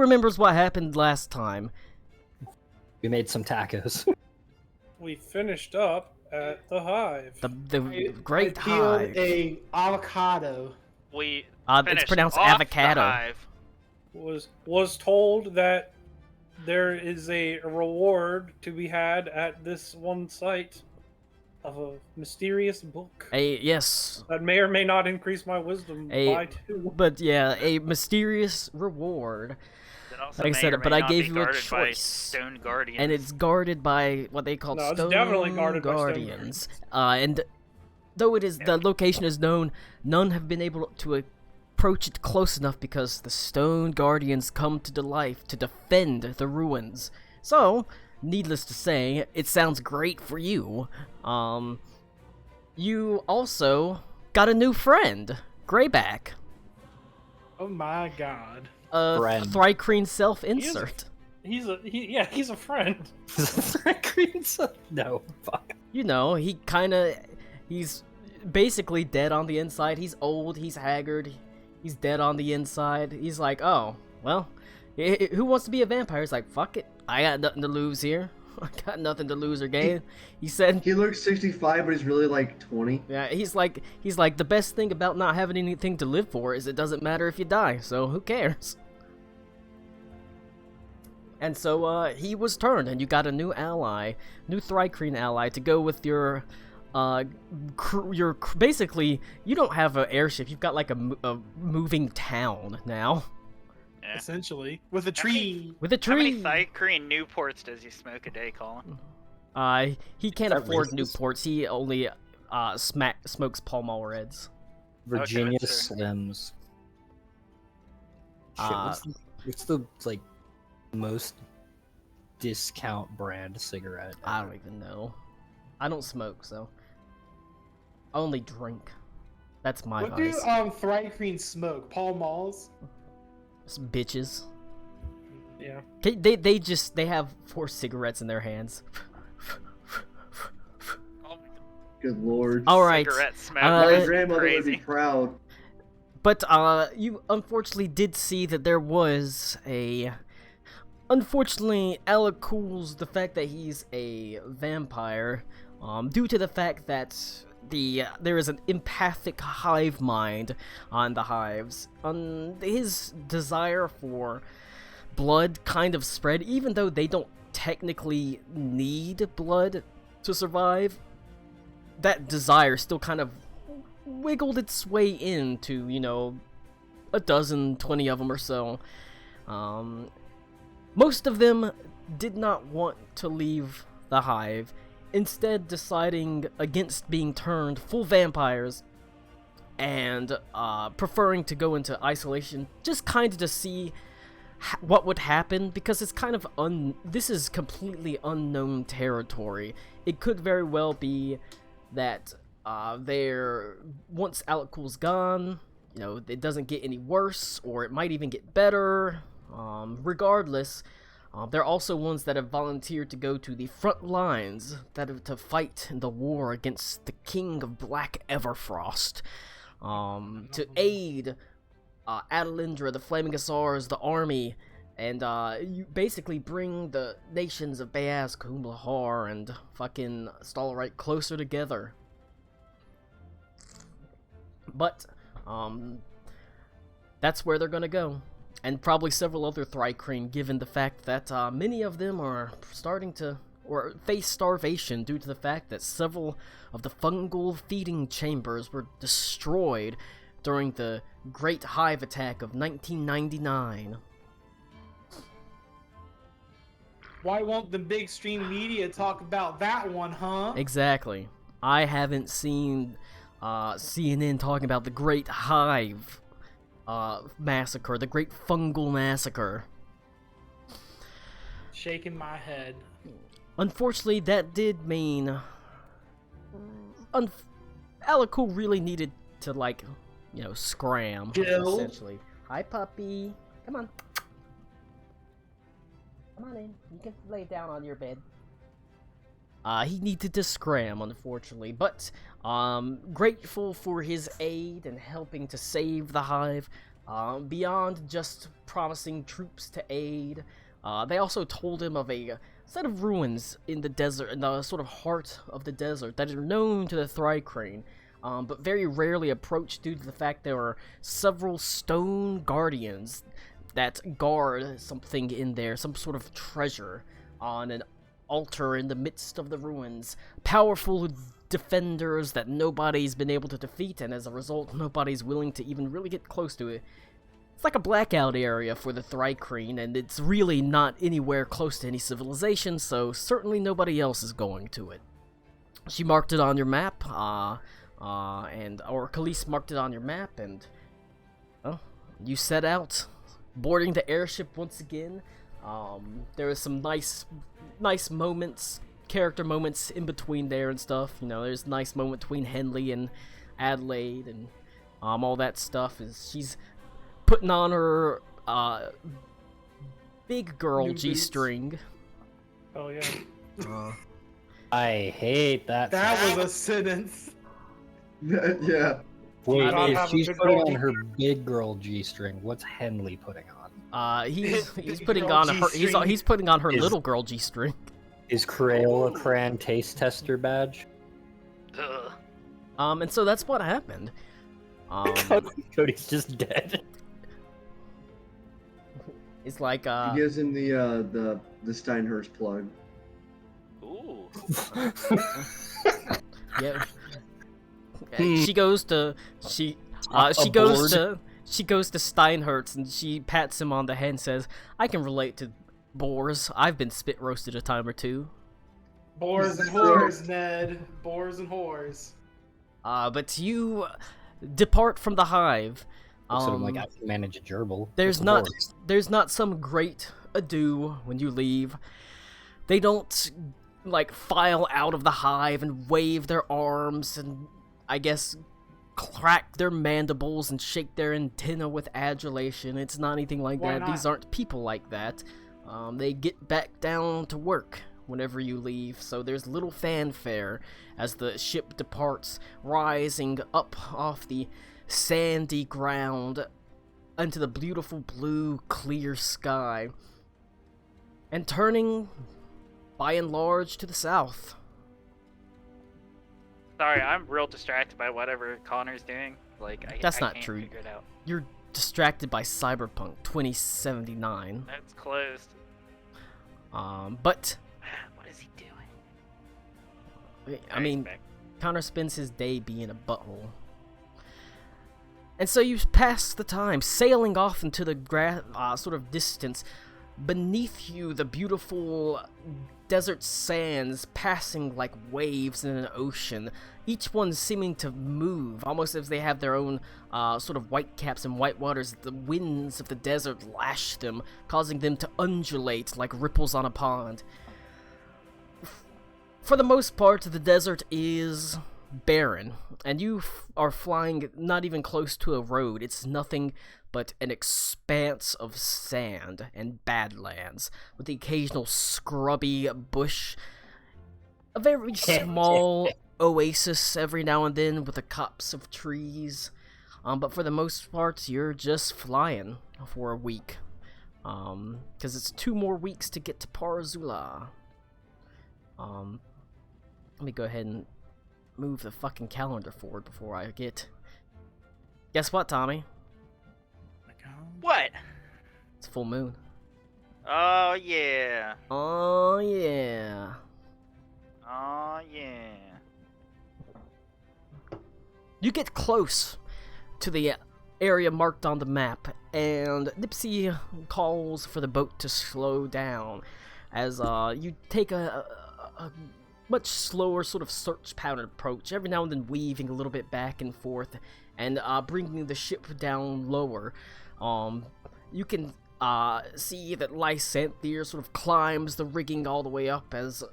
remembers what happened last time? We made some tacos. We finished up at the hive. The Great I peeled Hive. a avocado. We It's finished pronounced off avocado. The hive. Was told that there is a reward to be had at this one site of a mysterious book Yes. that may or may not increase my wisdom by 2. But yeah, a mysterious reward. That also Like I may said, or but may I not gave be you a guarded by choice. Stone Guardians. And it's guarded by what they call No, it's Stone definitely guarded by Stone Guardians. And though the location is known, none have been able to approach it close enough because the Stone Guardians come to life to defend the ruins. So, needless to say, it sounds great for you. You also got a new friend, Greyback. Oh my god. Friend. Thrycreen self-insert. He's a friend. No, fuck. You know, he's basically dead on the inside. He's old, he's haggard, he's dead on the inside. He's like, oh, well, who wants to be a vampire? He's like, fuck it, I got nothing to lose here. I got nothing to lose or gain. He said. He looks 65, but he's really like 20. Yeah, he's like, the best thing about not having anything to live for is it doesn't matter if you die, so who cares? And so, he was turned, and you got a new ally, new Thrycreen ally, to go with your, basically, you don't have an airship, you've got like a moving town now. Yeah. Essentially. With a tree. With a How many tree! Thrycreen Newports does he smoke a day, Colin? He can't Is that afford racist? Newports, he only, smokes Pall Mall Reds. Virginia that's fair. Slims. Shit, what's the like most discount brand cigarette? I don't even know. I don't smoke, so. I only drink. That's my What do vice. Thrycreen smoke? Pall Malls? Some bitches. Yeah. They have 4 cigarettes in their hands. Good lord. Alright. Cigarette smoke. Uh, My is grandmother would be crazy. proud. But, you unfortunately did see that there was a... Unfortunately, Alec Cools, the fact that he's a vampire, due to the fact that there is an empathic hive mind on the hives, his desire for blood kind of spread, even though they don't technically need blood to survive. That desire still kind of wiggled its way into, you know, a dozen, 20 of them or so. Most of them did not want to leave the hive, instead deciding against being turned full vampires and preferring to go into isolation, just kind of to see what would happen, because it's kind of this is completely unknown territory. It could very well be that once Alec Cool's gone, you know, it doesn't get any worse, or it might even get better. Regardless, there are also ones that have volunteered to go to the front lines to fight in the war against the King of Black Everfrost, to aid Adelindra, the Flaming Hussars, the army, and you basically bring the nations of Bayaz, Kumbhlahar, and fucking Stalrite closer together. But that's where they're gonna go. And probably several other Thrycreen, given the fact that many of them are starting to face starvation due to the fact that several of the fungal feeding chambers were destroyed during the Great Hive Attack of 1999. Why won't the big stream media talk about that one, huh? Exactly. I haven't seen CNN talking about the Great Hive massacre, the Great Fungal Massacre. Shaking my head. Unfortunately, that did mean Alec Cool really needed to, like, you know, scram, Jill? essentially. Hi, puppy. Come on. Come on in. You can lay down on your bed. He needed to scram, unfortunately, but grateful for his aid in helping to save the hive. Beyond just promising troops to aid, they also told him of a set of ruins in the desert, in the sort of heart of the desert, that are known to the Thri-Kreen, but very rarely approached due to the fact there are several stone guardians that guard something in there, some sort of treasure, on an altar in the midst of the ruins. Powerful defenders that nobody's been able to defeat, and as a result, nobody's willing to even really get close to it. It's like a blackout area for the Thri-Kreen, and it's really not anywhere close to any civilization, so certainly nobody else is going to it. She marked it on your map, or Khalees marked it on your map, and, well, you set out, boarding the airship once again. There was some nice moments, character moments in between there and stuff. You know, there's a nice moment between Henley and Adelaide, and all that stuff. Is she's putting on her big girl New boots. G-string. Oh yeah. I hate that. That sound. was a sentence. Yeah. Wait, I don't if have a she's good putting girl on her big girl G-string, what's Henley putting on? He's Big putting girl on her G-string. he's putting on her Is- little girl G-string. Is Crayola Cran taste tester badge? Ugh. And so that's what happened. Cody's just dead. It's like He gives him the Steinhurst plug. Ooh. yeah. Hmm. She goes to Steinhertz, and she pats him on the head and says, "I can relate to boars. I've been spit roasted a time or two." Boars and whores, Ned. Boars and whores. But you depart from the hive. Looks at him like I can manage a gerbil. There's It's a not horse. there's not some great ado when you leave. They don't like file out of the hive and wave their arms and I guess crack their mandibles and shake their antenna with adulation. It's not anything like Why that. not? These aren't people like that. They get back down to work whenever you leave, so there's little fanfare as the ship departs, rising up off the sandy ground into the beautiful blue, clear sky, and turning, by and large, to the south. Sorry, I'm real distracted by whatever Connor's doing. Like, That's I not can't true. figure it out. You're distracted by Cyberpunk 2079. That's closed. But, What is he doing? I mean, Connor spends his day being a butthole. And so you pass the time, sailing off into the sort of distance. Beneath you, the beautiful desert sands passing like waves in an ocean, each one seeming to move, almost as they have their own sort of white caps and white waters. The winds of the desert lash them, causing them to undulate like ripples on a pond. For the most part, the desert is barren, and you are flying not even close to a road. It's nothing but an expanse of sand and badlands, with the occasional scrubby bush, a very small oasis every now and then with a copse of trees. But for the most part, you're just flying for a week, because it's 2 more weeks to get to Parazula. Let me go ahead and move the fucking calendar forward before I get... Guess what, Tommy? What? It's full moon. Oh yeah. Oh, yeah. Oh yeah. You get close to the area marked on the map, and Nipsey calls for the boat to slow down as you take a much slower sort of search pattern approach, every now and then weaving a little bit back and forth and bringing the ship down lower. You can see that Lysanthier sort of climbs the rigging all the way up as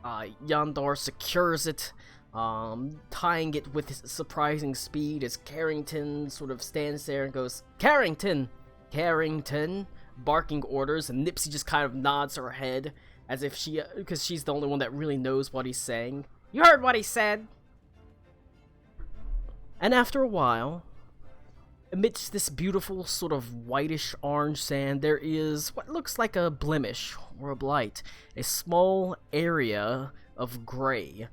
Yandar secures it, tying it with surprising speed as Carrington sort of stands there and goes, "Carrington! Carrington!" barking orders, and Nipsey just kind of nods her head as if because she's the only one that really knows what he's saying. "You heard what he said!" And after a while, amidst this beautiful sort of whitish orange sand, there is what looks like a blemish or a blight, a small area of gray.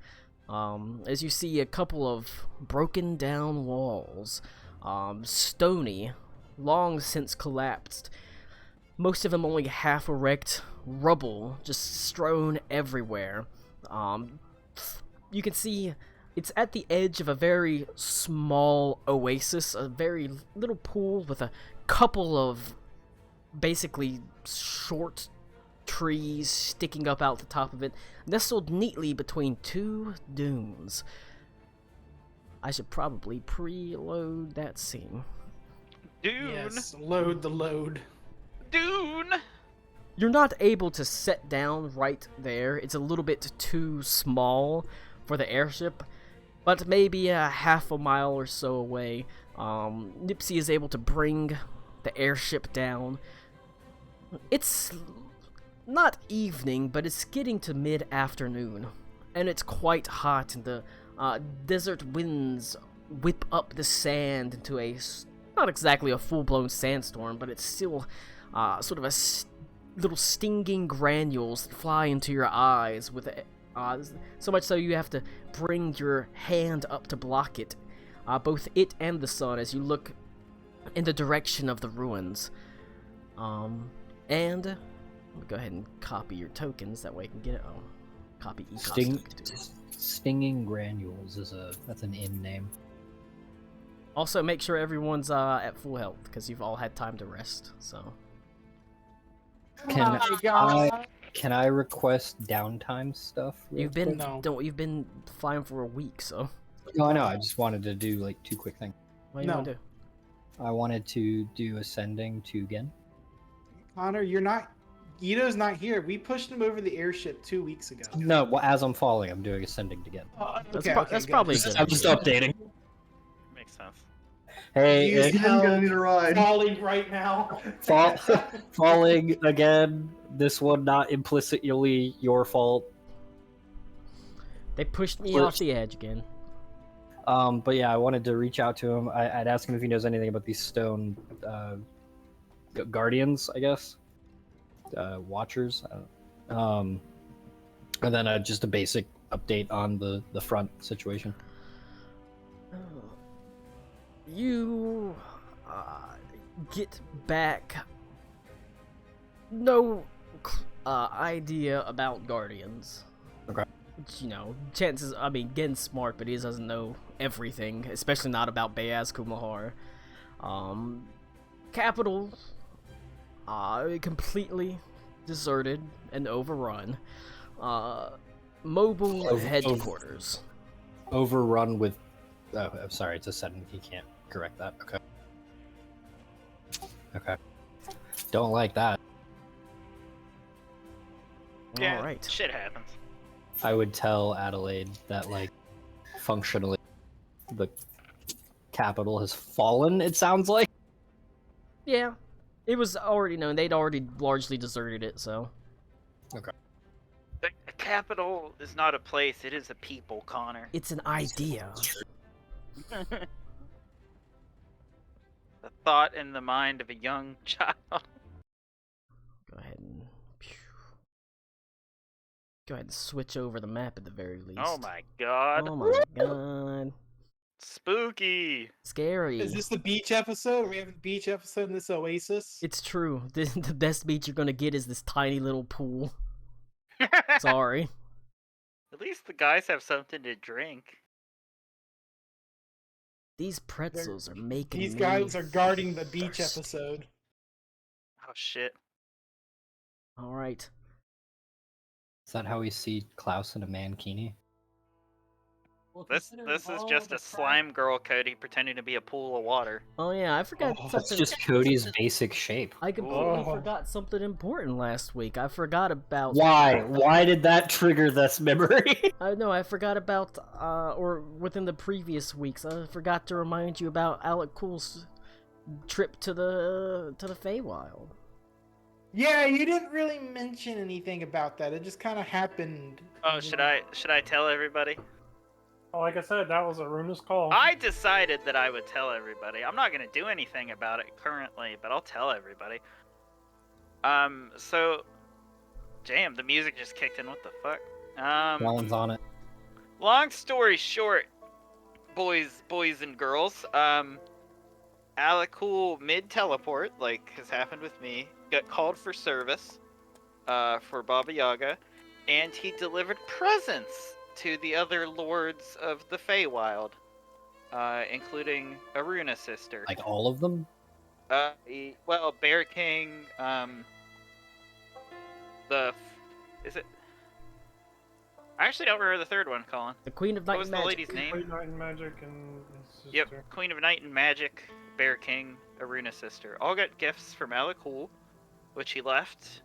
As you see a couple of broken down walls, stony, long since collapsed, most of them only half erect, rubble just strewn everywhere. You can see it's at the edge of a very small oasis, a very little pool with a couple of basically short trees sticking up out the top of it, nestled neatly between two dunes. I should probably preload that scene. Dune. Yes, load the load. Dune. You're not able to set down right there. It's a little bit too small for the airship, but maybe a half a mile or so away, Nipsey is able to bring the airship down. It's not evening, but it's getting to mid-afternoon, and it's quite hot, and the desert winds whip up the sand into not exactly a full-blown sandstorm, but it's still sort of little stinging granules that fly into your eyes with so much so you have to bring your hand up to block it, both it and the sun, as you look in the direction of the ruins. And let me go ahead and copy your tokens, that way I can get it. Oh, copy Stinging granules that's an in name. Also, make sure everyone's at full health, because you've all had time to rest, so. Can Oh my God. Can I request downtime stuff? real You've been quick? you've been flying for a week, so No, I know. I just wanted to do like two quick things. what do you want to do? I wanted to do ascending to Gen. Connor, you're not. Ito's not here. We pushed him over the airship 2 weeks ago. No, well, as I'm falling, I'm doing ascending to Gen. That's probably good. I'm just updating. Makes sense. Hey, Use it, He's gonna need a ride. falling right now. falling again. This one not implicitly your fault. They pushed me Well, off the edge again. But yeah, I wanted to reach out to him. I'd ask him if he knows anything about these stone guardians, I guess. Watchers. And then just a basic update on the front situation. You get back no idea about Guardians. Okay. Which, chances, Gen's smart, but he doesn't know everything, especially not about Bayaz Kumahar. Capital, completely deserted and overrun. Mobile headquarters. Overrun with... Oh, I'm sorry, it's a sudden. He can't correct that. Okay. Okay. Don't like that. Yeah, Alright. shit happens. I would tell Adelaide that, like, functionally, the capital has fallen, it sounds like. Yeah. It was already known. They'd already largely deserted it, so. The capital is not a place, it is a people, Connor. It's an idea. The thought in the mind of a young child. Go ahead and switch over the map at the very least. Oh my god. Oh my god. Spooky. Scary. Is this the beach episode? We have a beach episode in this oasis. It's true. The best beach you're gonna get is this tiny little pool. Sorry. At least the guys have something to drink. These pretzels are making These me guys are guarding the beach thirsty. episode. Oh shit. Alright. Is that how we see Klaus in a mankini? This is just a slime girl Cody pretending to be a pool of water. Oh yeah, I forgot That's something. just Cody's basic shape. I completely Oh. forgot something important last week. I forgot about Why? Why did that trigger this memory? I forgot about or within the previous weeks, I forgot to remind you about Alec Cool's trip to the Feywild. Yeah, you didn't really mention anything about that. It just kind of happened. Oh, should I tell everybody? Like I said, that was Aruna's call. I decided that I would tell everybody. I'm not gonna do anything about it currently, but I'll tell everybody. So, damn, the music just kicked in. What the fuck? Rollins on it. Long story short, boys and girls, Alakul mid-teleport, like has happened with me, got called for service, for Baba Yaga, and he delivered presents to the other lords of the Feywild, including Aruna's sister. Like all of them? Well, Bear King, is it? I actually don't remember the third one, Colin. The Queen of Night What was and the Magic. lady's name? Queen Night and Magic and his sister. Yep, Queen of Night and Magic, Bear King, Aruna's sister. All got gifts from Alakul, which he left,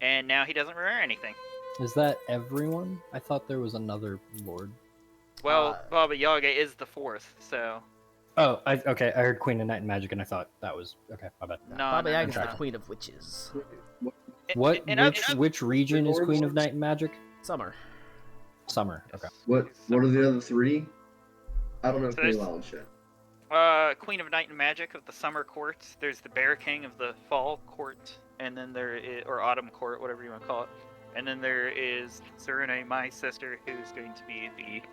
and now he doesn't remember anything. Is that everyone? I thought there was another lord. Well, Baba Yaga is the fourth, so... Oh, okay. I heard Queen of Night and Magic, and I thought that was okay. My bad. No, Baba no, Yaga's no, the no. Queen of Witches. Which region is Queen of Night and Magic? Summer. Summer. Okay. What are the other three? I don't know So there's- Feywild shit. Queen of Night and Magic of the Summer Court. There's the Bear King of the Fall Court, and then there is, or Autumn Court, whatever you want to call it. And then there is Serena, my sister, who's going to be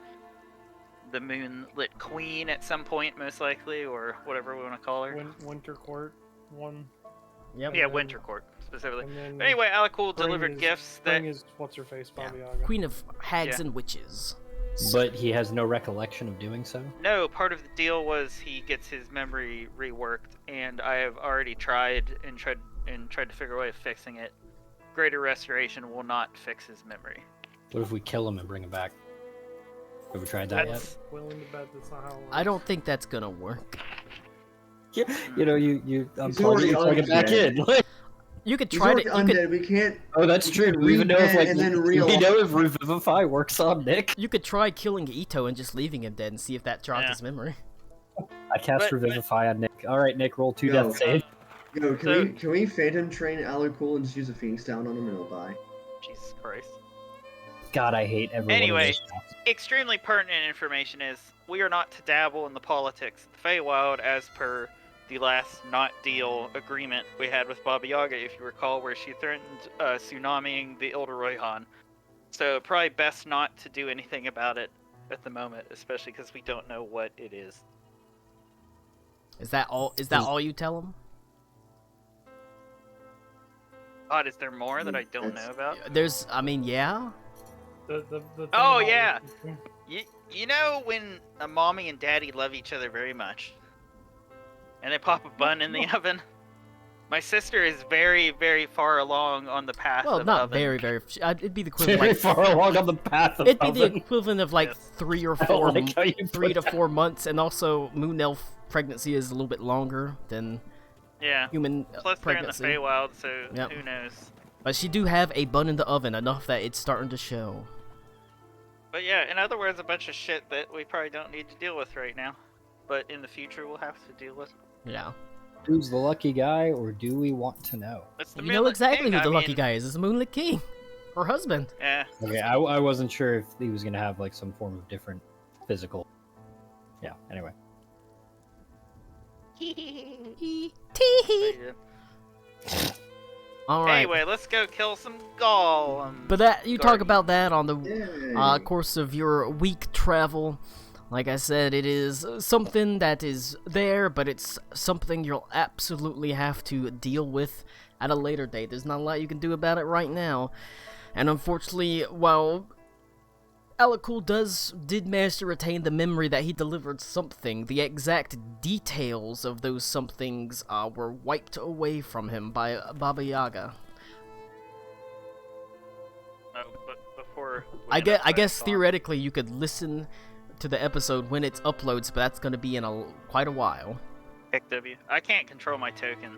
the Moonlit Queen at some point, most likely, or whatever we want to call her. Winter Court one. Yep. Yeah, Winter Court specifically. And then But anyway, Alakul Spring delivered is- gifts that. Spring is what's her face, Baba Yaga. Queen of Hags Yeah. and Witches. But he has no recollection of doing so. No, part of the deal was he gets his memory reworked, and I have already tried to figure a way of fixing it. Greater Restoration will not fix his memory. What if we kill him and bring him back? Have we tried that That's Willing to bet that's not how it works. I don't think that's gonna work. yet? You know, you He's unplug already it, you plug it back undead. in. You could He's try already to. You could, undead. We can't. Oh, that's We true. can Do we even know if repent like and then do we realize- know if Revivify works on Nick? you could try killing Ito and just leaving him dead and see if that jogs Yeah. his memory. I cast But- Revivify on Nick. All right, Nick, roll 2 Go. death save. Yo, So- can we Phantom train Alakul and just use a Phoenix down on him and he'll die? Jesus Christ. God, I hate everyone. Anyway. Extremely pertinent information is we are not to dabble in the politics of the Feywild as per the last not deal agreement we had with Baba Yaga, if you recall, where she threatened tsunamiing the Ilderoyhan. So probably best not to do anything about it at the moment, especially because we don't know what it is. Is that all? Is that all you tell him? God, is there more that I don't know about? There's. I mean, yeah. The thing Oh, about yeah. it- You know when a mommy and daddy love each other very much, and they pop a bun in the oven? My sister is very, very far along on the path Well, of not oven. very, very. It'd be the equivalent. Very Like, far along on the path of it'd be the oven. equivalent of like Yes. 3 or I 4, like how you 3 to put 4 months, and also moon elf pregnancy is a little bit longer than Yeah. human Plus they're in the pregnancy. Feywild, so Yep. who knows? But she do have a bun in the oven enough that it's starting to show. But yeah, in other words, a bunch of shit that we probably don't need to deal with right now, but in the future we'll have to deal with. Yeah. Who's the lucky guy, or do we want to know? It's the You know Moonlit exactly King, who the I lucky mean, guy is. It's the Moonlit King. Her husband. Yeah. Okay, I wasn't sure if he was gonna have like some form of different physical. Yeah. Anyway. Tee. Yeah. All right. Anyway, let's go kill some Gollum. But that you talk Guardian. about that on the Yay. course of your week travel. Like I said, it is something that is there, but it's something you'll absolutely have to deal with at a later date. There's not a lot you can do about it right now. And unfortunately, while Alakul did manage to retain the memory that he delivered something, the exact details of those somethings were wiped away from him by Baba Yaga. Oh, but before we I end guess, up I that guess far- theoretically you could listen to the episode when it uploads, but that's going to be in quite a while. Heck, W. I can't control my token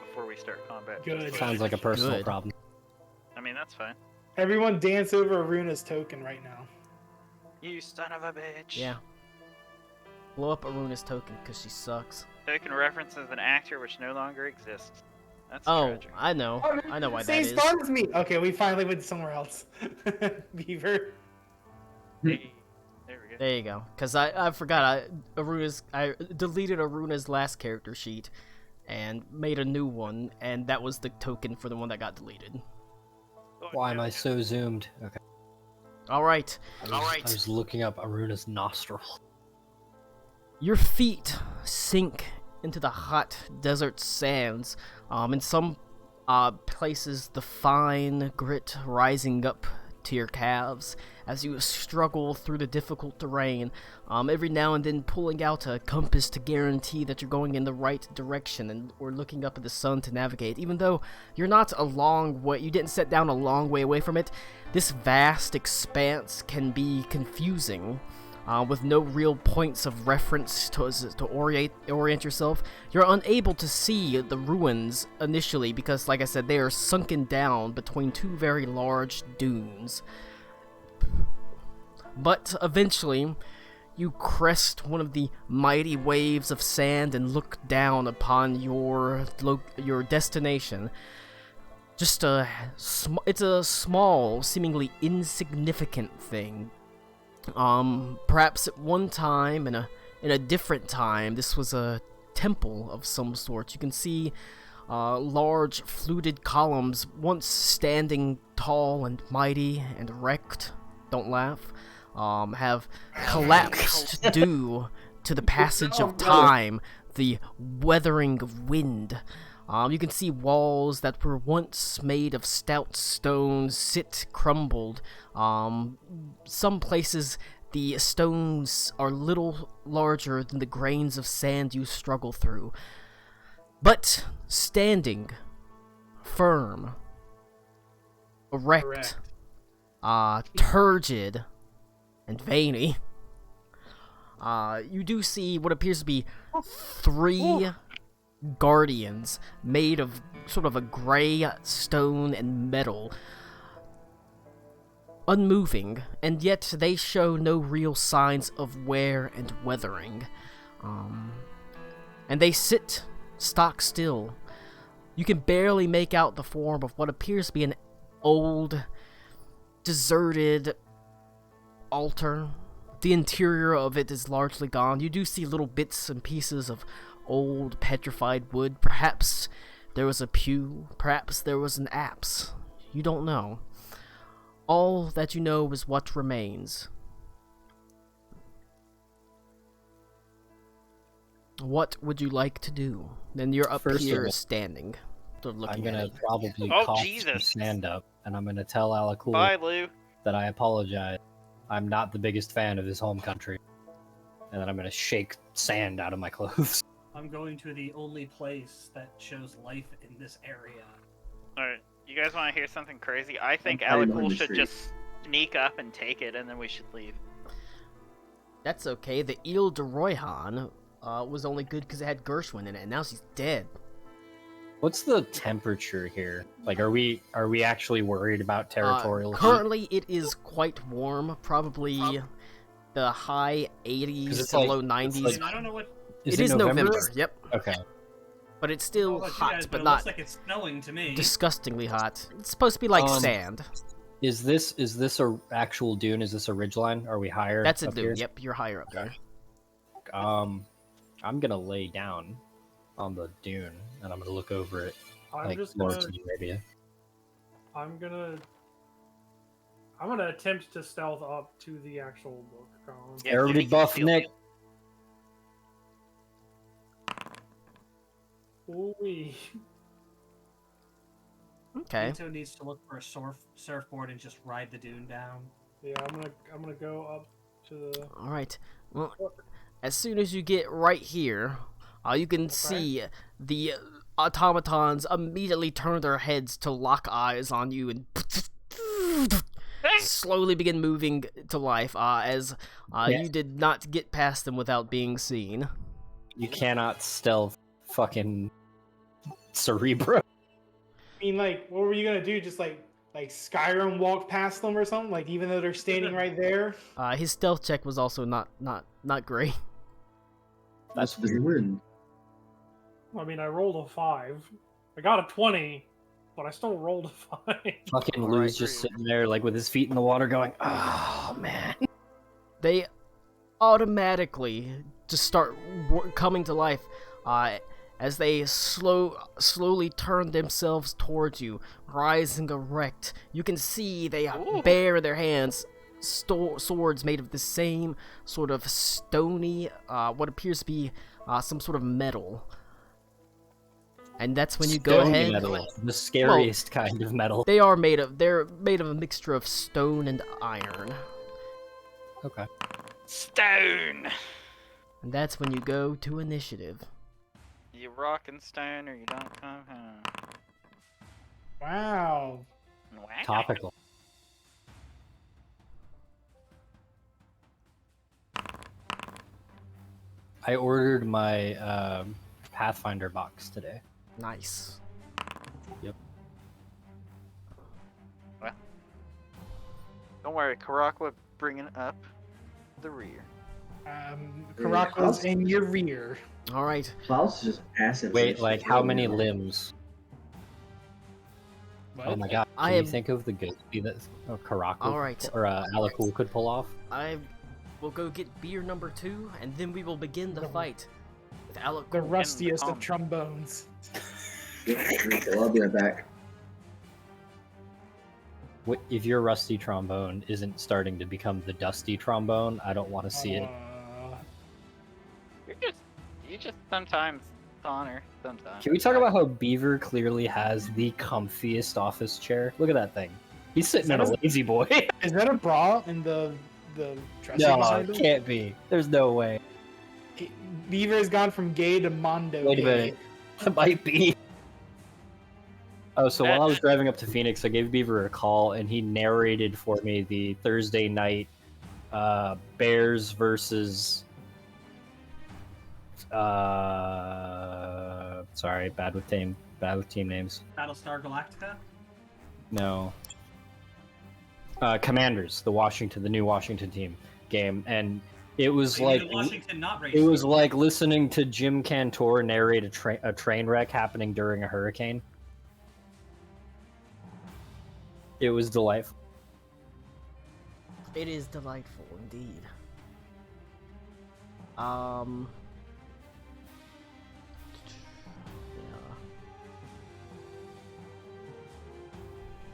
before we start combat. Good. just Sounds like a personal Good. problem. I mean, that's fine. Everyone dance over Aruna's token right now. You son of a bitch. Yeah. Blow up Aruna's token because she sucks. Token references an actor which no longer exists. That's Oh, tragic. I know. I know why that Same is. spawn as me. Okay, we finally went somewhere else. Beaver. Hey. There we go. There you go. Because I forgot, I deleted Aruna's last character sheet and made a new one, and that was the token for the one that got deleted. Why am I so zoomed? Okay. Alright. I was looking up Aruna's nostril. Your feet sink into the hot desert sands. In some places, the fine grit rising up to your calves as you struggle through the difficult terrain, every now and then pulling out a compass to guarantee that you're going in the right direction or looking up at the sun to navigate. Even though you're not a long way, you didn't set down a long way away from it, this vast expanse can be confusing. With no real points of reference to orient yourself. You're unable to see the ruins initially because, like I said, they are sunken down between two very large dunes. But eventually, you crest one of the mighty waves of sand and look down upon your destination. It's a small, seemingly insignificant thing. Perhaps at one time, in a different time, this was a temple of some sort. You can see large fluted columns once standing tall and mighty and erect, don't laugh, have collapsed due to the passage of time, the weathering of wind. You can see walls that were once made of stout stone sit crumbled. Some places the stones are little larger than the grains of sand you struggle through. But standing firm, erect, turgid, and veiny, you do see what appears to be three guardians made of sort of a gray stone and metal, unmoving, and yet they show no real signs of wear and weathering. And they sit stock still. You can barely make out the form of what appears to be an old, deserted altar. The interior of it is largely gone. You do see little bits and pieces of old petrified wood. Perhaps there was a pew, perhaps there was an apse. You don't know. All that you know is what remains. What would you like to do? Then you're up First of here all, standing. Looking I'm gonna at it. probably Oh, cough some Jesus. sand up, and I'm gonna tell Alakul Bye, Lou. that I apologize. I'm not the biggest fan of his home country. And then I'm gonna shake sand out of my clothes. I'm going to the only place that shows life in this area. Alright, you guys want to hear something crazy? I think I'm probably Alakul on the should street. just sneak up and take it, and then we should leave. That's okay. The Ile de Royhan was only good because it had Gershwin in it, and now she's dead. What's the temperature here? Like, are we actually worried about territorial heat? Currently, it is quite warm. Probably the high 80s it's to like- low it's 90s. like- I don't know what. It is November. Yep. Okay. But it's I still don't know about you hot, guys, but it not looks like it's snowing to me. disgustingly hot. It's supposed to be like Um, sand. Is this a actual dune? Is this a ridgeline? Are we higher? That's a up dude. here? Yep, you're higher up there. I'm gonna lay down on the dune, and I'm gonna look over it I'm like just Lawrence gonna. of Arabia. I'm gonna attempt to stealth up to the actual book. Yeah, Everybody so we can buff steal Nick. it. Ooh-wee. Okay. Nito needs to look for a surfboard and just ride the dune down. Yeah, I'm gonna go up to the All right. Well, book. as soon as you get right here, you can see the automatons immediately turn their heads to lock eyes on you and slowly begin moving to life as you did not get past them without being seen. You cannot stealth fucking Cerebro. I mean, like, what were you gonna do? Just like Skyrim walk past them or something? Like, even though they're standing right there? His stealth check was also not great. That's Does he win? I mean, I rolled a 5. I got a 20, but I still rolled a 5. Fucking All Lou's right. just sitting there, like with his feet in the water, going, "Oh man." They automatically just start coming to life as they slowly turn themselves towards you, rising erect. You can see they bear in their hands swords made of the same sort of stony, what appears to be some sort of metal. And that's when you go Stony ahead. metal, the scariest kind of metal. They're made of a mixture of stone and iron. Okay. Stone! And that's when you go to initiative. You rockin' stone or you don't come home. Wow. Wow. Topical. I ordered my Pathfinder box today. Nice. Yep. Don't worry, Karakwa bringing up the rear. Karaka's in your rear. All right. Klaus is just passive. Wait, like how many limbs? What? Oh my god! I Can am- you think of the ghosty that Karaku All right. or Alakul could pull off? I will go get beer number 2, and then we will begin the fight with Alec. The rustiest Tom. of trombones. I'll be right back. If your rusty trombone isn't starting to become the dusty trombone, I don't want to see it. You just sometimes honor, sometimes. Can we talk about how Beaver clearly has the comfiest office chair? Look at that thing. He's sitting in a lazy boy. Is that a bra in the dressing No, beside it him? can't be. There's no way. Beaver has gone from gay to Mondo. Wait a gay. minute. It might be. Oh, so while I was driving up to Phoenix, I gave Beaver a call, and he narrated for me the Thursday night Bears versus. Sorry, bad with team names. Battlestar Galactica. No. Commanders, the new Washington team game, and it was Maybe like the Washington not race. it was like listening to Jim Cantor narrate a train wreck happening during a hurricane. It was delightful. It is delightful indeed. Yeah.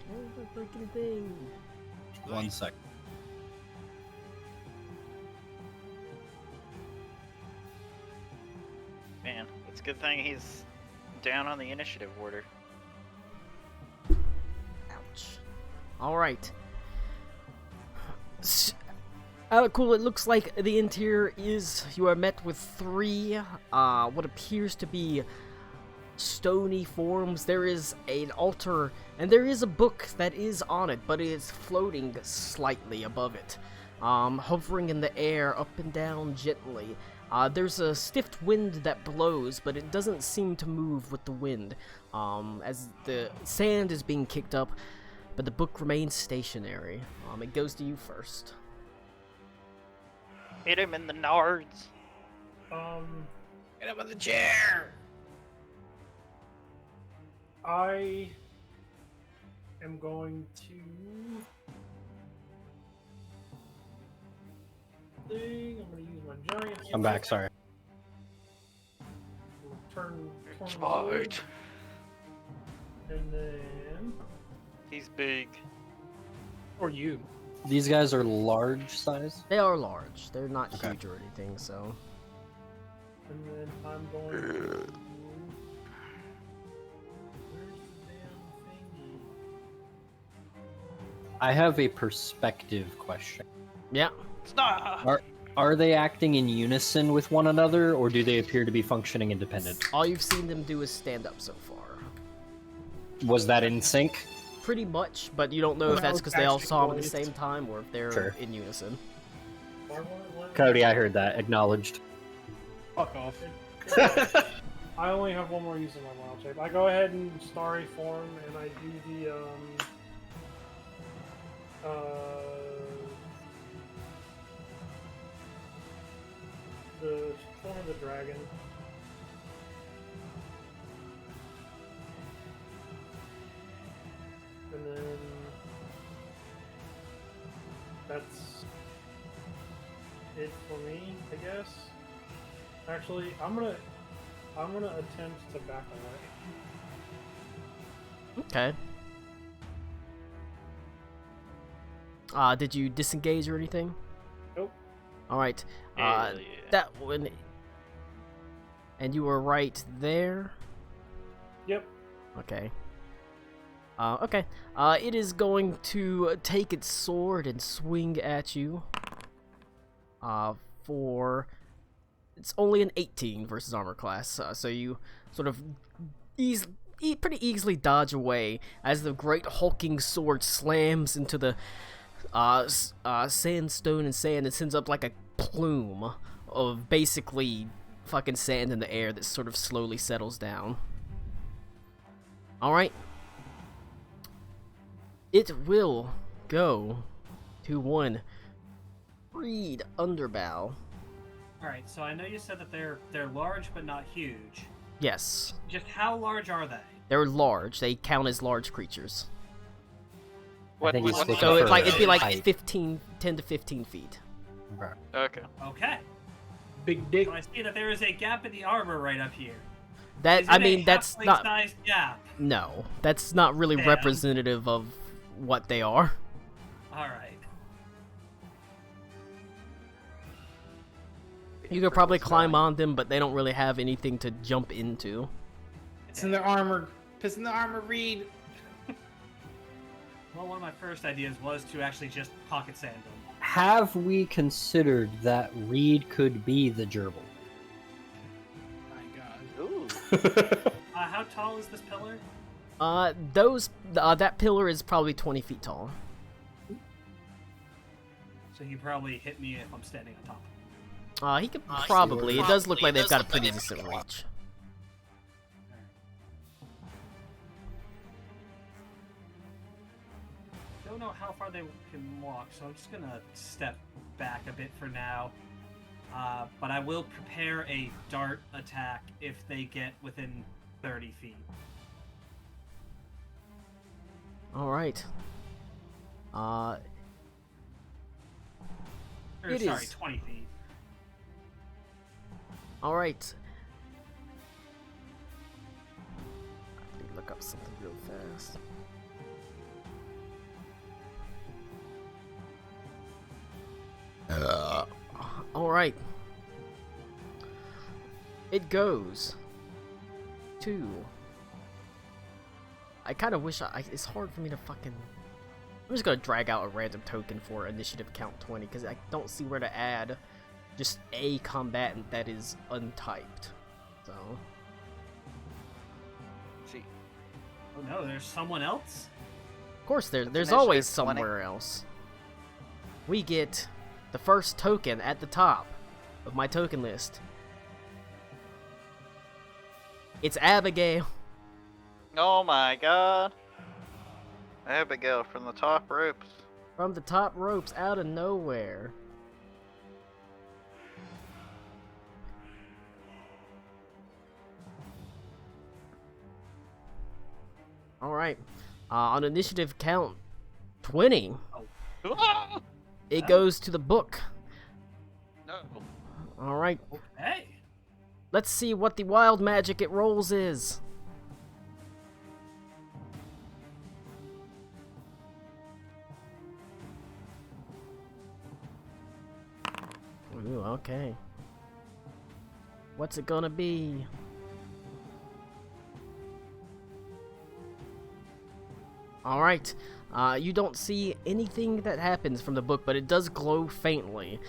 Where's the freaking thing? 1 sec. Man, it's a good thing he's down on the initiative order. Ouch. Alright. Cool, it looks like the interior is, you are met with 3, what appears to be stony forms. There is an altar, and there is a book that is on it, but it is floating slightly above it, hovering in the air up and down gently. There's a stiff wind that blows, but it doesn't seem to move with the wind, as the sand is being kicked up, but the book remains stationary. It goes to you first. Hit him in the nards. Get him in the chair. I am going to. I'm going to use my giant. I'm back. Sorry. Turn Smart. and then. He's big. Or you. These guys are large size. They are large. They're not Okay. huge or anything, so. And then I'm going to. Where's the damn thingy? I have a perspective question. Yeah. Stop! Are they acting in unison with one another, or do they appear to be functioning independent? All you've seen them do is stand up so far. Was that in sync? Pretty much, but you don't know if Well, that's because they all Backstreet saw them at the Boys. same time or if they're Sure. in unison. Cody, I heard that. Acknowledged. Fuck off. I only have one more use of my wild shape. I go ahead and starry form, and I do the form of the dragon. And then that's it for me, I guess. Actually, I'm gonna attempt to back away. Okay. Did you disengage or anything? Nope. Alright. Hell yeah. That one. And you were right there? Yep. Okay. Okay. It is going to take its sword and swing at you. For... It's only an 18 versus armor class, so you sort of pretty easily dodge away as the great hulking sword slams into the sandstone and sand and sends up like a plume of basically fucking sand in the air that sort of slowly settles down. Alright. It will go to one Reed Underbow. Alright, so I know you said that they're large but not huge. Yes. Just how large are they? They're large. They count as large creatures. What, think he's what- looking So for it'd be like height. 10 to 15 feet. Okay. Okay. Big dick. So I see that there is a gap in the armor right up here. That Is I it mean a that's not halfling-sized gap. no. That's not really Damn. representative of what they are. Alright. You could probably climb on them, but they don't really have anything to jump into. It's in their armor. Piss in the armor, Reed. Well, one of my first ideas was to actually just pocket sand them. Have we considered that Reed could be the gerbil? My God. Ooh. How tall is this pillar? That pillar is probably 20 feet tall. So he probably hit me if I'm standing on top. He could probably. It does look like they've got a pretty decent reach. Don't know how far they can walk, so I'm just gonna step back a bit for now. But I will prepare a dart attack if they get within 30 feet. All right. Or, It sorry, is. 20 feet. All right. Let me look up something real fast. All right. It goes to. I kind of wish it's hard for me to fucking. I'm just gonna drag out a random token for initiative count 20 because I don't see where to add just a combatant that is untyped. So. See. Oh no, there's someone else? Of course, there's initiative always 20. somewhere else. We get the first token at the top of my token list. It's Abigail. Oh my god. Abigail from the top ropes. From the top ropes out of nowhere. Alright. On initiative count 20, it goes to the book. No. Alright. Hey! Let's see what the wild magic it rolls is. Ooh, okay. What's it gonna be? Alright. You don't see anything that happens from the book, but it does glow faintly.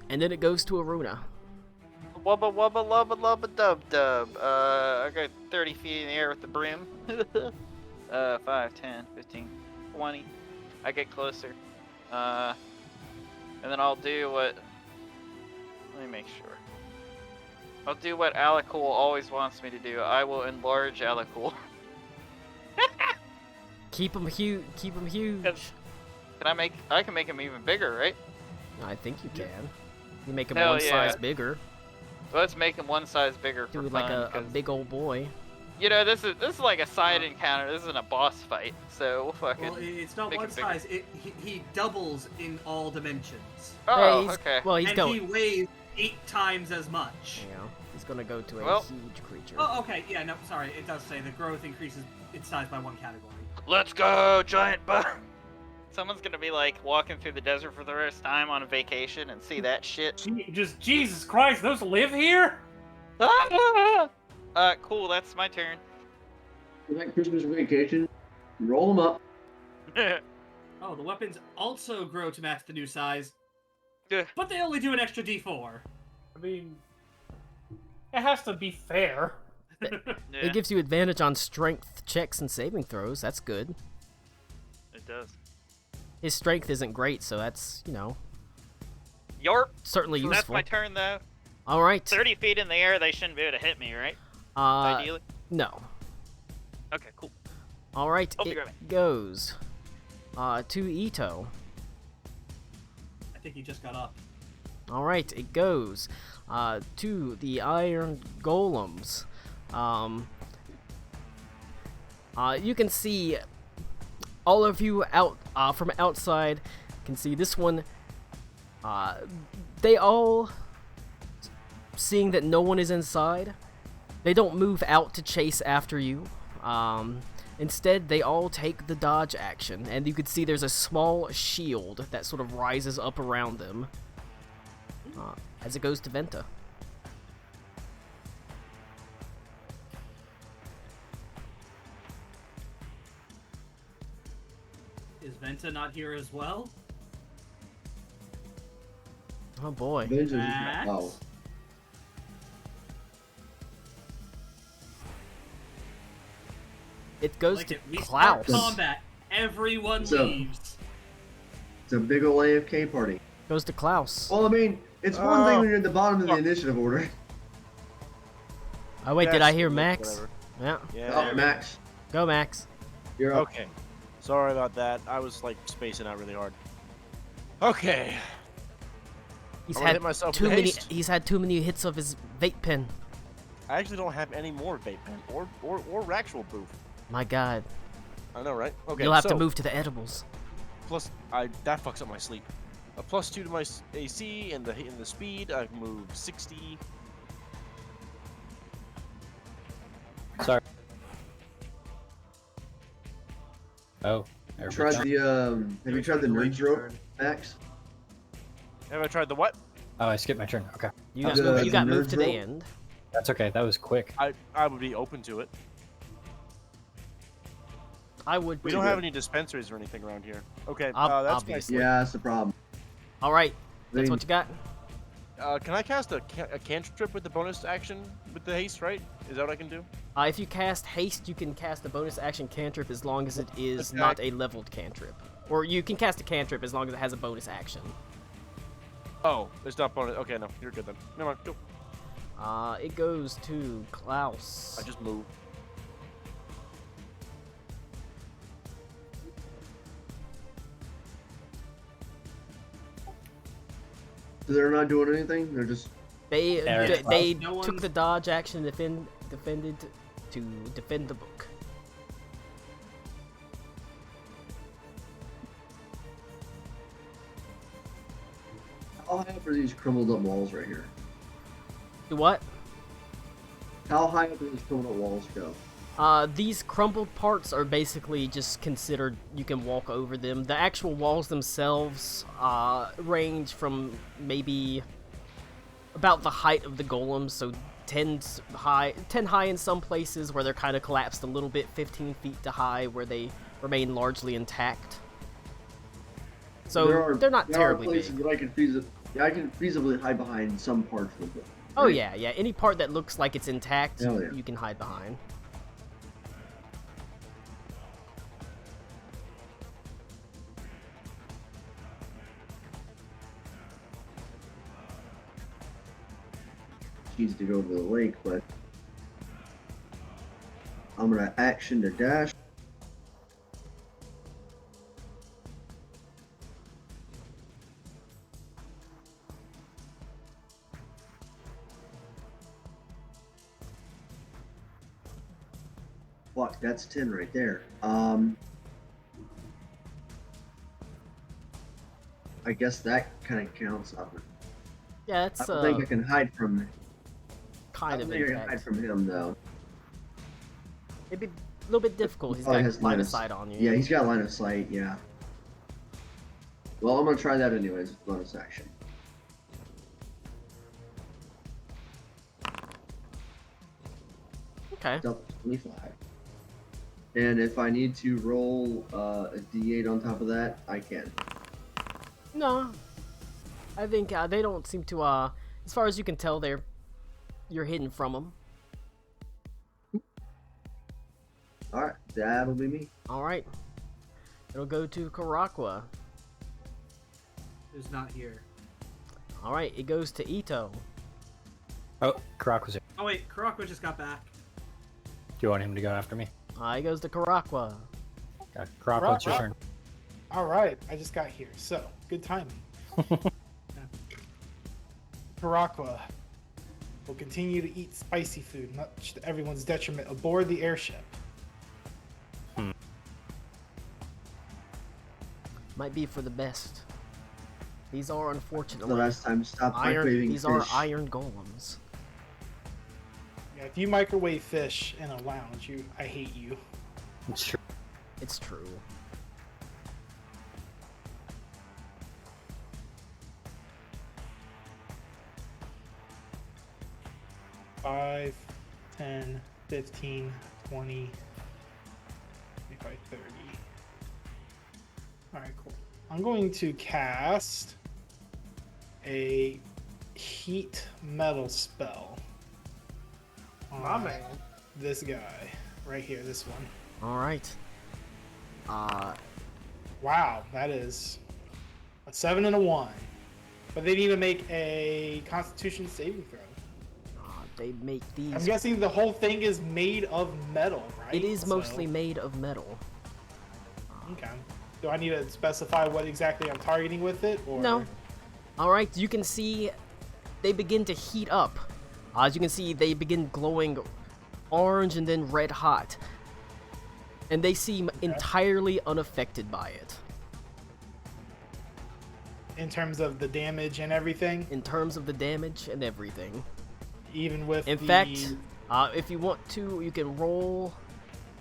And then it goes to Aruna. Wubba wubba lubba lubba dub dub. I got 30 feet in the air with the brim. 5, 10, 15, 20. I get closer. And then I'll do what... Let me make sure. I'll do what Alakul always wants me to do. I will enlarge Alakul. Keep him huge. Keep him huge. I can make him even bigger, right? I think you can. You make him Hell one yeah. size bigger. So let's make him one size bigger for Do fun. like a 'cause big old boy. You know, this is like a side encounter. This isn't a boss fight, so we'll fucking. Well, it's not make one it bigger. size. He doubles in all dimensions, Oh, Hey, okay. Well, he's and going. he weighs 8 times as much. You know, he's gonna go to a Well- huge creature. Oh, okay. Yeah, no, sorry. It does say the growth increases its size by 1 category. Let's go, giant bug. Someone's gonna be like walking through the desert for the rest of time on a vacation and see that shit. Just Jesus Christ, those live here? Cool. That's my turn. For that Christmas vacation, roll them up. Oh, the weapons also grow to match the new size, Yeah. but they only do an extra D4. I mean, it has to be fair. Yeah, It gives you advantage on strength checks and saving throws. That's good. it does. His strength isn't great, so that's, you know, Yarp. certainly So that's useful. my turn, though. All right. 30 feet in the air, they shouldn't be able to hit me, right? Uh, Ideally. no. Okay, cool. All right. I'll be It right back. goes to Ito. I think he just got up. All right. It goes to the Iron Golems. You can see all of you out from outside can see this one. They all, seeing that no one is inside, they don't move out to chase after you. Instead, they all take the dodge action, and you can see there's a small shield that sort of rises up around them as it goes to Venta. Is Venta not here as well? Oh boy. Avengers is Max? wow. It goes Like to it, we start Klaus. combat. Everyone So- leaves. It's a big ol' AFK party. Goes to Klaus. Well, I mean, it's one thing when you're at the bottom of the initiative order. Oh wait, did Yeah, I hear so Max? whatever. Yeah. Yeah. Oh, Max, Go Max. you're up. Okay. Sorry about that. I was like spacing out really hard. Okay. He's I'm gonna had hit myself too with many. haste. He's had too many hits of his vape pen. I actually don't have any more vape pen or actual booth. My God. I know, right? Okay. You'll have to so, move to the edibles. Plus, that fucks up my sleep. A +2 to my AC and the speed. I can move 60. Sorry. Oh. there we Tried go. the have you tried the Wait nerds your rope, turn. Max? Have I tried the what? Oh, I skipped my turn. Okay. You got, The- you got the moved to nerd the rope? end. That's okay. That was quick. I would be open to it. I would. We too. don't have any dispensaries or anything around here. Okay. that's obviously. Yeah, that's the problem. All right. I That's mean, what you got. Can I cast a cantrip with the bonus action with the haste? Right? Is that what I can do? If you cast haste, you can cast a bonus action cantrip as long as it is Okay. not a leveled cantrip. Or you can cast a cantrip as long as it has a bonus action. Oh, it's not bonus. Okay, no, you're good then. Never mind. Go. It goes to Klaus. I just moved. So they're not doing anything. They're just They There. they No took one's- the dodge action and defended to defend the book. how high up are these crumbled up walls right here? Do what? How high up do these crumbled up walls go? These crumbled parts are basically just considered you can walk over them. The actual walls themselves range from maybe about the height of the golems, so 10 high in some places where they're kind of collapsed a little bit, 15 feet to high where they remain largely intact. So they're not there terribly are places big. that I can feasibly hide behind some parts of it. Oh yeah, yeah. Any part that looks like it's intact, Hell yeah. you can hide behind. Needs to go to the lake, but I'm gonna action to dash. That's 10 right there. I guess that kind of counts. Yeah, it's I don't think I can hide from. I kind don't of think I can hide intact. from him though. It'd be a little bit difficult. He's Probably got has line of minus- sight on you. Yeah, he's got line of sight. Yeah. Well, I'm gonna try that anyways. Bonus action. Okay. It's up to 25. And if I need to roll a d8 on top of that, I can. No, I think they don't seem to. As far as you can tell, you're hidden from them. All right, that'll be me. All right. It'll go to Karakwa. Who's not here? All right. It goes to Ito. Oh, Karak was here. Oh wait, Karakwa just got back. Do you want him to go after me? It goes to Karakwa. Yeah, Karak, what's your Karak. turn? All right, I just got here, so good timing. Karakwa will continue to eat spicy food, much to everyone's detriment, aboard the airship. Might be for the best. These are The unfortunately last time, stop iron. microwaving These fish. are iron golems. Yeah, if you microwave fish in a lounge, I hate you. It's true. It's true. Five, 10, 15, 20, 25, 30. Alright, cool. I'm going to cast a heat metal spell on this guy right here, this one. All right. Wow, that is a 7 and a 1. But they need to make a Constitution saving throw. They make these. I'm guessing the whole thing is made of metal, right? It is So- mostly made of metal. Okay. Do I need to specify what exactly I'm targeting with it, or No. All right. You can see they begin to heat up. As you can see, they begin glowing orange and then red hot, and they seem entirely unaffected by it. in terms of the damage and everything? In terms of the damage and everything. Even with In the... fact, if you want to, you can roll.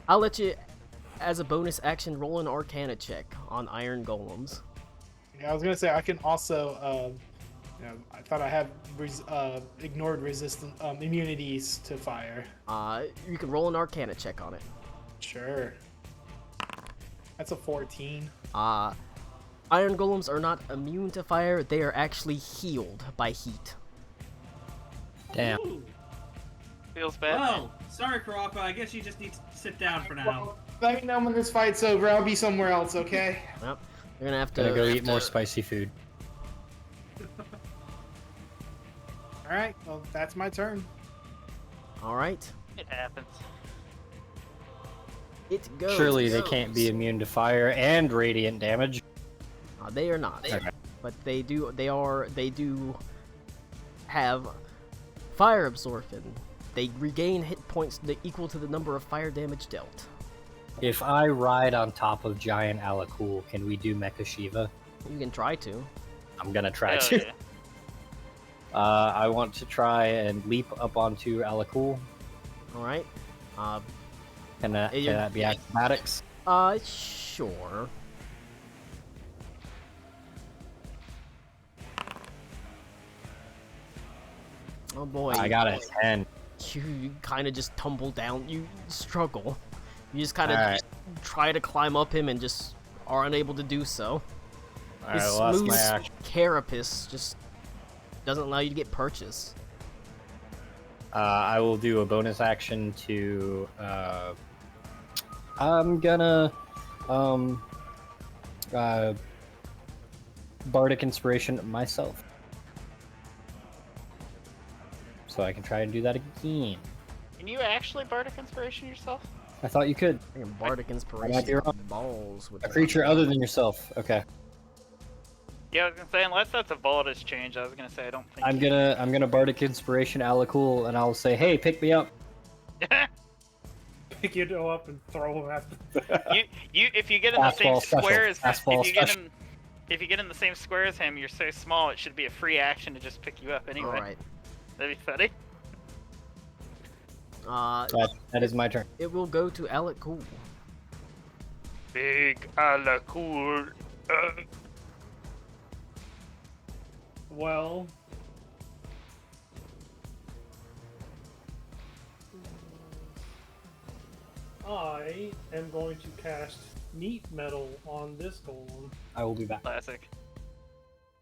I'll let you, as a bonus action, roll an Arcana check on Iron Golems. Yeah, I was gonna say I can also. I thought I had ignored resistant immunities to fire. You can roll an Arcana check on it. Sure. That's a 14. Iron Golems are not immune to fire. They are actually healed by heat. Damn. Ooh. Feels bad. Oh, sorry, Karakwa. I guess you just need to sit down for now. Let me know when this fight's over. I'll be somewhere else, okay? Yep. You're gonna have to Gonna go eat more spicy food. Alright, well, that's my turn. All right. It happens. It goes. Surely they can't be immune to fire and radiant damage. They are not. Okay. But they do. They do have fire absorption. They regain hit points equal to the number of fire damage dealt. If I ride on top of Giant Alakul, can we do Mecha Shiva? You can try to. I'm gonna try Hell to. yeah. I want to try and leap up onto Alakul. All right. Can that be acrobatics? Sure. Oh boy. I got a 10. You kind of just tumble down. You struggle. You just kind of Alright. try to climb up him and just are unable to do so. Alright, His well, that's smooth my action. carapace just doesn't allow you to get purchase. I will do a bonus action to. I'm gonna. Bardic Inspiration myself. So I can try and do that again. Can you actually Bardic Inspiration yourself? I thought you could. I can Bardic be Inspiration wrong. balls with A creature other than yourself. Okay. Yeah, I was gonna say unless that's a Baldur's change, I was gonna say I don't think. I'm gonna Bardic Inspiration Alakul, and I'll say, hey, pick me up. pick you up and throw him at the... If you get in the same Fastball special. square as Fastball if you get special. in if you get in the same square as him, you're so small it should be a free action to just pick you up anyway. Alright. That'd be funny. That is my turn. It will go to Alec Cool. Big Alacool. Well... I am going to cast Meat Metal on this golem. I will be back. Classic.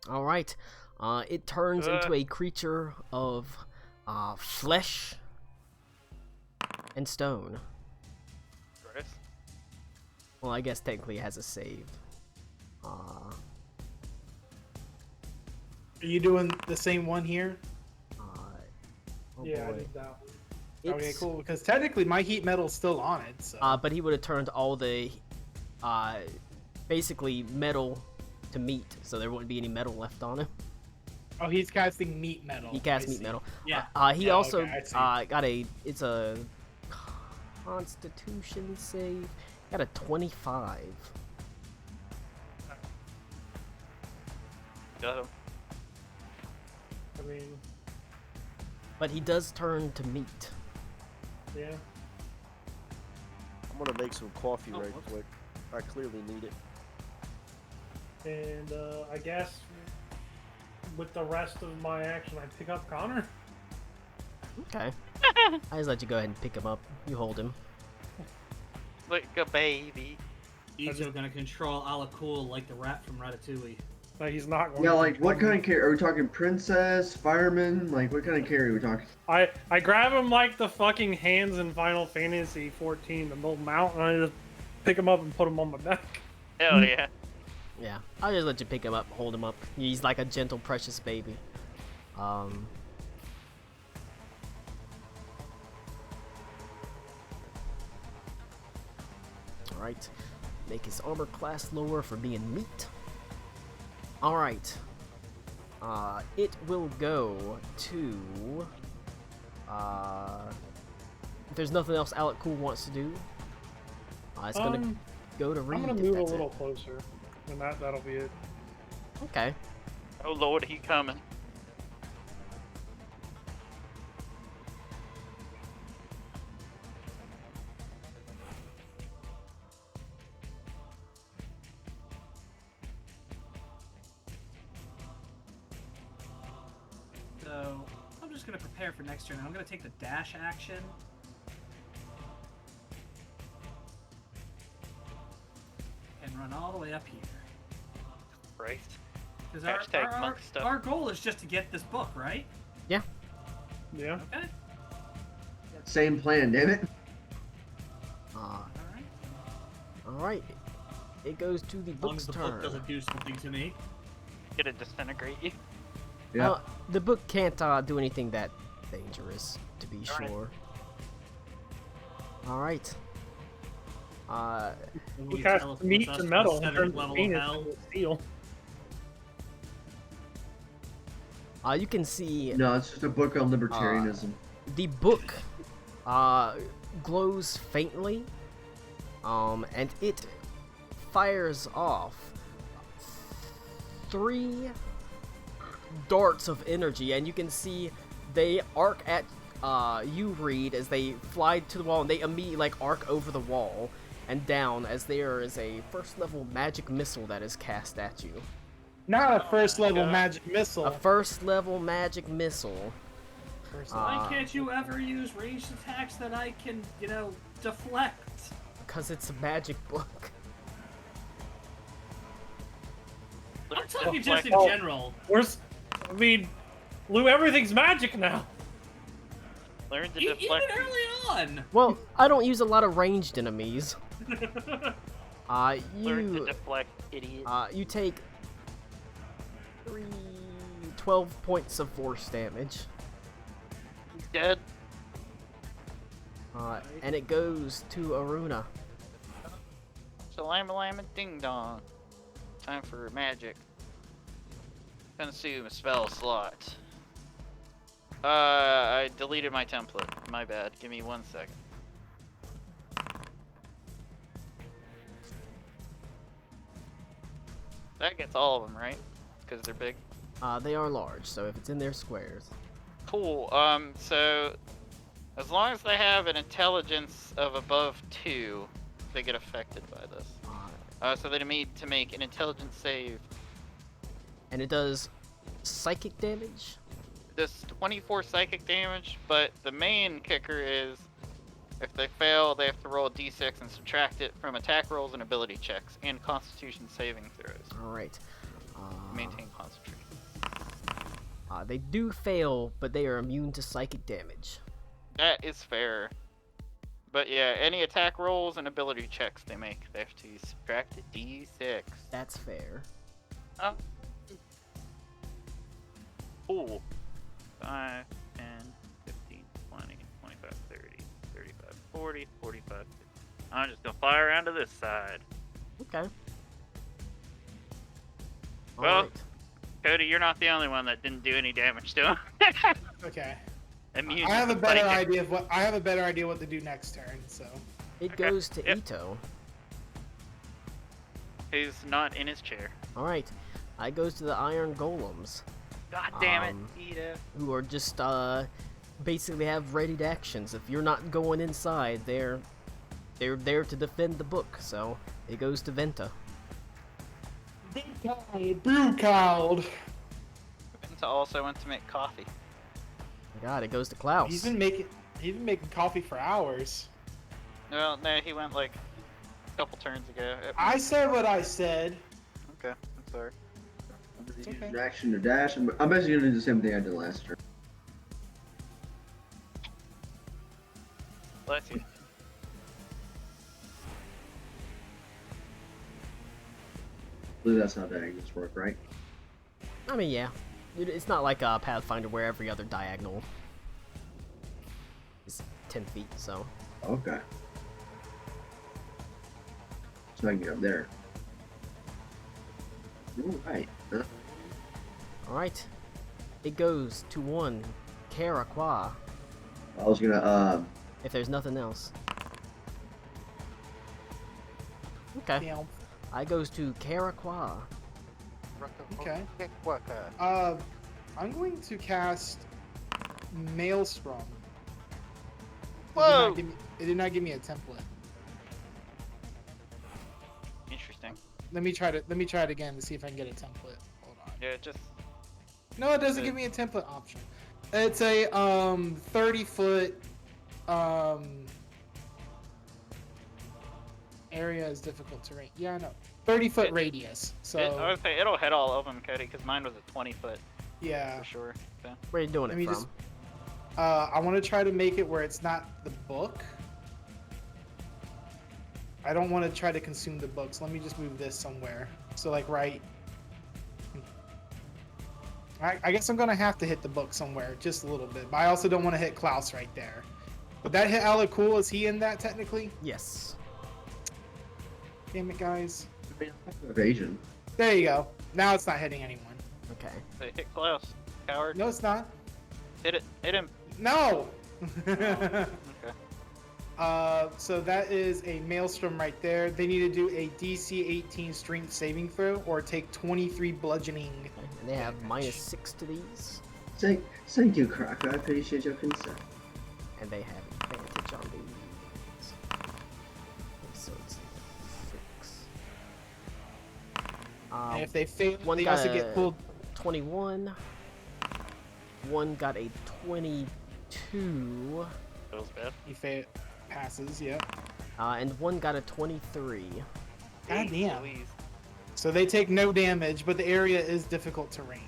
Alright. It turns into a creature of flesh and stone. Gross. Well, I guess technically it has a save. Are you doing the same one here? Oh Yeah, I boy. did that one. Okay, It's- cool. Because technically my heat metal's still on it. So. But he would have turned all the, basically metal to meat, so there wouldn't be any metal left on him. Oh, he's casting meat metal. He cast I meat see. metal. Yeah. He Yeah, also okay, I see. got it's a Constitution save. Got a 25. Got him. I mean, But he does turn to meat. yeah. I'm gonna make some coffee Oh, right whoops. quick. I clearly need it. And I guess with the rest of my action, I pick up Connor. Okay. I just let you go ahead and pick him up. You hold him. Like a baby. Izo gonna control Alacool like the rat from Ratatouille. No, he's not going Yeah, to like what control kind me. of carry? Are we talking princess, fireman? Like what kind of carry are we talking? I grab him like the fucking hands in Final Fantasy 14, the little mount, and I just pick him up and put him on my back. Hell yeah. Yeah. I'll just let you pick him up, hold him up. He's like a gentle, precious baby. Alright. Make his armor class lower for being meat. Alright. It will go to... if there's nothing else Alec Cool wants to do, it's gonna go to Reed. I'm gonna if move a that's it. little closer, and that'll be it. Okay. Oh lord, he coming. So I'm just gonna prepare for next turn. I'm gonna take the dash action. And run all the way up here. Christ. Because Hashtag monk stuff. our goal is just to get this book, right? Yeah. Okay. Same plan, damn it. Alright. Alright. It goes to the As long book's as the turn. book doesn't do something to me. Gonna disintegrate you. Yeah. The book can't do anything that dangerous, to be Darn it. sure. Alright. Will He you casts teleport meat us to the metal and 7th turns level his of penis hell? into steel. You can see No, it's just a book on libertarianism. the book glows faintly, and it fires off 3 darts of energy, and you can see they arc at you, Reed, as they fly to the wall, and they immediately like arc over the wall and down as there is a first level magic missile that is cast at you. Not a first level God. magic missile. A first level magic missile. First Why can't you ever use ranged attacks that I can, deflect? Because it's a magic book. I'm talking just in Oh. general. Lou, everything's magic now. Learn to Even deflect. early on. Well, I don't use a lot of ranged enemies. Learn to You deflect, idiot. you take 12 points of force damage. He's dead. And it goes to Aruna. Salama lama ding dong. Time for magic. Consume a spell slot. I deleted my template. My bad. Give me 1 second. That gets all of them, right? Because they're big. They are large, so if it's in their squares. Cool. So as long as they have an intelligence of above 2, they get affected by this. So they need to make an intelligence save. And it does psychic damage? It does 24 psychic damage, but the main kicker is if they fail, they have to roll a d6 and subtract it from attack rolls and ability checks and constitution saving throws. Alright. Maintain concentration. They do fail, but they are immune to psychic damage. That is fair. But yeah, any attack rolls and ability checks they make, they have to subtract a d6. That's fair. Oh. Cool. 5, 10, 15, 20, 25, 30, 35, 40, 45, 50. I'm just gonna fly around to this side. Okay. Well, Alright. Cody, you're not the only one that didn't do any damage to him. Okay. Immune I have to a better psychic. idea of what to do next turn. So It Okay. goes to Yep. Ito. Who's not in his chair. Alright. I goes to the Iron Golems, God damn it, Um, Ida. who are just, basically have readied actions. If you're not going inside, they're there to defend the book, so it goes to Venta. brew cowed. Venta also went to make coffee. My God, it goes to Klaus. He's been making coffee for hours. Well, no, he went like a couple turns ago. I said what I said. Okay, I'm sorry. Use okay. an action to dash. I'm basically gonna do the same thing I did last turn. Bless you. I believe that's how diagonals work, right? I mean, yeah. It's not like a Pathfinder where every other diagonal is 10 feet, so. Okay. So I can get up there. Alright. Alright. It goes to one Karakwa, I was gonna, if there's nothing else. Okay. Damn. I goes to Karakwa. Okay. I'm going to cast Maelstrom. Whoa! It did not give me a template. Interesting. Let me try it again to see if I can get a template. Hold on. Yeah, just No, it doesn't give me a template option. It's a 30-foot area is difficult terrain. Yeah, I know. 30-foot radius. So I would say it'll hit all of them, Cody, because mine was a 20-foot yeah. for sure. So. Where are you doing Let it me from? just- I want to try to make it where it's not the book. I don't want to try to consume the books. Let me just move this somewhere. So like right. I guess I'm gonna have to hit the book somewhere, just a little bit. But I also don't want to hit Klaus right there. Would that hit Alakul? Is he in that technically? Yes. Damn it, guys. evasion. There you go. Now it's not hitting anyone. Okay. They hit Klaus. Coward. No, it's not. Hit it. Hit him. No. Okay. So that is a Maelstrom right there. They need to do a DC 18 Strength saving throw or take 23 bludgeoning. Okay. And they have -6 to these, Thank you, Crocker. I appreciate your concern. and they have advantage on these. Okay, so it's 6. And if they fail, one they got also get pulled. 21. One got a 22. Feels bad. He passes, yeah. And one got a 23. God Jeez damn. Louise. So they take no damage, but the area is difficult terrain.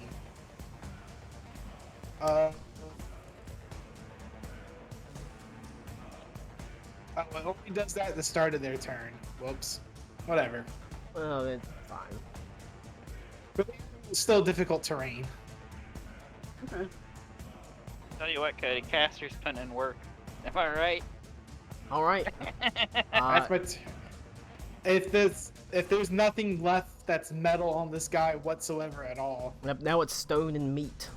Oh, I hope he does that at the start of their turn. Whoops. Whatever. Well, it's fine. But it's still difficult terrain. Tell you what, Cody, Caster's putting in work. Am I right? All right. That's my if there's nothing left that's metal on this guy whatsoever at all. Now it's stone and meat.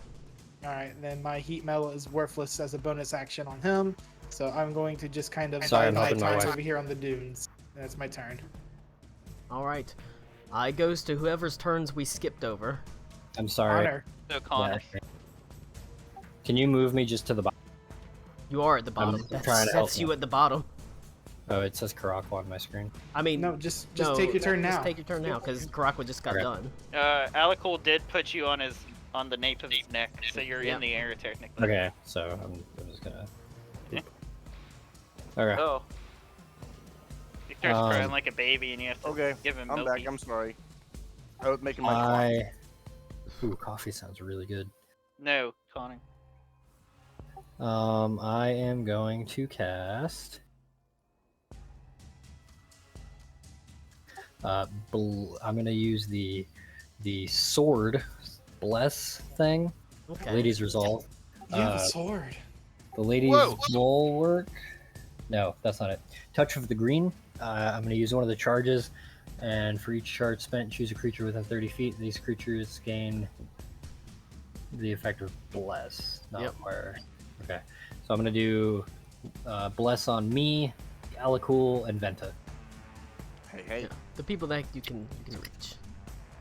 Alright, then my heat metal is worthless as a bonus action on him. So I'm going to just kind of Sorry, I'm bide helping my time wife. over here on the dunes. That's my turn. All right. It goes to whoever's turns we skipped over. I'm sorry. Honor. So Connor. Yeah. Can you move me just to the bottom? You are at the bottom. trying to help That's you you. at the bottom. Oh, it says Karako on my screen. I mean, No, just no, take your turn now. Just take your turn now, because Karakwa just got Okay. done. Alakul did put you on the nape of his neck, so you're Yeah. in the air technically. Okay, so I'm just gonna. Okay. Oh. He starts Um, crying like a baby, and you have to Okay, give him I'm milky. back. I'm sorry. I was making my coffee. Ooh, coffee sounds really good. No, Connor. I am going to cast. I'm gonna use the sword bless thing. Okay. Ladies resolve. You have a sword. The ladies Whoa. bulwark. No, that's not it. Touch of the green. I'm gonna use one of the charges, and for each charge spent, choose a creature within 30 feet. These creatures gain the effect of bless. Not Yep. where. Okay, so I'm gonna do bless on me, Alakul, and Venta. Hey. Yeah. The people that you can reach.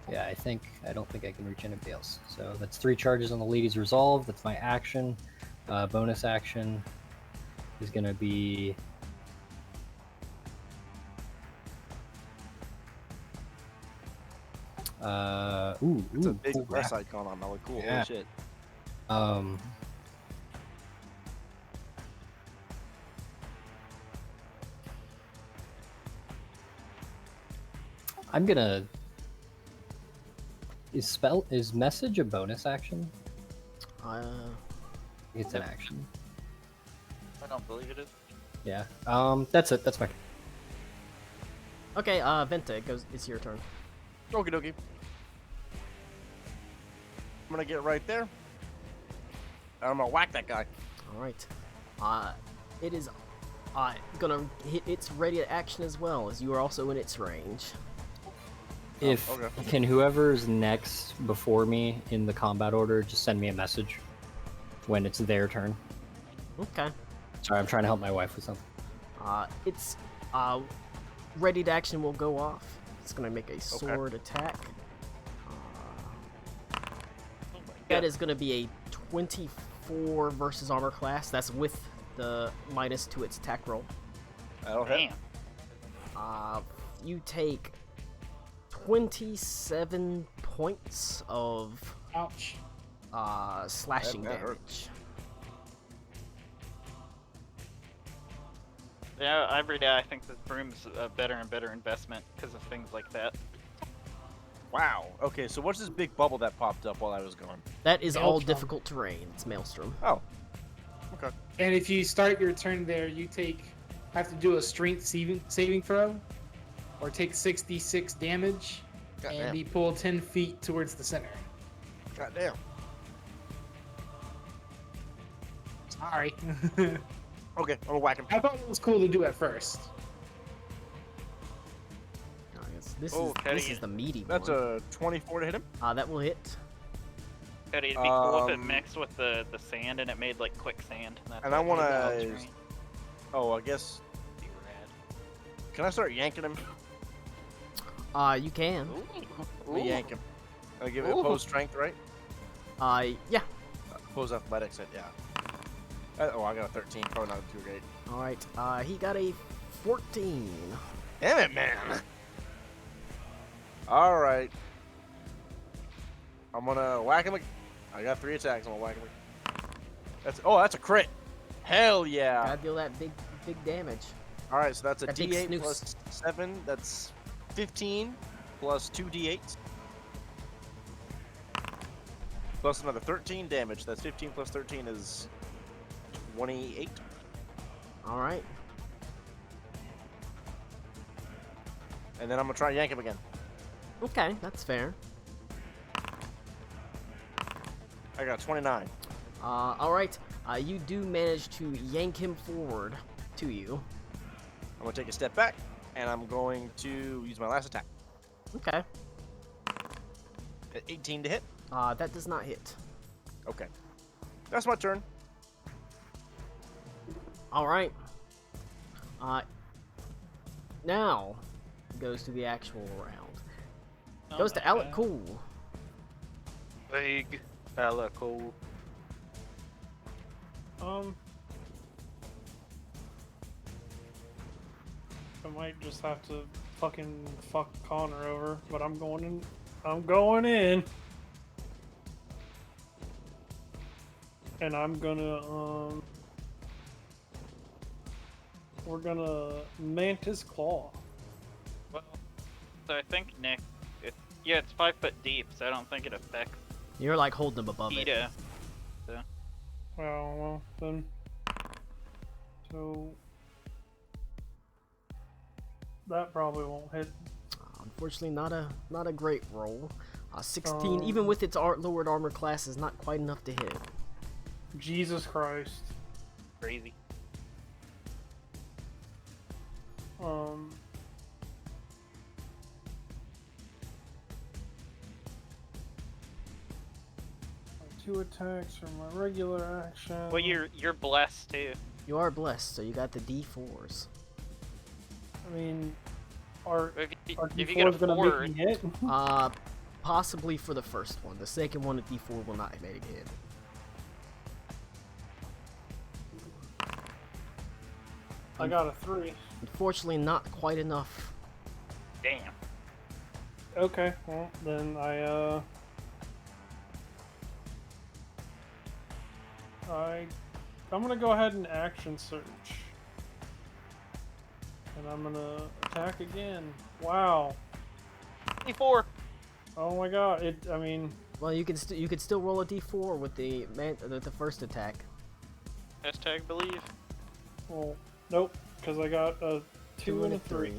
Yeah, I don't think I can reach anybody else. So that's 3 charges on the lady's resolve. That's my action. Bonus action is gonna be It's a big cool press wrap. icon on Melly. Cool. Yeah. Holy shit. Um, I'm gonna. Is message a bonus action? It's an action. I don't believe it is. Yeah. That's it. That's my. Okay, Venta, it's your turn. Okie dokie. I'm gonna get right there. I'm gonna whack that guy. Alright. It is gonna hit its ready to action as well, as you are also in its range. If okay. can whoever's next before me in the combat order just send me a message when it's their turn. Okay. Sorry, I'm trying to help my wife with something. Its ready to action will go off. It's gonna make a sword attack. That is gonna be a 24 versus armor class. That's with the minus to its attack roll. That'll hit. Damn. You take 27 points of Ouch. slashing That hurt. damage. Yeah, every day I think this broom's a better and better investment because of things like that. Wow. Okay, so what's this big bubble that popped up while I was gone? That is all Maelstrom. difficult terrain. It's Maelstrom. Oh. Okay. And if you start your turn there, you have to do a strength saving throw, or take 66 damage, and Goddamn. be pulled 10 feet towards the center. Goddamn. Sorry. Okay, I'm gonna whack him. I thought it was cool to do at first. This Oh, is Teddy, this is the meaty That's one. a 24 to hit him. That will hit. Cody, it'd be cool if it Um, mixed with the sand and it made like quicksand. That's And I what made wanna- the dogs rain. Oh, I guess. Be rad. Can I start yanking him? You can. Let me yank him. I give it opposed strength, right? Yeah. Opposed athletics, yeah. Oh, I got a 13. Probably not too great. All right. He got a 14. Damn it, man. All right. I'm gonna whack him. I got 3 attacks. I'm gonna whack him. That's a crit. Hell yeah. Gotta deal that big damage. All right, so that's a That big D8 snooze. plus 7. That's 15 plus 2 D8s. Plus another 13 damage. That's 15 plus 13 is 28. All right. And then I'm gonna try and yank him again. Okay, that's fair. I got 29. All right. You do manage to yank him forward to you. I'm gonna take a step back, and I'm going to use my last attack. Okay. At 18 to hit. That does not hit. Okay. That's my turn. All right. Now goes to the actual round. Goes to Alec Cool. Big Alico. I might just have to fucking fuck Connor over, but I'm going in. I'm going in. And I'm gonna, we're gonna Mantis Claw. Well, so I think Nick, yeah, it's 5 foot deep, so I don't think it affects You're like holding them above it. PETA. Well, then. So. That probably won't hit. Unfortunately, not a great roll. 16, even with its lowered armor class, is not quite enough to hit. Jesus Christ. Crazy. My 2 attacks are my regular action. Well, you're blessed too. You are blessed, so you got the D4s. I mean, are If you, are if you get a D4s gonna 4, make me hit? Possibly for the first one. The second one, a D4 will not make it hit. I got a 3. Unfortunately, not quite enough. damn. Okay, well then I'm gonna go ahead and action search. And I'm gonna attack again. Wow. D4. Oh my god. I mean, Well, you can you could still roll a D4 with the first attack. Hashtag believe. well, nope, because I got a 2 and a 3.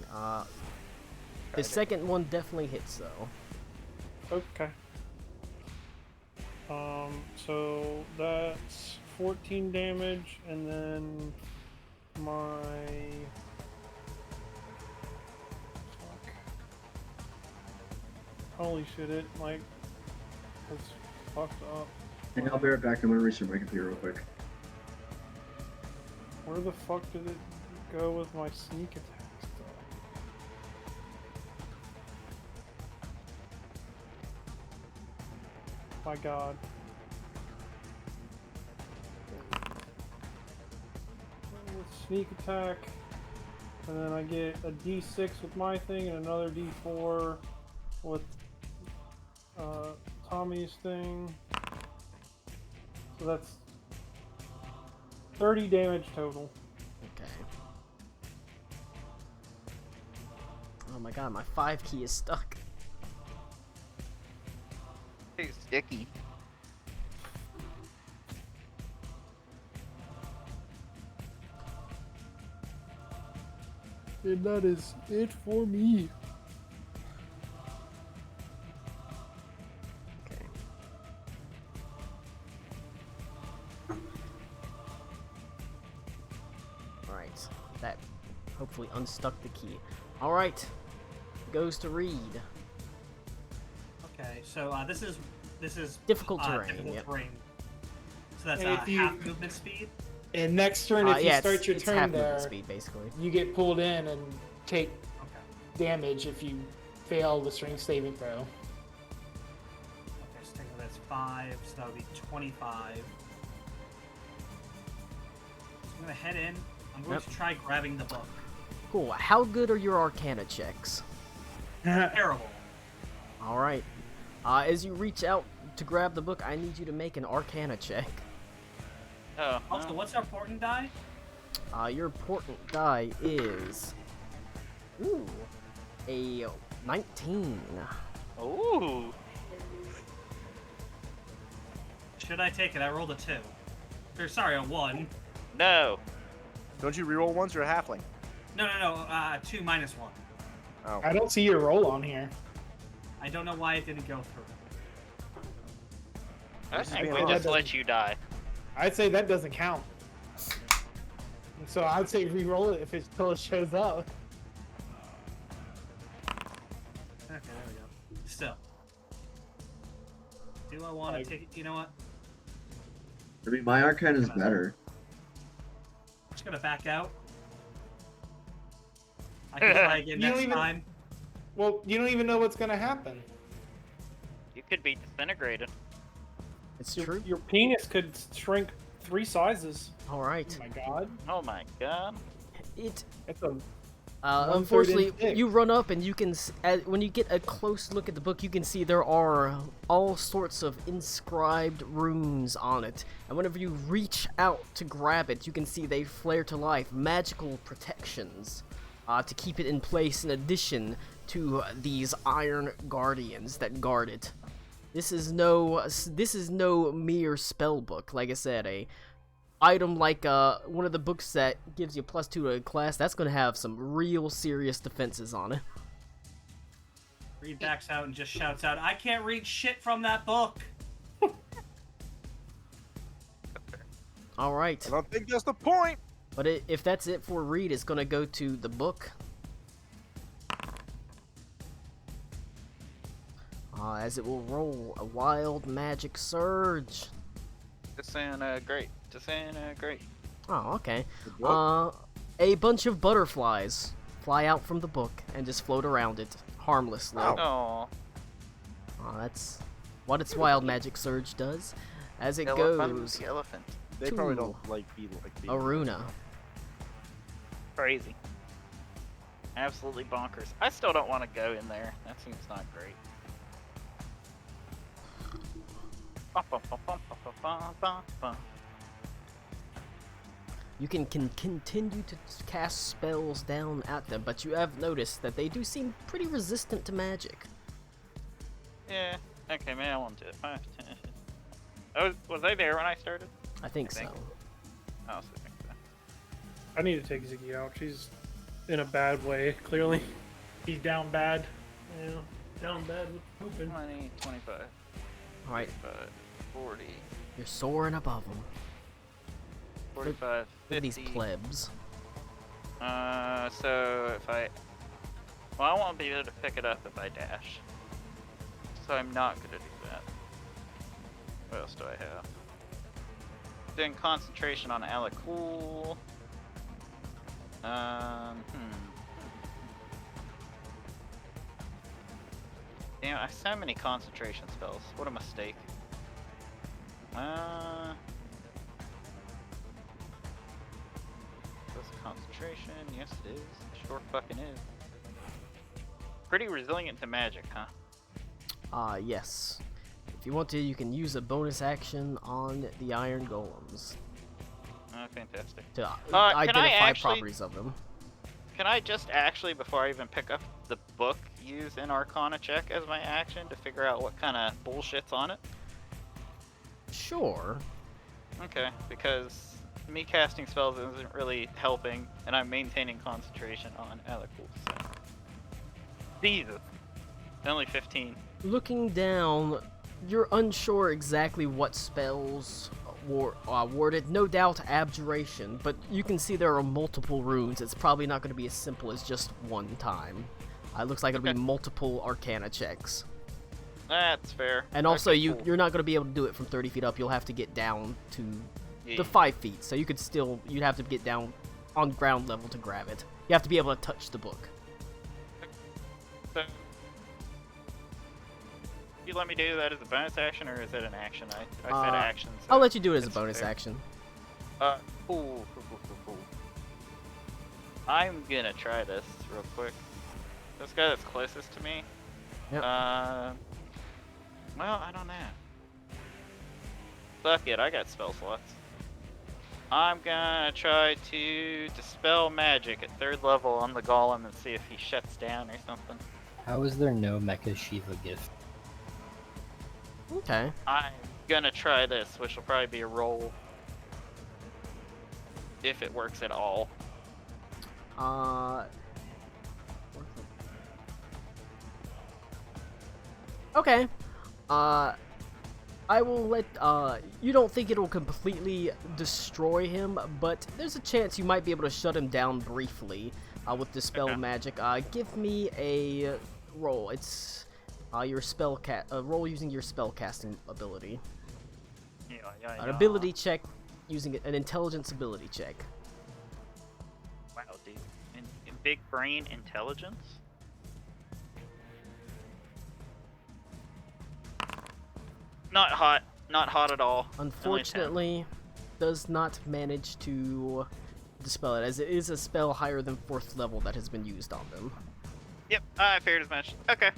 The second one definitely hits though. Okay. So that's 14 damage, and then my fuck. Holy shit! It like it's fucked up. Hey, I'll be right back. I'm gonna restart my computer real quick. Where the fuck did it go with my sneak attack stuff? My god. With sneak attack, and then I get a D6 with my thing and another D4 with Tommy's thing. So that's 30 damage total. Okay. Oh my god, my 5 key is stuck. Too sticky. And that is it for me. Okay. Alright. That hopefully unstuck the key. Alright. Goes to Reed. Okay, so this is Difficult terrain, difficult yep. terrain. So that's And if you- half movement speed. And next turn, if you Yeah, start your it's turn half there, movement speed, basically. you get pulled in and take Okay. damage if you fail the strength saving throw. Okay, so technically that's 5, so that would be 25. So I'm gonna head in. I'm going Yep. to try grabbing the book. Cool. How good are your Arcana checks? Terrible. Alright. As you reach out to grab the book, I need you to make an Arcana check. Oh. Also, what's our important die? Your important die is... Ooh. A 19. Ooh. Should I take it? I rolled a 2. Or sorry, a 1. No. Don't you reroll ones or a halfling? No, 2 minus 1. Oh. I don't see your roll on here. I don't know why it didn't go through. I This is think being we honest. just let you die. I'd say that doesn't count. So I'd say re-roll it if it still shows up. Okay, there we go. Still. Do I want to take it? You know what? I mean, my Arcana is better. I'm just gonna back out. I can try again You don't next even- time. Well, you don't even know what's gonna happen. could be disintegrated. It's Your, true. your penis could shrink 3 sizes. All right. Oh my god. Oh my god. It It's a unfortunately, inch thick. you run up and you can, when you get a close look at the book, you can see there are all sorts of inscribed runes on it. And whenever you reach out to grab it, you can see they flare to life, magical protections to keep it in place in addition to these iron guardians that guard it. This is no mere spell book. Like I said, a item like one of the books that gives you +2 to a class, that's going to have some real serious defenses on it. Reed backs out and just shouts out, "I can't read shit from that book." Alright, I don't think that's the point. but if that's it for Reed, it's going to go to the book. As it will roll a wild magic surge. Disintegrate. Disintegrate. Oh, okay. What? A bunch of butterflies fly out from the book and just float around it harmlessly. Oh. That's what its wild magic surge does. As it Elephant. goes, Elephant. They probably Two. don't like being like being Aruna. Crazy. Absolutely bonkers. I still don't want to go in there. That seems not great. You can continue to cast spells down at them, but you have noticed that they do seem pretty resistant to magic. Yeah. Okay, maybe I won't do it. 5, 10. Was I there when I started? I think I think. so. I also think so. I need to take Ziggy out. She's in a bad way, clearly. He's down bad. Yeah, down bad with pooping. 20, 25, Alright, 35, 40, you're soaring above them. 45, Look at 50. these plebs. So if I... Well, I won't be able to pick it up if I dash. So I'm not gonna do that. What else do I have? Doing concentration on Alakul. Damn, I have so many concentration spells. What a mistake. That's concentration. Yes, it is. It sure fucking is. Pretty resilient to magic, huh? Yes. If you want to, you can use a bonus action on the iron golems Oh, fantastic. to can I identify actually- properties of them. Can I just actually, before I even pick up the book, use an Arcana check as my action to figure out what kind of bullshit's on it? Sure. Okay, because me casting spells isn't really helping, and I'm maintaining concentration on Alakul, so... Jesus. Only 15. Looking down, you're unsure exactly what spells warded. No doubt abjuration, but you can see there are multiple runes. It's probably not going to be as simple as just one time. It looks like it'll be Okay. multiple Arcana checks. That's fair. And also, Okay, cool. you're not going to be able to do it from 30 feet up. You'll have to get down to Yeah. the 5 feet. So you'd have to get down on ground level to grab it. You have to be able to touch the book. So, you let me do that as a bonus action, or is it an action? I said action. So I'll let you do it as a it's bonus fair. action. Cool. I'm gonna try this real quick. This guy that's closest to me. Yep. Well, I don't know. Fuck it, I got spell slots. I'm gonna try to dispel magic at 3rd level on the golem and see if he shuts down or something. How is there no Mecha Shiva gift? Okay. I'm gonna try this, which will probably be a roll. If it works at all. Okay. I will let, you don't think it'll completely destroy him, but there's a chance you might be able to shut him down briefly, with Dispel Okay. Magic. Give me a roll. It's, your roll using your spell casting ability. An ability check using an intelligence ability check. Wow, dude. In big brain intelligence? Not hot. Not hot at all. Only 10. Unfortunately, does not manage to dispel it, as it is a spell higher than 4th level that has been used on them. Yep, I figured as much. Okay.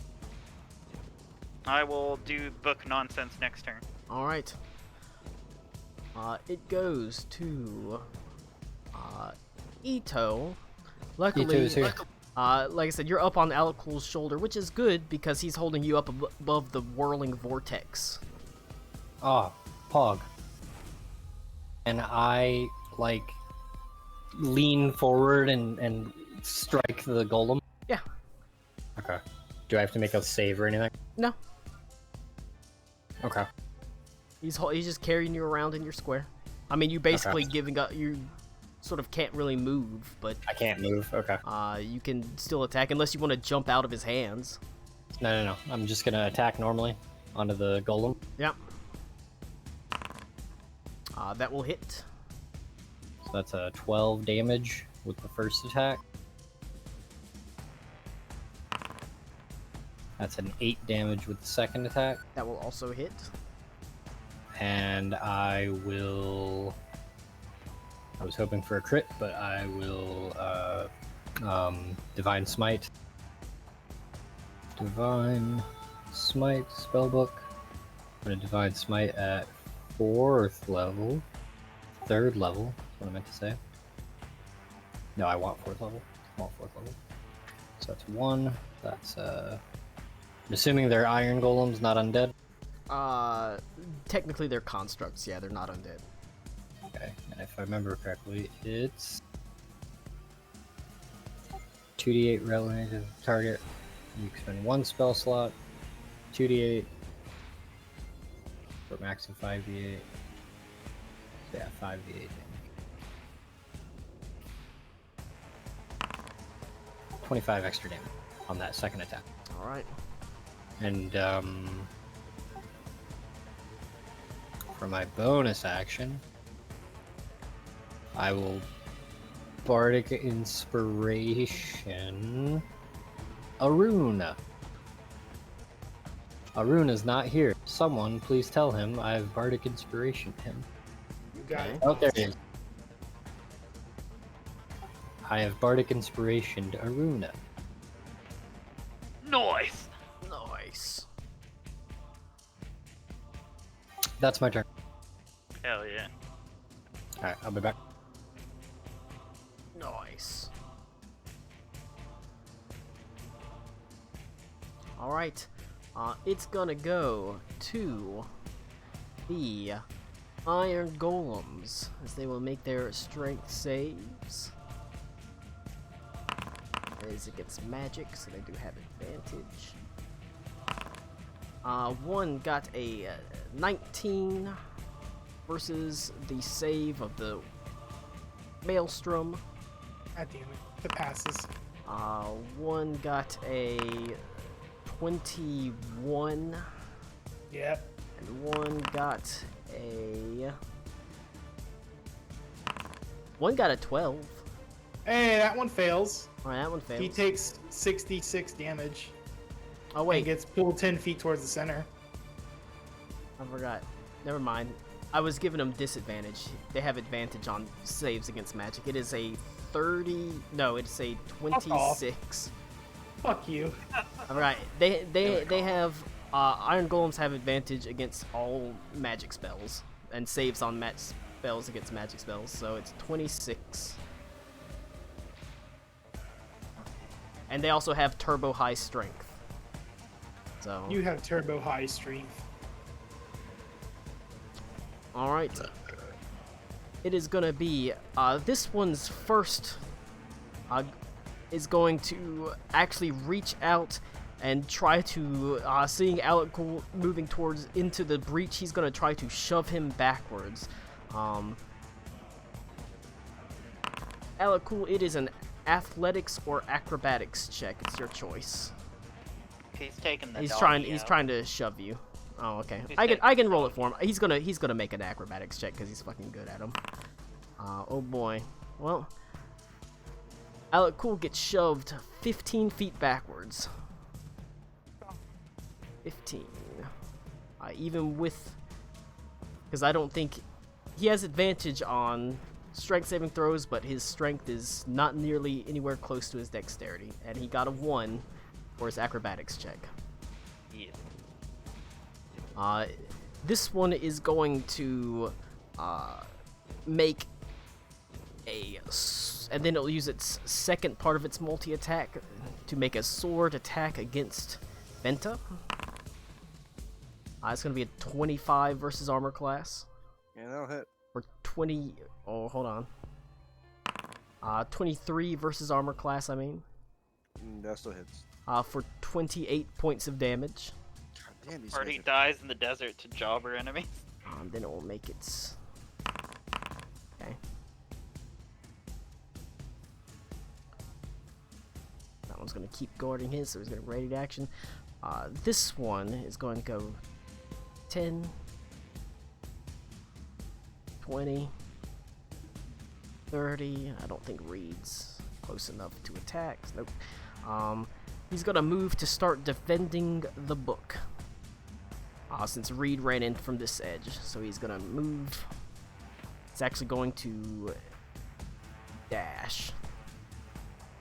I will do book nonsense next turn. Alright. It goes to Ito. Luckily, Ito's here. like I said, you're up on Alakul's shoulder, which is good because he's holding you up above the whirling vortex. Ah, Pog. And I, like, lean forward and strike the golem? Yeah. Okay. Do I have to make a save or anything? No. Okay. He's just carrying you around in your square. I mean, you basically Okay. giving up. You sort of can't really move, but I can't move. Okay. you can still attack unless you want to jump out of his hands. No. I'm just gonna attack normally onto the golem. Yep. That will hit. So that's a 12 damage with the first attack. That's an 8 damage with the second attack. That will also hit. And I will... I was hoping for a crit, but I will Divine Smite. Divine Smite spellbook. I'm gonna Divine Smite at 4th level. 3rd level, that's what I meant to say. No, I want 4th level. I want 4th level. So that's 1. That's I'm assuming they're iron golems, not undead. Technically they're constructs, yeah, they're not undead. Okay, and if I remember correctly, it's 2d8 relative target. You can spend 1 spell slot, 2d8, for a max of 5d8. Yeah, 5d8 damage. 25 extra damage on that second attack. Alright. And, for my bonus action, I will Bardic Inspiration Aruna. Aruna's not here. Someone please tell him I have Bardic Inspiration him. You got it. Oh, there he is. I have Bardic Inspiration to Aruna. Nice. Nice. That's my turn. Hell yeah. Alright, I'll be back. Nice. Alright. It's gonna go to the Iron Golems as they will make their strength saves. As against magic, so they do have advantage. One got a 19 versus the save of the Maelstrom. God damn it. It passes. One got a 21, Yep. and one got a 12. Hey, that one fails. Alright, that one fails. He takes 66 damage Oh and wait, gets pulled 10 feet towards the center. I forgot. Never mind. I was giving them disadvantage. They have advantage on saves against magic. It is a 30. No, it's a 26. Fuck you. Alright, they have Iron Golems have advantage against all magic spells and saves on spells against magic spells. So it's 26. And they also have turbo high strength. So You have turbo high strength. alright. It is gonna be this one's first is going to actually reach out and try to seeing Alec moving towards into the breach, he's gonna try to shove him backwards. Alec, it is an athletics or acrobatics check. It's your choice. He's taking the He's doggy out. trying to shove you. Oh, okay. He's I taking can roll it for him. He's gonna make an acrobatics check because he's fucking good at them. Oh boy. Well, Alec gets shoved 15 feet backwards. 15. even with, because I don't think he has advantage on strength saving throws, but his strength is not nearly anywhere close to his dexterity, and he got a 1 for his acrobatics check. Yeah. This one is going to make and then it'll use its second part of its multi-attack to make a sword attack against Venta. It's going to be a 25 versus armor class. Yeah, that'll hit. Or 20... Oh, hold on. 23 versus armor class, I mean. That still hits. For 28 points of damage. God damn, these Party guys dies in the desert to jobber enemies. Then it will make its... Okay. That one's going to keep guarding his, so he's going to ready to action. This one is going to go 10, 20, 30. I don't think Reed's close enough to attack. Nope. He's going to move to start defending the book. Since Reed ran in from this edge, so he's going to move. It's actually going to dash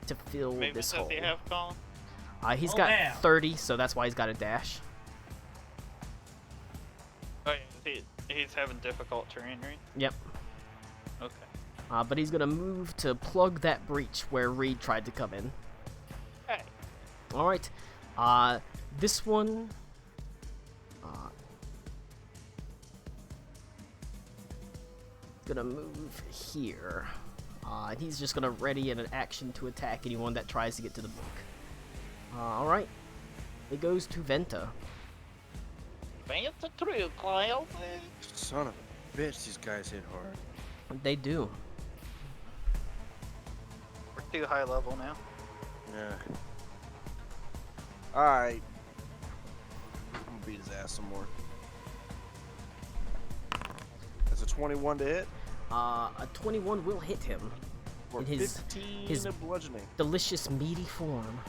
to fill Maybe this does hole. he have Colin? He's Oh, got damn. 30, so that's why he's got a dash. Oh, yeah, he's having difficult terrain, right? Yep. Okay. But he's gonna move to plug that breach where Reed tried to come in. Hey. Alright. This one... gonna move here. And he's just gonna ready an action to attack anyone that tries to get to the book. Alright. It goes to Venta. Vanta through, Kyle. Son of a bitch, these guys hit hard. They do. We're too high level now. Yeah. Alright. I'm gonna beat his ass some more. That's a 21 to hit. A 21 will hit him. For In his 15 of bludgeoning. delicious meaty form.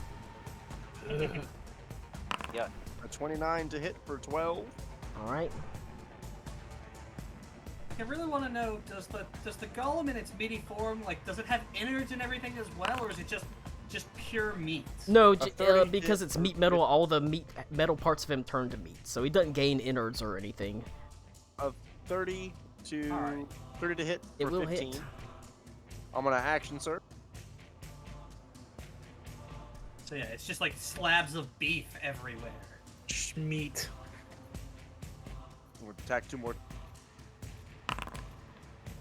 Yeah. A 29 to hit for 12. Alright. I really want to know, does the golem in its meaty form, like, does it have innards and everything as well, or is it just pure meat? No, 30 because hit it's for meat metal, all the metal parts of him turn to meat, so he doesn't gain innards or anything. Of 30 to Alright. 30 to hit It for will 15. hit. I'm gonna action surge. So yeah, it's just like slabs of beef everywhere. Meat. We'll attack 2 more.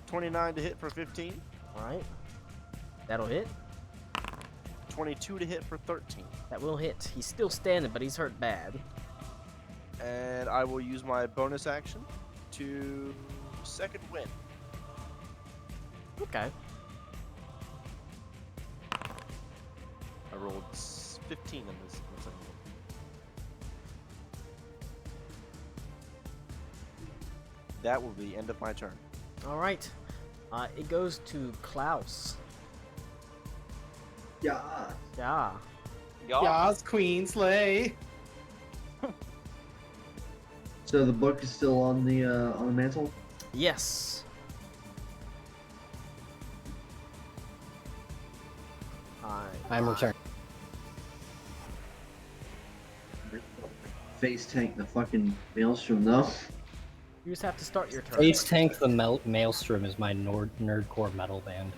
29 to hit for 15. Alright. That'll hit. 22 to hit for 13. That will hit. He's still standing, but he's hurt bad. And I will use my bonus action to second win. Okay. I rolled 15 in this second one. That will be the end of my turn. Alright. It goes to Klaus. Yeah. Yeah. Yas, Queen Slay. So the book is still on the mantle. Yes. I'm returned. Face tank the fucking maelstrom though. You just have to start your turn. Face Tank the Maelstrom is my nerdcore metal band.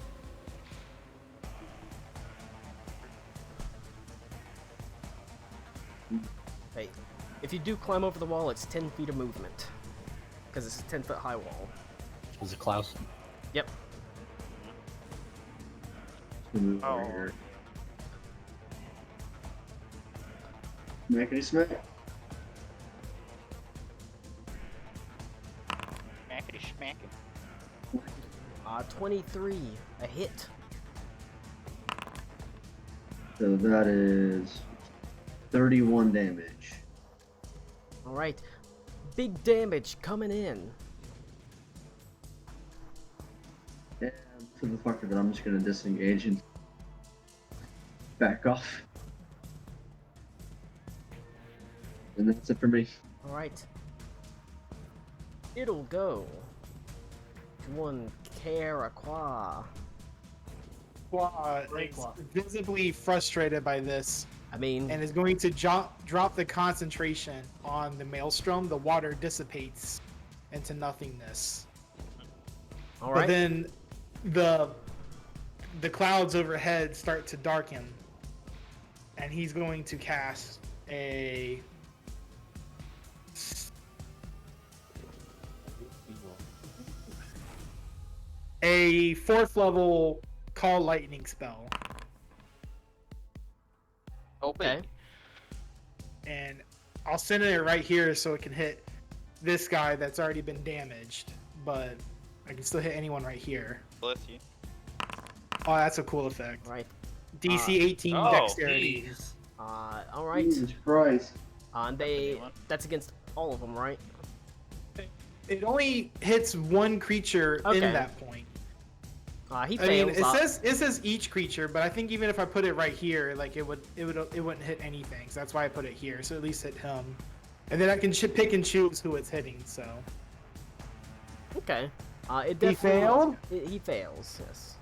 Hey, if you do climb over the wall, it's 10 feet of movement. Because it's a 10-foot high wall. Is it Klaus? Yep. Move over here. Smackety smack. Smackety schmackety. 23. A hit. So that is 31 damage. Alright. Big damage coming in. And for the fuck of it, I'm just gonna disengage and back off. And that's it for me. Alright. it'll go to one Caraqua. Qua Great is Qua. visibly frustrated by this I mean, and is going to drop the concentration on the maelstrom. The water dissipates into nothingness. all But right. then the clouds overhead start to darken, and he's going to cast a fourth level call lightning spell. Okay. And I'll send it right here so it can hit this guy that's already been damaged, but I can still hit anyone right here. Bless you. Oh, that's a cool effect. Right. DC 18 oh, dexterity. Jeez. All right. Jesus Christ. That's against all of them, right? It only hits one creature Okay. in that point. He I mean, fails. it says each creature, but I think even if I put it right here, like it wouldn't hit anything. So that's why I put it here. So at least hit him, and then I can pick and choose who it's hitting. So Okay. It He definitely, failed? He fails. Yes.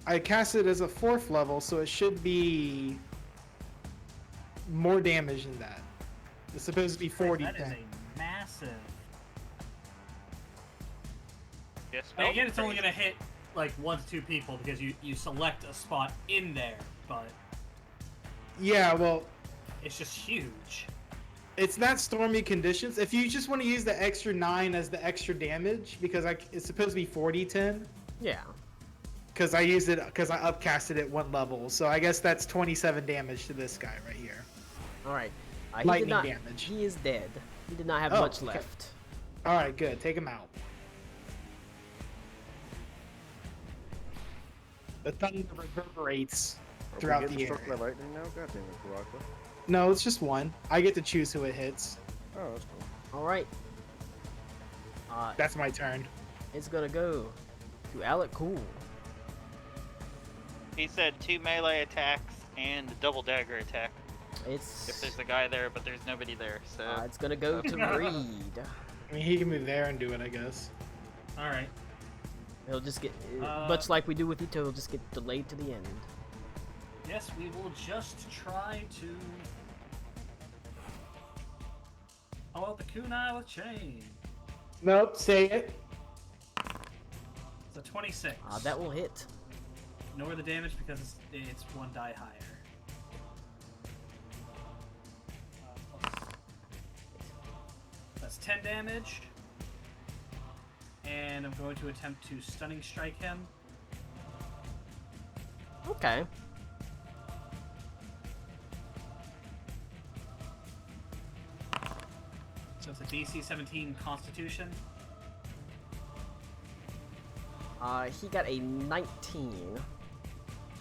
I cast it as a 4th level, so it should be more damage than that. It's supposed to be 40. That is a massive. Yes, And again, it's only gonna hit like 1 to 2 people because you select a spot in there, but Yeah, well, it's just huge. it's not stormy conditions. If you just want to use the extra 9 as the extra damage, because it's supposed to be 40-10. Yeah. Because I used it, because I upcasted it 1 level. So I guess that's 27 damage to this guy right here. All right. He Lightning did not, damage. He is dead. He did not have Oh, much okay. left. Alright, good. Take him out. The thunder reverberates throughout the struck by area. lightning now? God damn it, Baraka. No, it's just 1. I get to choose who it hits. Oh, that's cool. All right. That's my turn. It's gonna go to Alec Cool. He said 2 melee attacks and a double dagger attack. It's If there's a guy there, but there's nobody there, so it's gonna go to Reed. I mean, he can move there and do it, I guess. All right. He'll just get Uh, much like we do with Ito. He'll just get delayed to the end. Yes, we will just try to. How about the kunai with chain? Nope, say it. It's a 26. That will hit. Ignore the damage because it's 1 die higher. That's 10 damage. And I'm going to attempt to stunning strike him. Okay. So it's a DC 17 Constitution. He got a 19.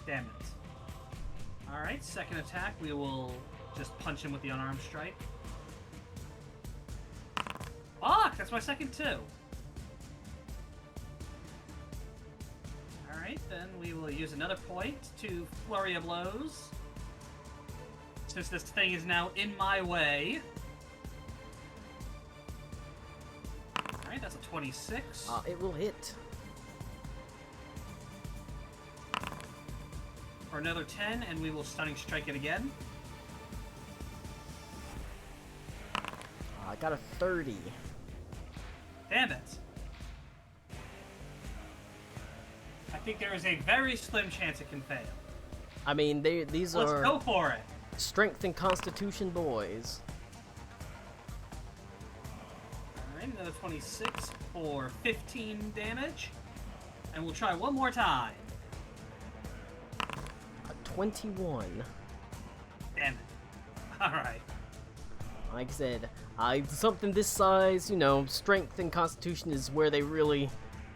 Damn it. Alright, second attack, we will just punch him with the unarmed strike. Fuck! That's my second too! Alright, then we will use another point to Flurry of Blows. Since this thing is now in my way. Alright, that's a 26. It will hit. For another 10, and we will stunning strike it again. I got a 30. Damn it. I think there is a very slim chance it can fail. I mean, these Let's are go for it. strength and constitution boys. Alright, another 26 for 15 damage. And we'll try one more time. A 21. Damn it. Alright. Like I said, something this size, you know, strength and constitution is where they really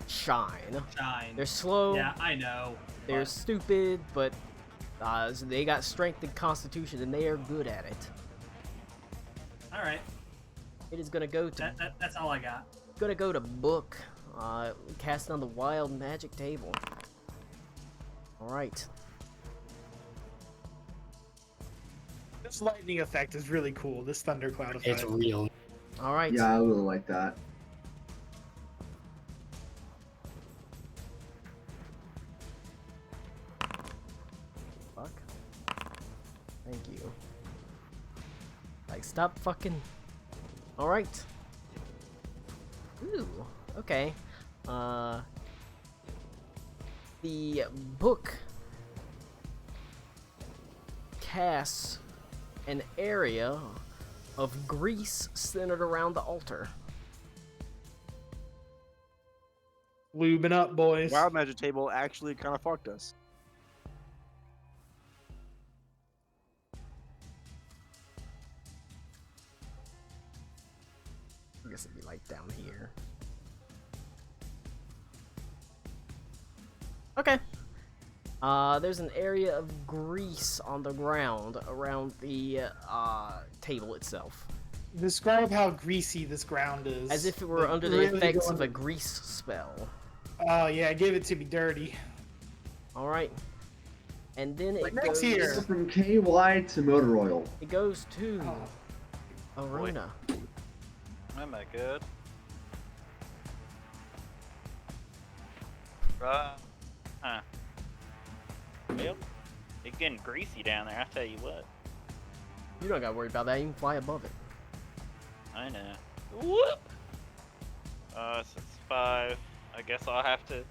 shine. Shine. They're slow, Yeah, I know. they're but stupid, but so they got strength and constitution, and they are good at it. Alright. It is gonna go to That's all I got. Book, cast on the wild magic table. All right. This lightning effect is really cool. This thundercloud effect. It's real. All right. Yeah, I really like that. stop fucking. All right. Ooh. Okay. The book casts an area of grease centered around the altar. Lubing up, boys. Wild Magic Table actually kind of fucked us. I guess it'd be like down here. Okay. There's an area of grease on the ground around the table itself. Describe how greasy this ground is. As if it were Like, under the really effects going- of a grease spell. Oh yeah, give it to me dirty. Alright. And then it Next goes, here. From KY to motor oil. it goes to Oh. Aruna. Am I good? Huh. Well, it's getting greasy down there, I tell you what. You don't gotta worry about that, you can fly above it. I know. Whoop! So it's 5. I guess I'll have to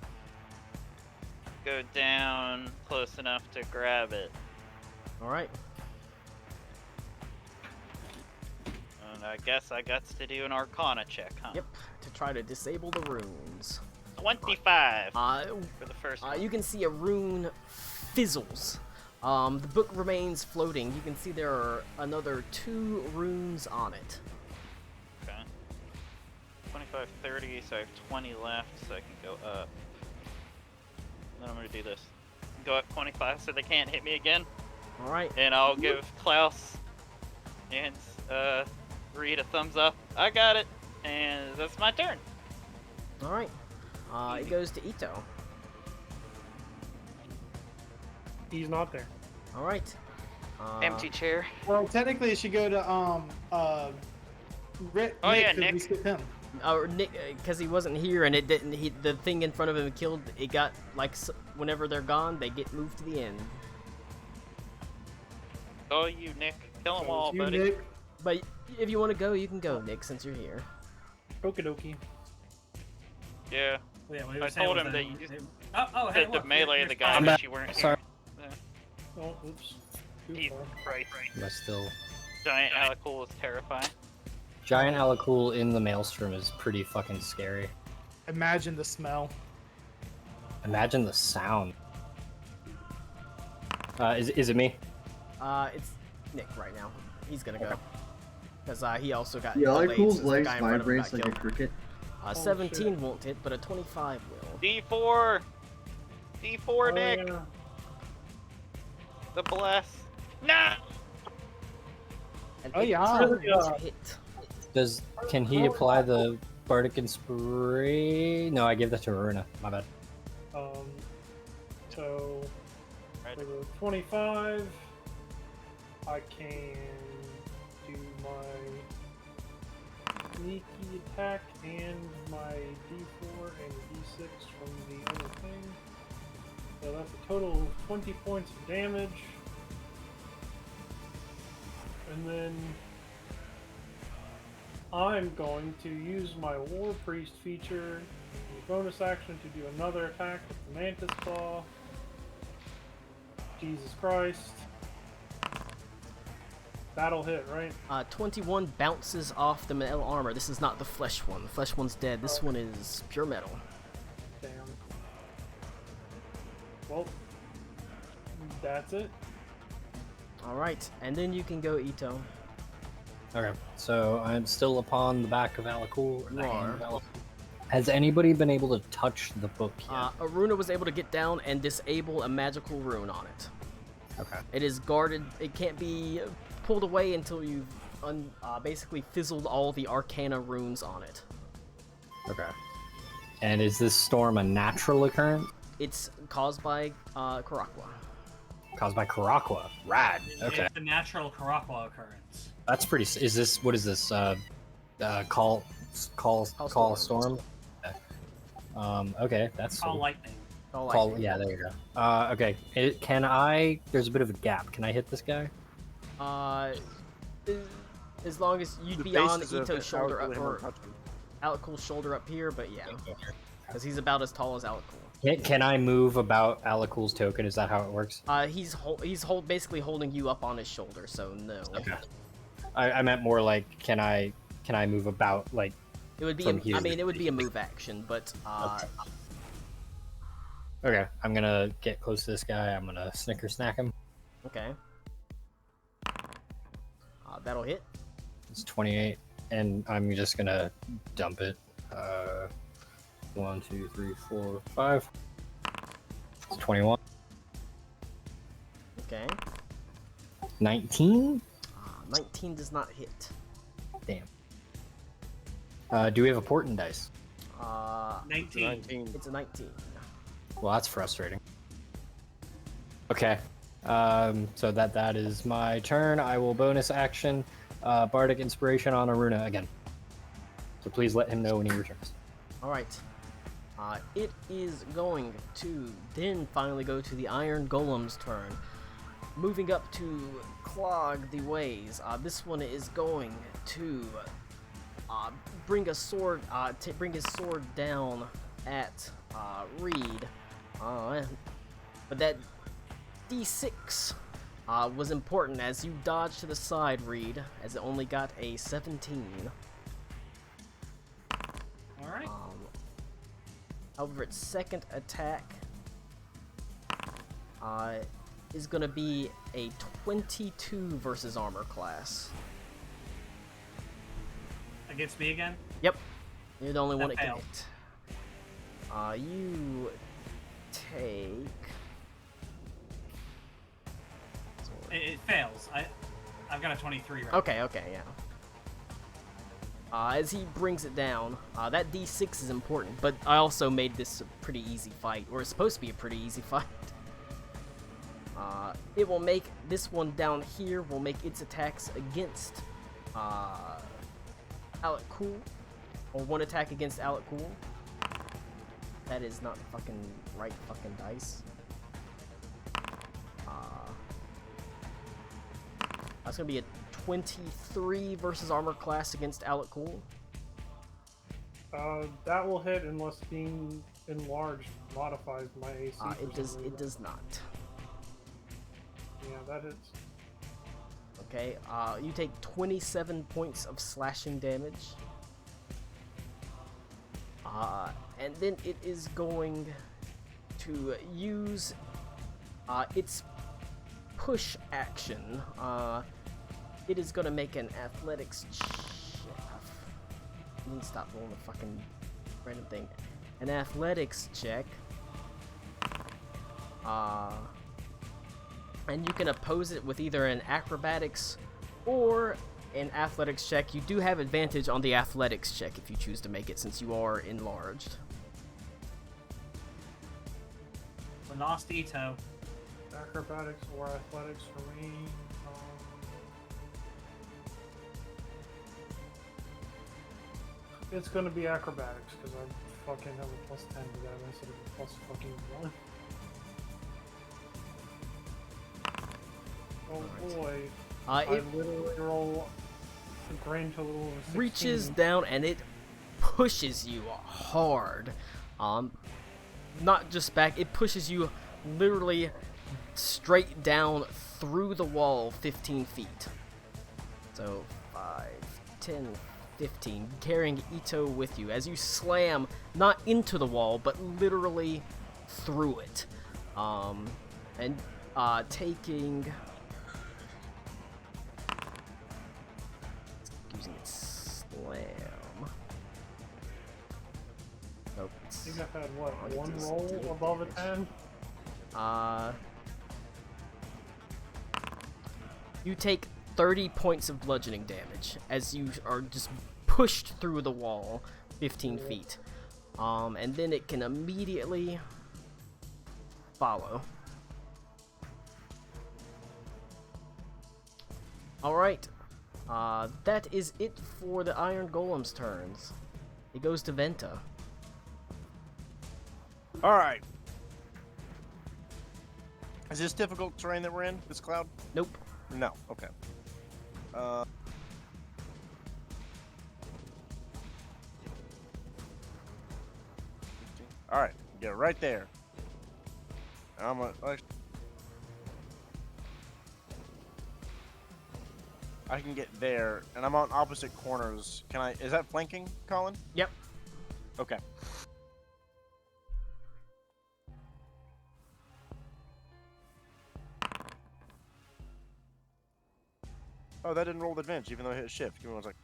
go down close enough to grab it. Alright. And I guess I got to do an Arcana check, huh? Yep. To try to disable the runes. 25 Uh, for the first one. you can see a rune fizzles. The book remains floating. You can see there are another 2 runes on it. Okay. 25, 30, so I have 20 left, so I can go up. Then I'm gonna do this. Go up 25 so they can't hit me again. Alright. And I'll give Klaus and Reed a thumbs up. I got it. And that's my turn. Alright. It goes to Ito. He's not there. Alright. Empty chair. Well, technically it should go to Nick, Oh, yeah, 'cause we Nick. skipped him. Or Nick, because he wasn't here and it didn't. The thing in front of him killed. It got like whenever they're gone, they get moved to the end. Oh, you, Nick. Kill them So all, it's you, buddy. Nick. But if you want to go, you can go, Nick, since you're here. Okie dokie. Yeah. Yeah, what he I was saying told was him that you just Oh, hey, to look, melee here's the guy, Kyle. but you weren't Sorry. here. Oh, oops. Too Jesus far. Christ. Am I still? Giant Alacool is terrifying. Giant Alacool in the Maelstrom is pretty fucking scary. Imagine the smell. Imagine the sound. Is it me? It's Nick right now. He's gonna go. Because he also got Yeah, delayed like Cool's since the legs guy in front of him vibrates got like a killed. cricket. 17 won't hit, but a 25 will. D4! D4, Oh, Nick! yeah. The bless. No! And Oh, it yeah. turns hit. Can he apply the Bardic Inspiration? No, I gave that to Aruna. My bad. So Right. for the 25, I can do my sneaky attack and my D4 and D6 from the other thing. So that's a total of 20 points of damage. And then I'm going to use my War Priest feature, the bonus action, to do another attack with the Mantis Claw. Jesus Christ. That'll hit, right? 21 bounces off the metal armor. This is not the flesh one. The flesh one's dead. This one is pure metal. Damn. Well, that's it. Alright, and then you can go Ito. Okay, so I'm still upon the back of Alacool. You are. Has anybody been able to touch the book yet? Aruna was able to get down and disable a magical rune on it. Okay. It is guarded. It can't be pulled away until you've basically fizzled all the arcana runes on it. Okay. And is this storm a natural occurrence? It's caused by Karakwa. Caused by Karakwa. Rad. Okay. It's a natural Karakwa occurrence. That's pretty. Is this what is this? Call storm. Okay. Okay, that's Call lightning. All call. lightning. Yeah, there you go. Okay. Can I? There's a bit of a gap. Can I hit this guy? As long as you'd The be base on is a- Ito's shoulder I would up, really or wanna touch him. Alec Cool's shoulder up here, but yeah, because he's about as tall as Alec Cool. Can I move about Alakul's token? Is that how it works? He's basically holding you up on his shoulder, so no. Okay. I meant more like, can I move about, like, It would be, From here. I mean, it would be a move action, but okay, I'm gonna get close to this guy. I'm gonna snicker snack him. okay. That'll hit. It's 28, and I'm just gonna dump it. 1, 2, 3, 4, 5. It's 21. Okay. 19? 19 does not hit. Damn. Do we have a portent dice? 19. 19. It's a 19. Well, that's frustrating. Okay. So that is my turn. I will bonus action Bardic Inspiration on Aruna again. So please let him know when he returns. Alright. It is going to then finally go to the Iron Golem's turn. Moving up to clog the ways. This one is going to bring a sword, bring his sword down at Reed. But that D6 was important as you dodged to the side, Reed, as it only got a 17. Alright. However, its second attack is going to be a 22 versus armor class. Against me again? Yep, you're the only That one it can failed. hit. You take. It fails. I've got a 23 right Okay, yeah. As he brings it down, that D6 is important, but I also made this a pretty easy fight, or it's supposed to be a pretty easy fight. It will make this one down here will make its attacks against Alec Cool, or one attack against Alec Cool. That is not the fucking right fucking dice. That's gonna be a 23 versus armor class against Alec Cool. That will hit unless being enlarged modifies my AC. for It some does. It reason. does not. Yeah, that hits. Okay. You take 27 points of slashing damage. And then it is going to use its push action. It is going to make an athletics check. I need to stop rolling the fucking random thing. An athletics check. And you can oppose it with either an acrobatics or an athletics check. You do have advantage on the athletics check if you choose to make it, since you are enlarged. So lost Ito. Acrobatics or athletics for me. It's gonna be acrobatics because I fucking have a plus 10 to that instead of a plus fucking 1. Oh boy. I It literally roll a grand total of 16. reaches down and it pushes you hard. Not just back, it pushes you literally straight down through the wall 15 feet. So 5, 10, 15, carrying Ito with you as you slam not into the wall, but literally through it. And taking... using its slam. Nope. I think I've had what, Oh, one it does roll do above a damage. 10? You take 30 points of bludgeoning damage as you are just pushed through the wall 15 feet. And then it can immediately follow. Alright. That is it for the Iron Golem's turns. It goes to Venta. Alright. Is this difficult terrain that we're in? This cloud? Nope. No. Okay. All right, get right there. I'm gonna. I can get there, and I'm on opposite corners. Can I? Is that flanking, Colin? Yep. Okay. Oh, that didn't roll with advantage, even though I hit shift. Give me 1 second.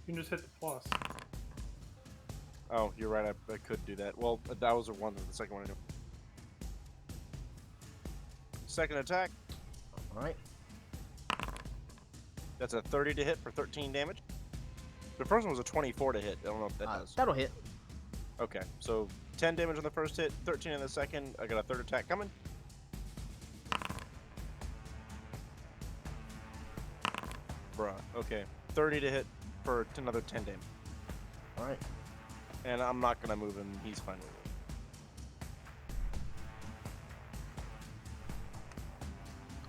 You can just hit the plus. Oh, you're right. I could do that. Well, that was a 1. The second one I knew. Second attack. All right. That's a 30 to hit for 13 damage. The first one was a 24 to hit. I don't know if that does. That'll hit. Okay, so 10 damage on the first hit, 13 in the second. I got a third attack coming. Bruh. Okay, 30 to hit for another 10 damage. All right. And I'm not gonna move him. He's fine with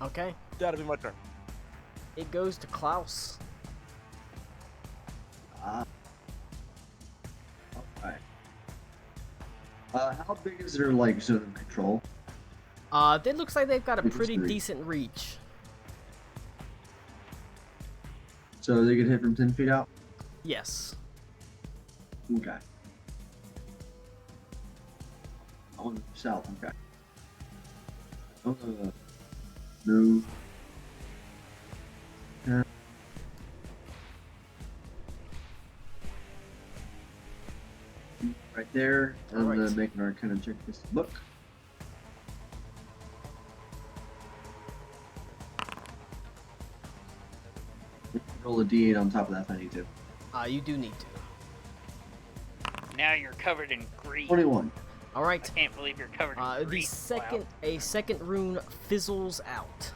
it. Okay. That'll be my turn. It goes to Klaus. Alright. How big is their like zone of control? It looks like they've got a Which is pretty three. decent reach. So they get hit from 10 feet out? Yes. Okay. On the south, okay. I'm gonna move. Yeah. Right there. I'm Alright. gonna make an arcana check this book. Roll a d8 on top of that if I need to. You do need to. Now you're covered in grease. 21. All right. I can't believe you're covered in The grease. second, a second rune fizzles out.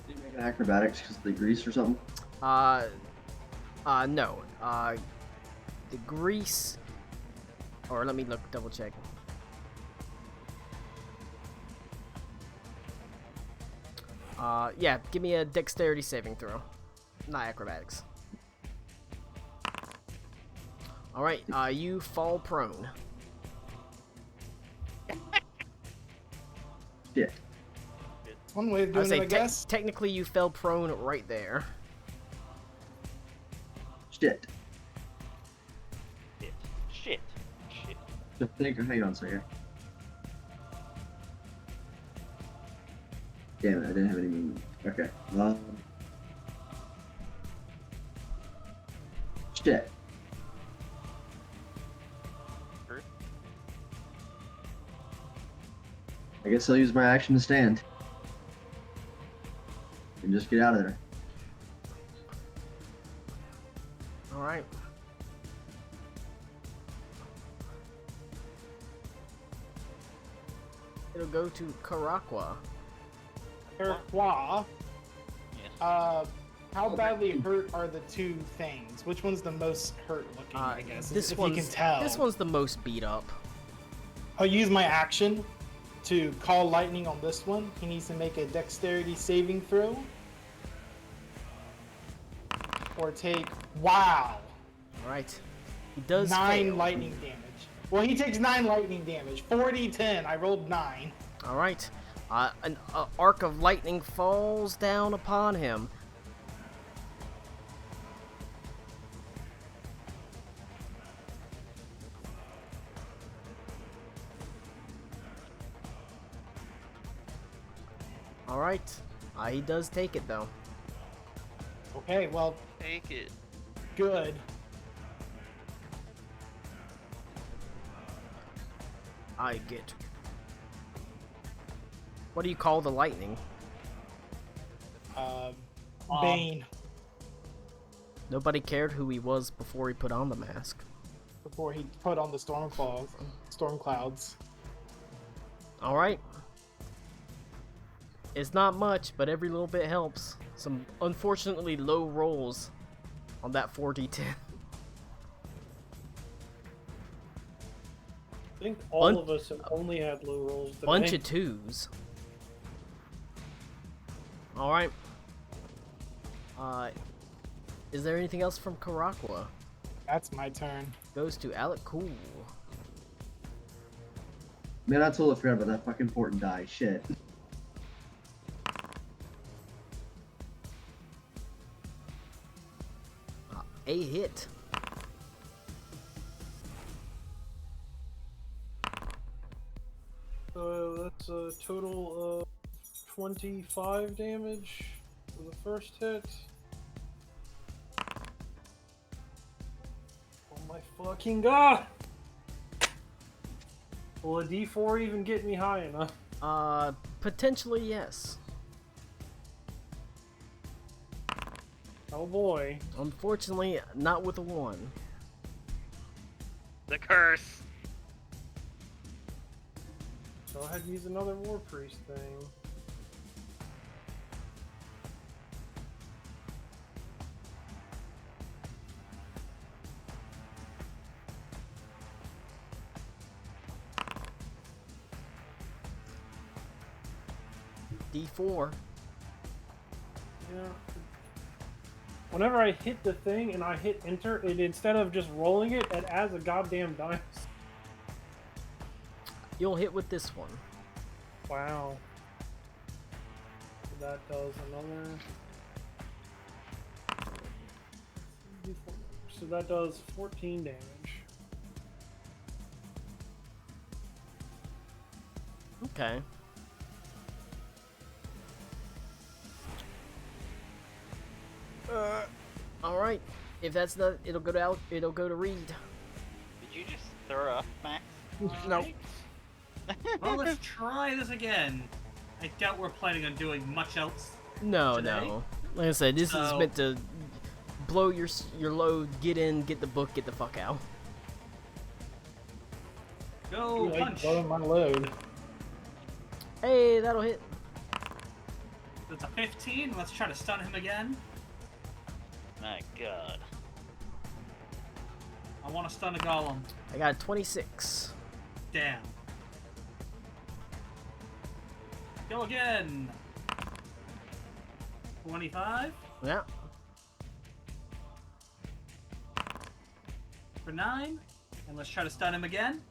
Did you make an acrobatics because of the grease or something? No. The grease, or let me double check. Yeah, give me a dexterity saving throw, not acrobatics. All right, you fall prone. Shit. One way of I doing would say it, I guess. technically you fell prone right there. Shit. Shit. Just hang on a second. Damn it, I didn't have any movement. Okay. Shit. I guess I'll use my action to stand. And just get out of there. All right. It'll go to Karakwa. Turquoise. Yes. How badly hurt are the two things? Which one's the most hurt looking, I guess, This if one's you can tell. this one's the most beat up. I'll use my action to call lightning on this one. He needs to make a dexterity saving throw. Or take, wow, All right. He does 9 fail. lightning damage. Well, he takes 9 lightning damage. 40-10, I rolled 9. All right. An arc of lightning falls down upon him. All right. He does take it though. Okay, well, Take it. good. I get. What do you call the lightning? Bane. Nobody cared who he was before he put on the mask. Before he put on the storm clouds. All right. It's not much, but every little bit helps. Some unfortunately low rolls on that 4d10. I think all of us have only had low rolls today. Bunch of 2s. All right. Is there anything else from Karakwa? That's my turn. goes to Alec Cool. Man, I totally forgot about that fucking important die. Shit. A hit. That's a total of 25 damage for the first hit. Oh my fucking god! Will a D4 even get me high enough? Potentially yes. Oh boy. Unfortunately, not with a 1. The curse. Go ahead and use another War Priest thing. D4. Yeah. Whenever I hit the thing and I hit enter, it instead of just rolling it, it adds a goddamn dice. You'll hit with this one. Wow. So that does another. So that does 14 damage. Okay. Alright. If that's not, it'll go to it'll go to Reed. Did you just throw up, Max? No. Well, let's try this again. I doubt we're planning on doing much else. No, Today? no. Like I said, this is So- meant to blow your load, get in, get the book, get the fuck out. Go Like punch. blowing my load. Hey, that'll hit. That's a 15. Let's try to stun him again. My god. I want to stun a golem. I got a 26. Damn. Go again. 25 Yeah. for 9. And let's try to stun him again.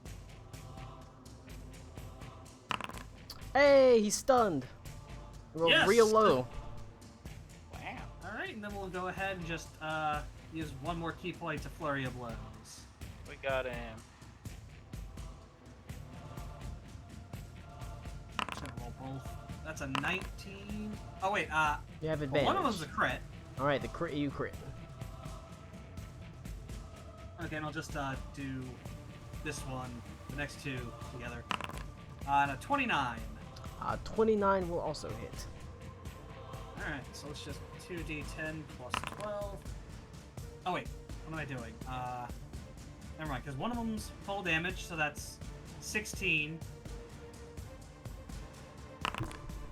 Hey, he's stunned. Rolled Yes! real low. Wow. Alright, and then we'll go ahead and just use one more key point to Flurry of Blows. We got him. Just gonna roll both. That's a 19. Oh wait, You have well, advantage. one of them's a crit. Alright, the crit, you crit. Okay, and I'll just do this one, the next two together. And a 29. 29 will also hit. Alright, so let's just 2d10 plus 12. Oh wait, what am I doing? Never mind, because one of them's full damage, so that's 16.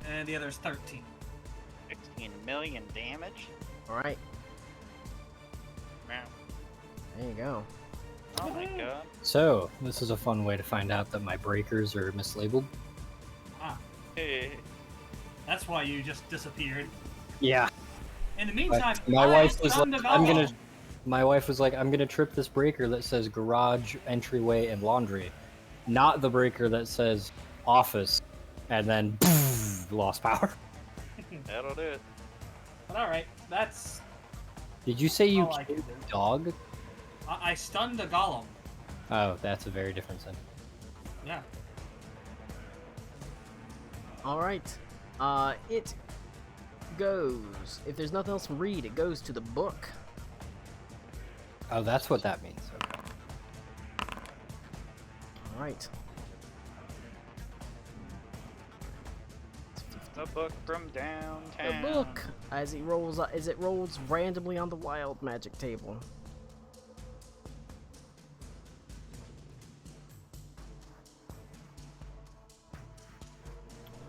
And the other's 13. 16 million damage. Alright, Wow. there you go. Oh my god. So, this is a fun way to find out that my breakers are mislabeled. Ah, Hey. that's why you just disappeared. Yeah. In the meantime, My wife was stunned like, a I'm gonna. golem. My wife was like, I'm gonna trip this breaker that says garage, entryway, and laundry, not the breaker that says office, and then lost power. That'll do it. But alright, that's Did you say you all I can killed do. a dog? I stunned a golem. Oh, that's a very different thing. Yeah. Alright. It goes. If there's nothing else to read, it goes to the book. Oh, that's what that means. Okay. Alright. The book from downtown. The book, as it rolls randomly on the wild magic table.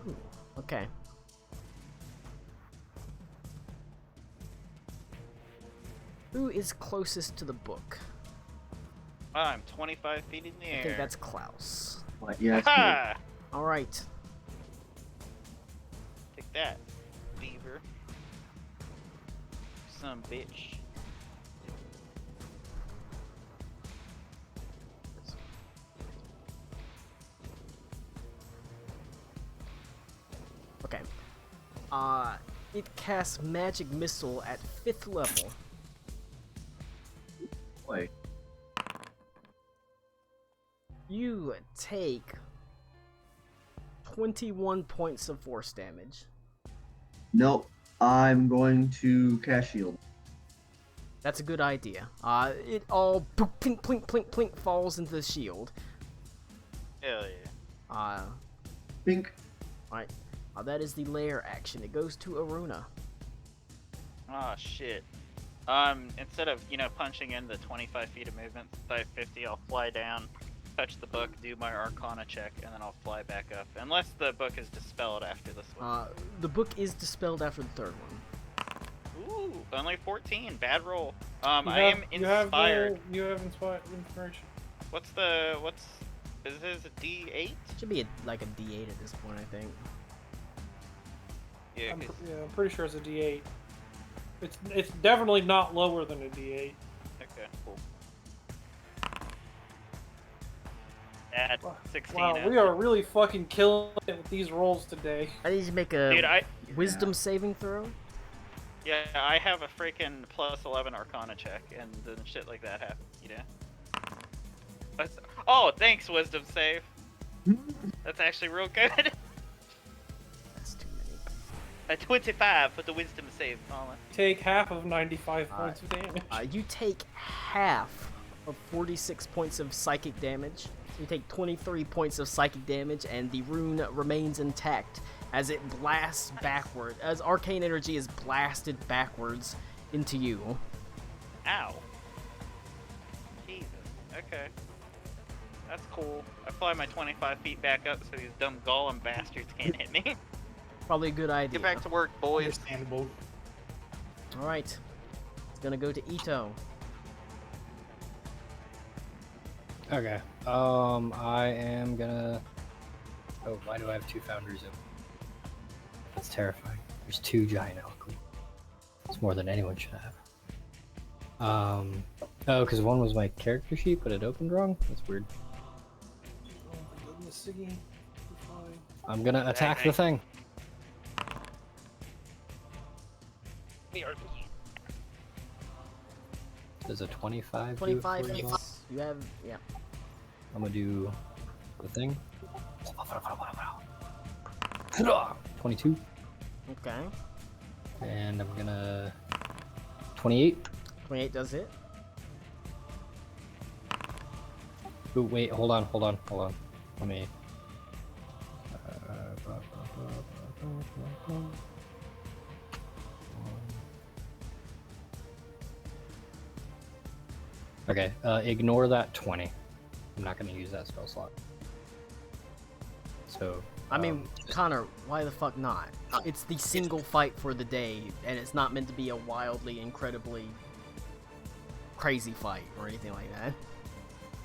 Ooh, okay. Who is closest to the book? I'm 25 feet in the air. I think that's Klaus. What? Yeah, it's me. Ha! Alright. Take that, beaver. Some bitch. It casts Magic Missile at 5th level. Boy. You take 21 points of force damage. Nope. I'm going to cast shield. That's a good idea. It all plink, plink, plink, plink falls into the shield. Hell yeah. Pink. Alright. That is the lair action. It goes to Aruna. Oh shit. Instead of, punching in the 25 feet of movement, 550, I'll fly down, touch the book, do my Arcana check, and then I'll fly back up. Unless the book is dispelled after this one. The book is dispelled after the third one. Ooh, only 14. Bad roll. You I am inspired. You have inspired information. Is this a D8? Should be like a D8 at this point, I think. Yeah, I'm pretty sure it's a D8. It's definitely not lower than a D8. okay, cool. Add 16. Wow, we are really fucking killing it with these rolls today. I need to make a Dude, wisdom saving throw. Yeah, I have a freaking plus 11 Arcana check, and then shit like that happens, Oh, thanks, wisdom save. That's actually real good. That's too many. A 25 for the wisdom save, Colin. Take half of 95 points of damage. You take half of 46 points of psychic damage. So you take 23 points of psychic damage, and the rune remains intact as it blasts backward, as arcane energy is blasted backwards into you. Ow. Jesus. Okay. That's cool. I fly my 25 feet back up so these dumb golem bastards can't hit me. Probably a good idea. Get back to work, boys. Understandable. Alright. It's gonna go to Ito. Okay. I am gonna. Oh, why do I have 2 founders in? That's terrifying. There's 2 giant alchemy. It's more than anyone should have. Oh, because one was my character sheet, but it opened wrong? That's weird. Oh my goodness, Siggy. You're fine. I'm gonna attack the thing. Does a 25 do it 25 for you? hits. You have, yeah. I'm gonna do the thing. 22. Okay. And I'm gonna 28. 28 does hit. Ooh, wait, hold on. Let me. Okay, ignore that 20. I'm not gonna use that spell slot. So. I mean, Connor, why the fuck not? It's the single fight for the day, and it's not meant to be a wildly, incredibly crazy fight or anything like that.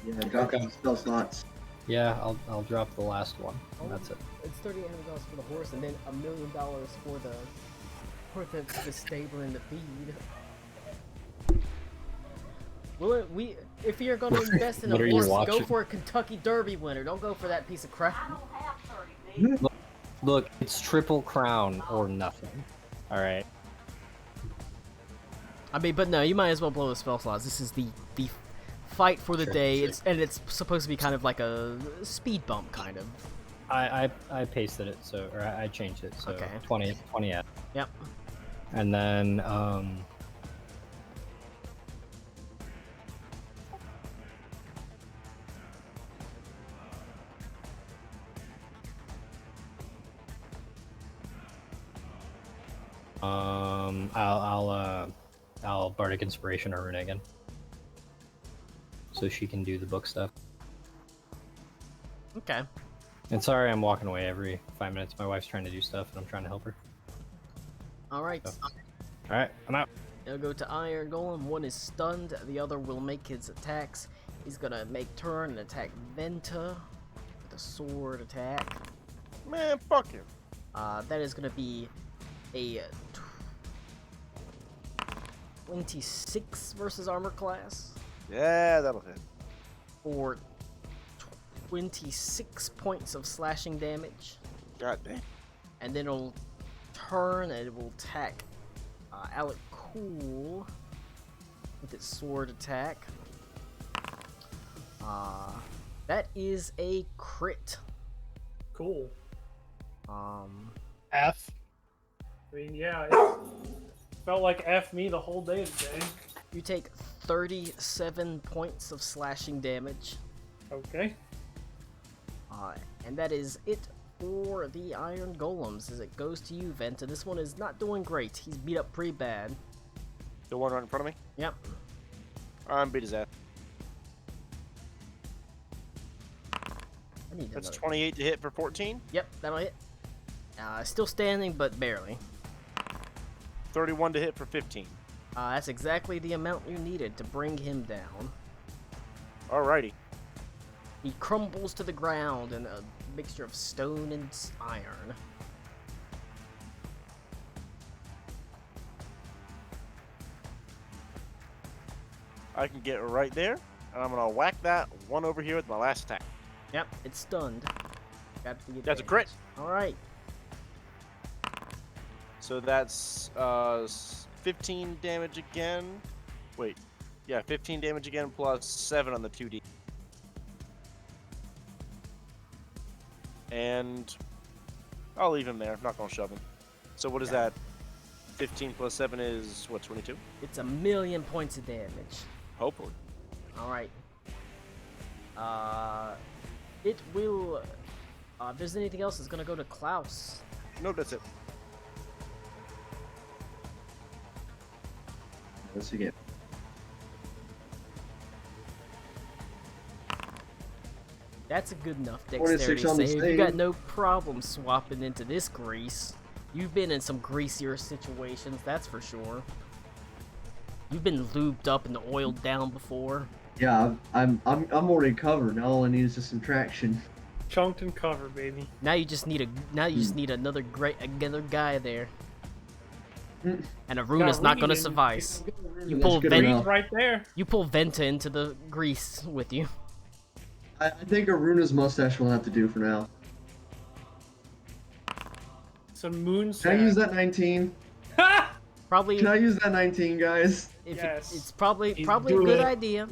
Yeah, drop the spell slots. Yeah, I'll drop the last one. And that's it. It's $3,800 for the horse, and then $1 million for the stable and the feed. Well, if you're gonna invest in What a are you horse, go watching? for a Kentucky Derby winner. Don't go for that piece of crap. Look, it's Triple Crown or nothing. All right. I mean, but no, you might as well blow the spell slots. This is the fight for the Sure, day. sure. It's supposed to be kind of like a speed bump, kind of. I pasted it, so or I changed it, so Okay. 20 yeah. Yep. And then I'll Bardic Inspiration Aruna again, so she can do the book stuff. Okay. And sorry, I'm walking away every 5 minutes. My wife's trying to do stuff, and I'm trying to help her. All right. So. All right, I'm out. It'll go to Iron Golem. One is stunned. The other will make his attacks. He's gonna make turn and attack Venta with a sword attack. Man, fuck him. That is gonna be a 26 versus armor class Yeah, that'll hit. for 26 points of slashing damage, God damn. and then it'll turn, and it will attack Alec Cool with its sword attack. That is a crit. Cool. F. I mean, yeah, it felt like F me the whole day today. You take 37 points of slashing damage. Okay. And that is it for the Iron Golems, as it goes to you, Venta. This one is not doing great. He's beat up pretty bad. The one right in front of me? Yep. I'm beat his ass. I need That's another. 28 to hit for 14. Yep, that'll hit. Still standing, but barely. 31 to hit for 15. That's exactly the amount you needed to bring him down. Alrighty. He crumbles to the ground in a mixture of stone and iron. I can get right there, and I'm gonna whack that one over here with my last attack. Yep, it's stunned. Got the That's a crit. Alright. So that's 15 damage again. Wait, yeah, 15 damage again plus 7 on the 2d. And I'll leave him there. I'm not gonna shove him. So what is that? 15 plus 7 is what? 22. It's 1,000,000 points of damage. Hopefully. Alright. It will. If there's anything else, it's gonna go to Klaus. No, that's it. Let's again. That's a good enough 26 dexterity on the save. You save. got no problem swapping into this grease. You've been in some greasier situations, that's for sure. You've been lubed up and oiled down before. Yeah, I'm already covered. Now all I need is just some traction. Chunked and covered, baby. Now you just need another guy there. Mm. And Aruna's Got not gonna Reed in- suffice. You That's pull good Venta. enough. Right there. You pull Venta into the grease with you. I think Aruna's mustache will have to do for now. Some moon Can I use that 19? Probably. Can I use that 19, guys? If Yes. it's probably He's a doing good it. idea,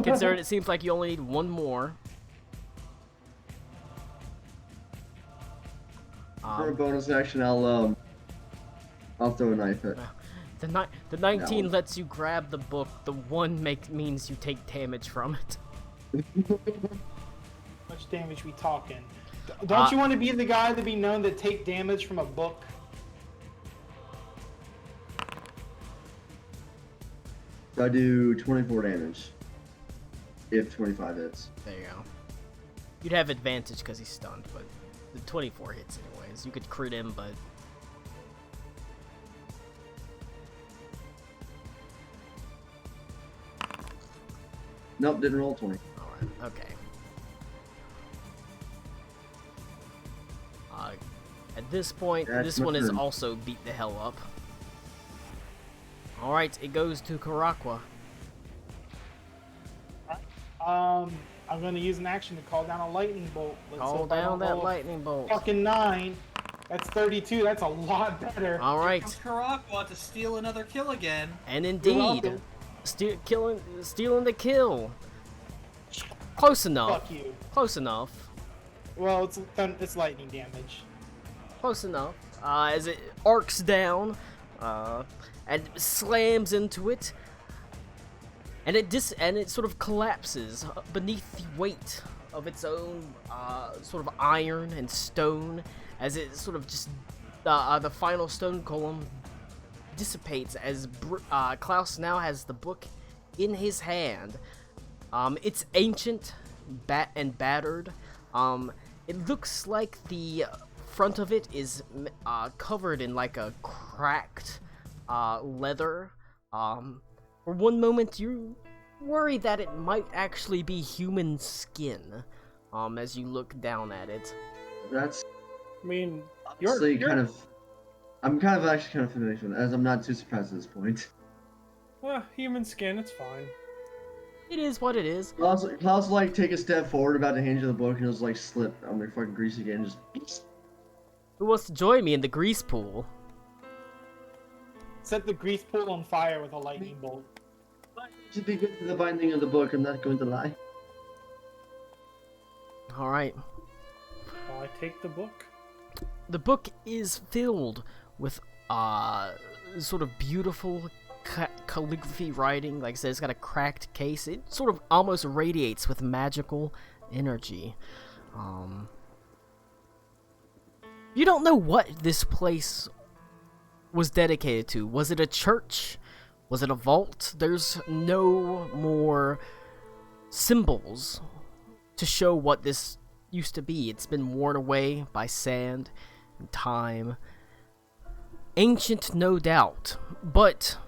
considering it seems like you only need one more. For a bonus action, I'll throw a knife at. The 19 No. lets you grab the book. The 1 means you take damage from it. How much damage we talking? Don't you want to be the guy to be known to take damage from a book? I do 24 damage. If 25 hits. There you go. You'd have advantage because he's stunned, but the 24 hits anyways. You could crit him, but Nope, didn't roll 20. alright, okay. At this point, That's this my one is turn. also beat the hell up. Alright, it goes to Karakwa. I'm gonna use an action to call down a lightning bolt. Let's Call hope I down don't that roll a lightning bolt. Fucking 9. That's 32. That's a lot better. Alright, Karakwa to steal another kill again. and You're indeed, welcome. stealing the kill. Close enough. Fuck you. Close enough. Well, it's lightning damage. Close enough. As it arcs down, and slams into it, and it sort of collapses beneath the weight of its own sort of iron and stone, as it sort of just the final stone column dissipates as Klaus now has the book in his hand. It's ancient, and battered. It looks like the front of it is covered in like a cracked leather. For one moment, you worry that it might actually be human skin. As you look down at it. That's I mean, honestly you're- kind of. I'm kind of actually kind of familiar with it, as I'm not too surprised at this point. well, human skin, it's fine. It is what it is. Klaus like take a step forward, about to hand you the book, and just like slip on their fucking grease again. Just. Who wants to join me in the grease pool? Set the grease pool on fire with a lightning bolt. Should be good for the binding of the book, I'm not going to lie. Alright. I take the book. The book is filled with sort of beautiful calligraphy writing. Like I said, it's got a cracked case. It sort of almost radiates with magical energy. You don't know what this place was dedicated to. Was it a church? Was it a vault? There's no more symbols to show what this used to be. It's been worn away by sand and time. Ancient, no doubt, but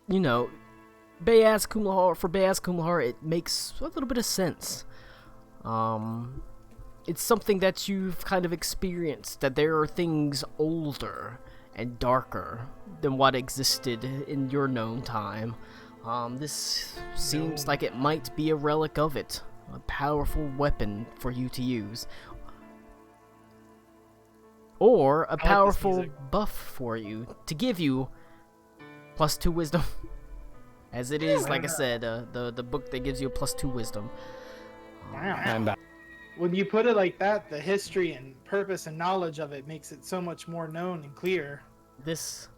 you know, Bayaz Kumlahar, it makes a little bit of sense. It's something that you've kind of experienced, that there are things older and darker than what existed in your known time. This seems like it might be a relic of it. A powerful weapon for you to use. Or a powerful buff for you to give you +2 wisdom. As it is, like I said, the book that gives you a +2 wisdom. I'm back. When you put it like that, the history and purpose and knowledge of it makes it so much more known and clear. This,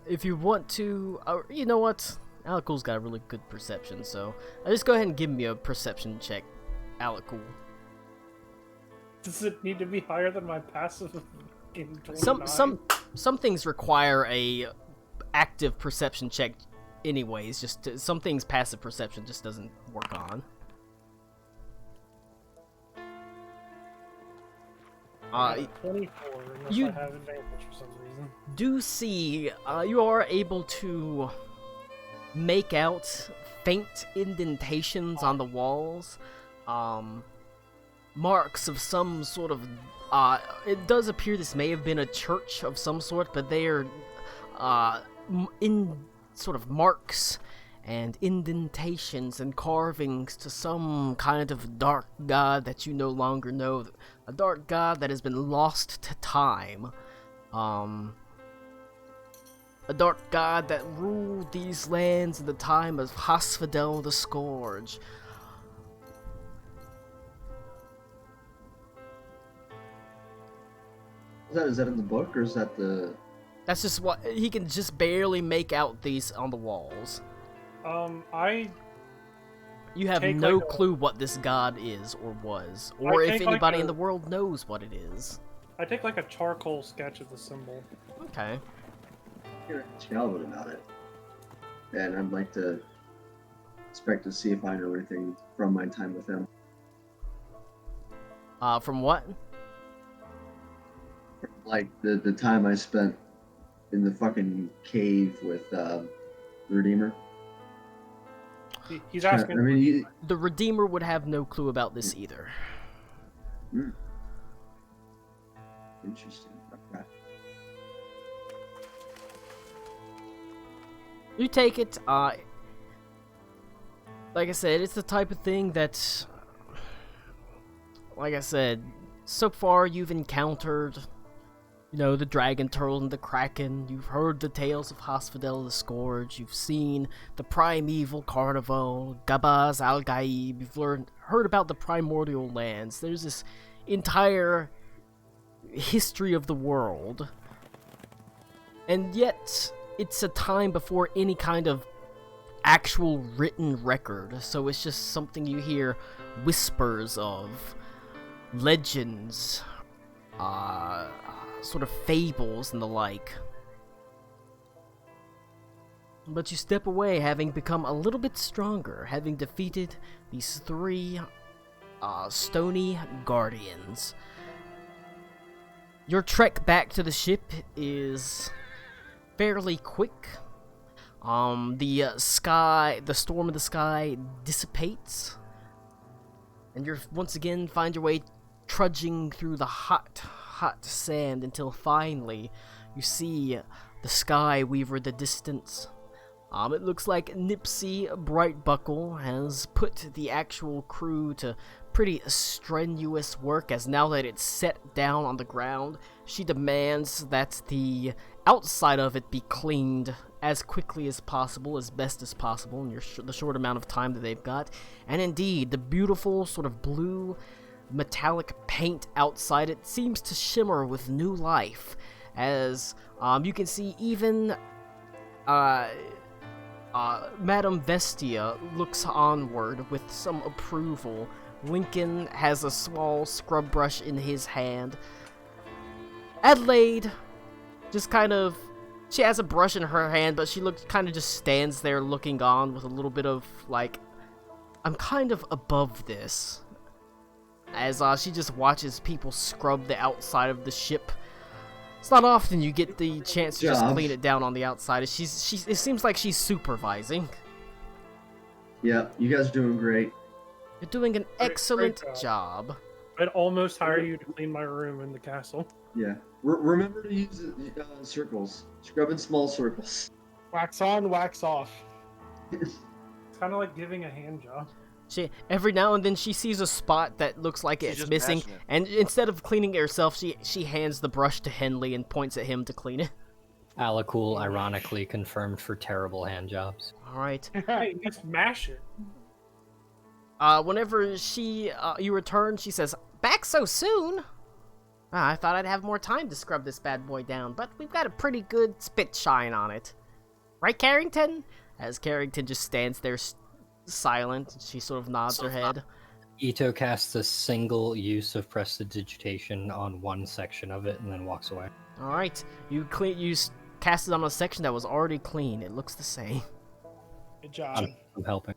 if you want to, you know what? Alakul's got a really good perception, so just go ahead and give me a perception check, Alakul. Does it need to be higher than my passive in 29? Some things require a active perception check, anyways. Some things passive perception just doesn't work on. 24, unless you I have advantage for some reason. Do see, you are able to make out faint indentations on the walls, marks of some sort of, it does appear this may have been a church of some sort, but they are, in sort of marks and indentations and carvings to some kind of dark god that you no longer know, a dark god that has been lost to time, a dark god that ruled these lands in the time of Hasfadel the Scourge. Is that in the book, or is that the... That's just what, he can just barely make out these on the walls. You have take no like a- clue what this god is or was, or if take like anybody a- in the world knows what it is. I take like a charcoal sketch of the symbol. Okay. Hear Calvin about it, and I'd like to expect to see if I know anything from my time with him. From what? Like the time I spent in the fucking cave with Redeemer. He's I asking. mean, The Redeemer would have no clue about this either. interesting. Okay. You take it, like I said, it's the type of thing that, like I said, so far you've encountered, you know, the Dragon Turtle and the Kraken, you've heard the tales of Hasfadel the Scourge, you've seen the Primeval Carnival, Gabaz al-Gaib, you've heard about the Primordial Lands. There's this entire history of the world, and yet it's a time before any kind of actual written record, so it's just something you hear whispers of, legends, sort of fables and the like. But you step away having become a little bit stronger, having defeated these 3 stony guardians. Your trek back to the ship is fairly quick. The storm in the sky dissipates, and you're once again find your way trudging through the hot sand until finally you see the Sky Weaver in the distance. It looks like Nipsey Brightbuckle has put the actual crew to pretty strenuous work, as now that it's set down on the ground, she demands that the outside of it be cleaned as quickly as possible, as best as possible, in the short amount of time that they've got. And indeed, the beautiful sort of blue metallic paint outside it seems to shimmer with new life, as you can see even Madame Vestia looks onward with some approval. Lincoln has a small scrub brush in his hand. Adelaide just kind of, she has a brush in her hand, but she kind of just stands there looking on with a little bit of like, I'm kind of above this, as she just watches people scrub the outside of the ship. It's not often you get the chance to just clean it down on the outside. It seems like she's supervising. Yeah, you guys are doing great. You're doing an excellent great job. I'd almost hire you to clean my room in the castle. Yeah. Remember to use circles. Scrub in small circles. Wax on, wax off. It's kind of like giving a hand job. Every now and then she sees a spot that looks like She's it's just missing, passionate. and instead of cleaning it herself, she hands the brush to Henley and points at him to clean it. Alacool ironically confirmed for terrible hand jobs. Alright. Hey, just mash it. Whenever you return, she says, "Back so soon? I thought I'd have more time to scrub this bad boy down, but we've got a pretty good spit shine on it. Right, Carrington?" As Carrington just stands there silent, she sort of nods her head. Ito casts a single use of prestidigitation on one section of it and then walks away. Alright, you cast it on a section that was already clean. It looks the same. Good job. I'm helping.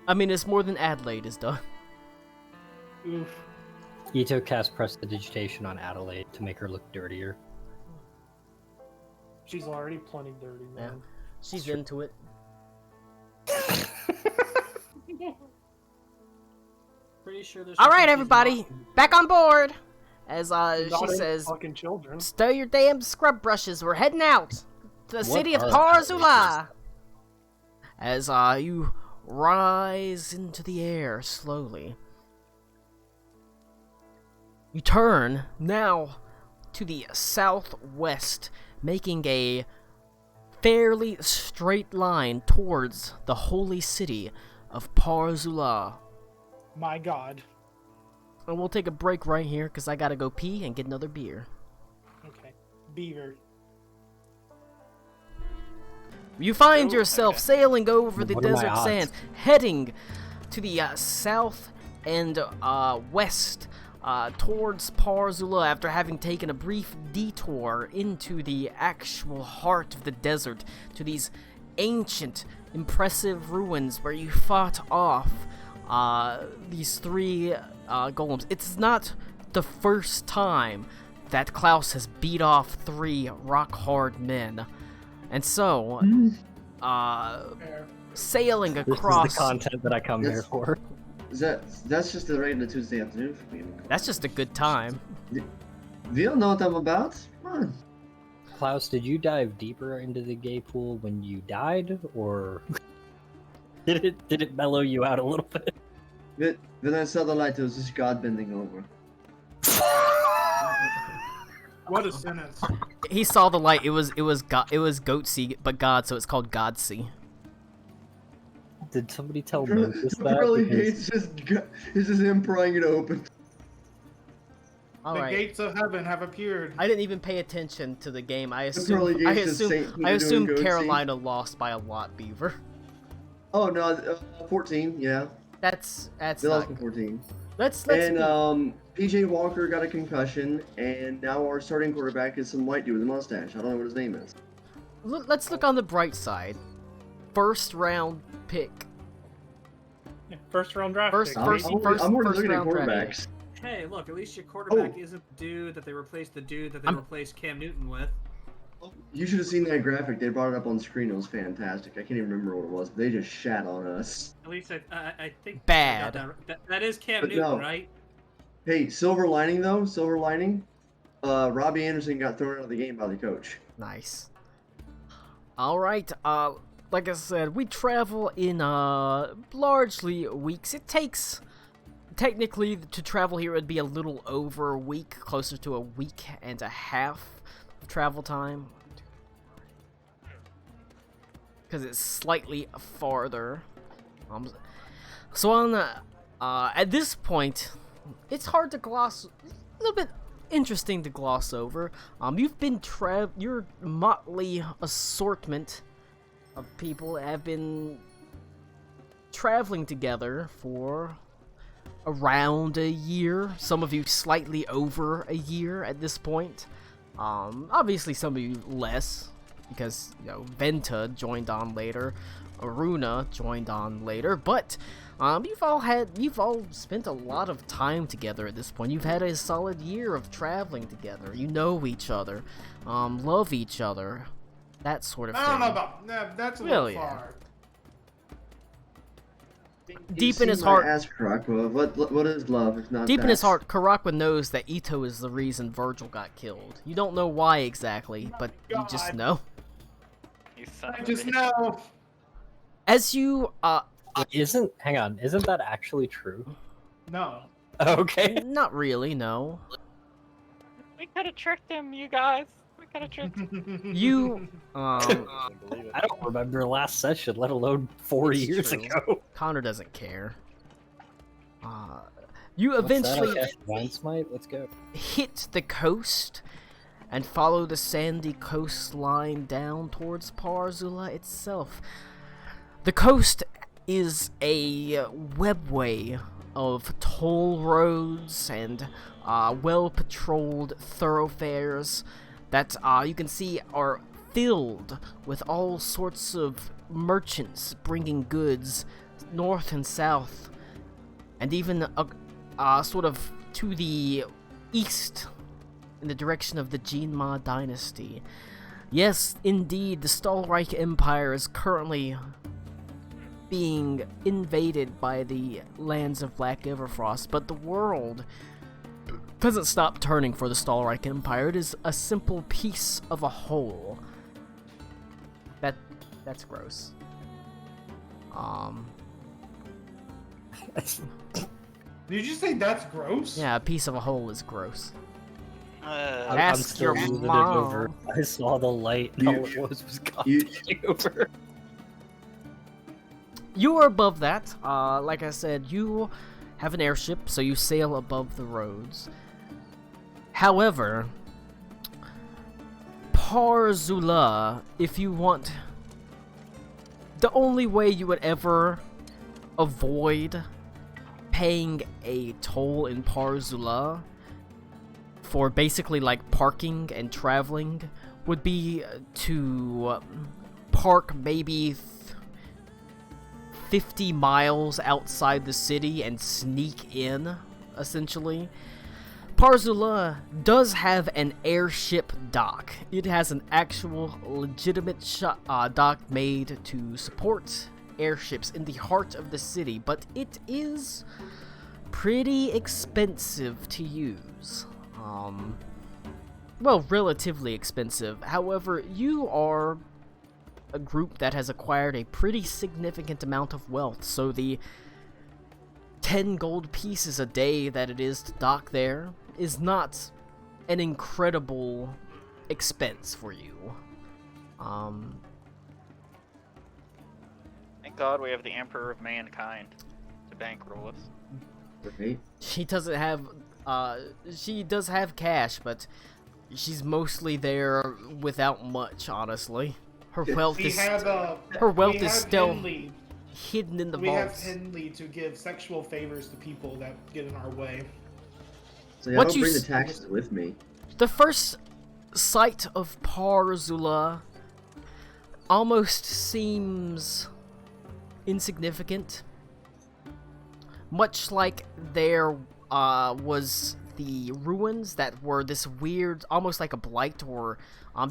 I mean, it's more than Adelaide has done. Oof. Ito casts prestidigitation on Adelaide to make her look dirtier. She's already plenty dirty, man. She's into it. Pretty sure there's. Alright, everybody, back on board! As Not she any says, fucking children. "Stow your damn scrub brushes, we're heading out to the What city of are Parzula!" As you rise into the air slowly. You turn now to the southwest, making a fairly straight line towards the holy city of Parzula. My God. And we'll take a break right here because I gotta go pee and get another beer. Okay. Beaver. You find Oh, yourself okay. sailing over the What are my desert odds? sands, heading to the south and west towards Parzula after having taken a brief detour into the actual heart of the desert to these ancient, impressive ruins where you fought off these three golems. It's not the first time that Klaus has beat off 3 rock-hard men. And so, sailing This across... is the content that I come here Yes. for. That's just a regular Tuesday afternoon for me. That's just a good time. Do you don't know what I'm about? Come on. Klaus, did you dive deeper into the gay pool when you died, or did it mellow you out a little bit? Then I saw the light. It was just God bending over. What a sentence. He saw the light. It was Goatsea, but God, so it's called Godsea. Did somebody tell Moses that? Pearly Because- gates it's just him prying it open. All The right. gates of heaven have appeared. I didn't even pay attention to the game. I pearly assume gates is Saint Peter I assumed doing Goatsea. Carolina lost by a lot, Beaver. Oh no, 14. Yeah, That's they lost not by 14. let's And be- PJ Walker got a concussion, and now our starting quarterback is some white dude with a mustache. I don't know what his name is. let's look on the bright side. First round pick. Yeah, first round draft First- pick. I'm already first looking at round draft. quarterbacks. Hey, look, at least your quarterback Oh. isn't the dude that they replaced the dude that they I'm- replaced Cam Newton with. You should have seen that graphic. They brought it up on screen. It was fantastic. I can't even remember what it was. But they just shat on us. At least I think Bad. I got that is Cam But Newton, no. right? Hey, silver lining though. Silver lining. Robbie Anderson got thrown out of the game by the coach. Nice. All right. like I said, we travel in largely weeks. It takes technically to travel here would be a little over a week, closer to a week and a half of travel time, because it's slightly farther. So on at this point, it's hard to gloss, a little bit interesting to gloss over. You've been your motley assortment of people have been traveling together for around a year. Some of you slightly over a year at this point. Obviously some of you less, because, you know, Venta joined on later, Aruna joined on later, but you've all spent a lot of time together at this point. You've had a solid year of traveling together. You know each other, love each other, that sort of thing. I don't know about that's a Well, little yeah. far. Deep in his seem like heart, Ask Karakua, what is love if not deep in his that? heart, Karakwa knows that Ito is the reason Virgil got killed. You don't know why exactly, but you just God. know. You son I of a just bitch. know. As you, Hang on, isn't that actually true? No. Okay. not really, no. We could have tricked him, you guys. We could have tricked him. You, I believe it. I don't remember last session, let alone 4 It's years true. ago. Connor doesn't care. You What's that? eventually Okay, Divine Smite? Let's go. hit the coast and follow the sandy coastline down towards Parzula itself. The coast is a webway of toll roads and well-patrolled thoroughfares that you can see are filled with all sorts of merchants bringing goods north and south, and even sort of to the east in the direction of the Jinma dynasty. Yes, indeed, the Stahlreich Empire is currently being invaded by the lands of Black Everfrost, but the world doesn't stop turning for the Stahlreich Empire. It is a simple piece of a whole. That's gross. Did you just say that's gross? Yeah, a piece of a whole is gross. Uh, Ask your moving it mom. over. I saw the light, and all it was You- constantly over. You are above that. Like I said, you have an airship, so you sail above the roads. However, Parzula, if you want, the only way you would ever avoid paying a toll in Parzula for basically like parking and traveling would be to park maybe 50 miles outside the city and sneak in, essentially. Parzula does have an airship dock. It has an actual legitimate dock made to support airships in the heart of the city, but it is pretty expensive to use. Well, relatively expensive. However, you are a group that has acquired a pretty significant amount of wealth, so the 10 gold pieces a day that it is to dock there is not an incredible expense for you. Thank God we have the Emperor of Mankind to bankroll us. Right? She doesn't have, she does have cash, but she's mostly there without much, honestly. Her wealth We is have her wealth we is have still Henley. hidden in the We have vaults. Henley to give sexual favors to people that get in our way. So yeah, What I'll you bring the s- taxes with me. The first sight of Parzula almost seems insignificant. Much like there was the ruins that were this weird, almost like a blight, or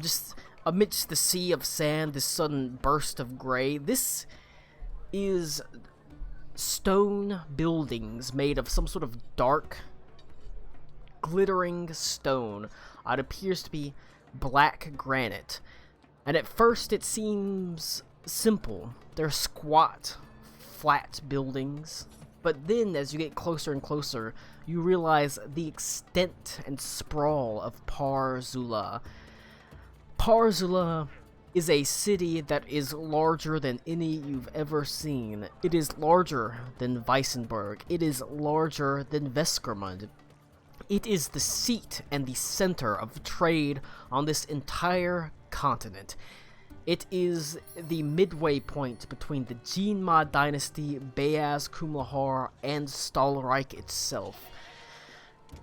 just amidst the sea of sand, this sudden burst of gray. This is stone buildings made of some sort of dark, glittering stone. It appears to be black granite. And at first it seems simple. They're squat, flat buildings. But then, as you get closer and closer, you realize the extent and sprawl of Parzula. Parzula is a city that is larger than any you've ever seen. It is larger than Weissenberg. It is larger than Veskermund. It is the seat and the center of trade on this entire continent. It is the midway point between the Jinma dynasty, Beaz Kumlahar, and Stahlreich itself.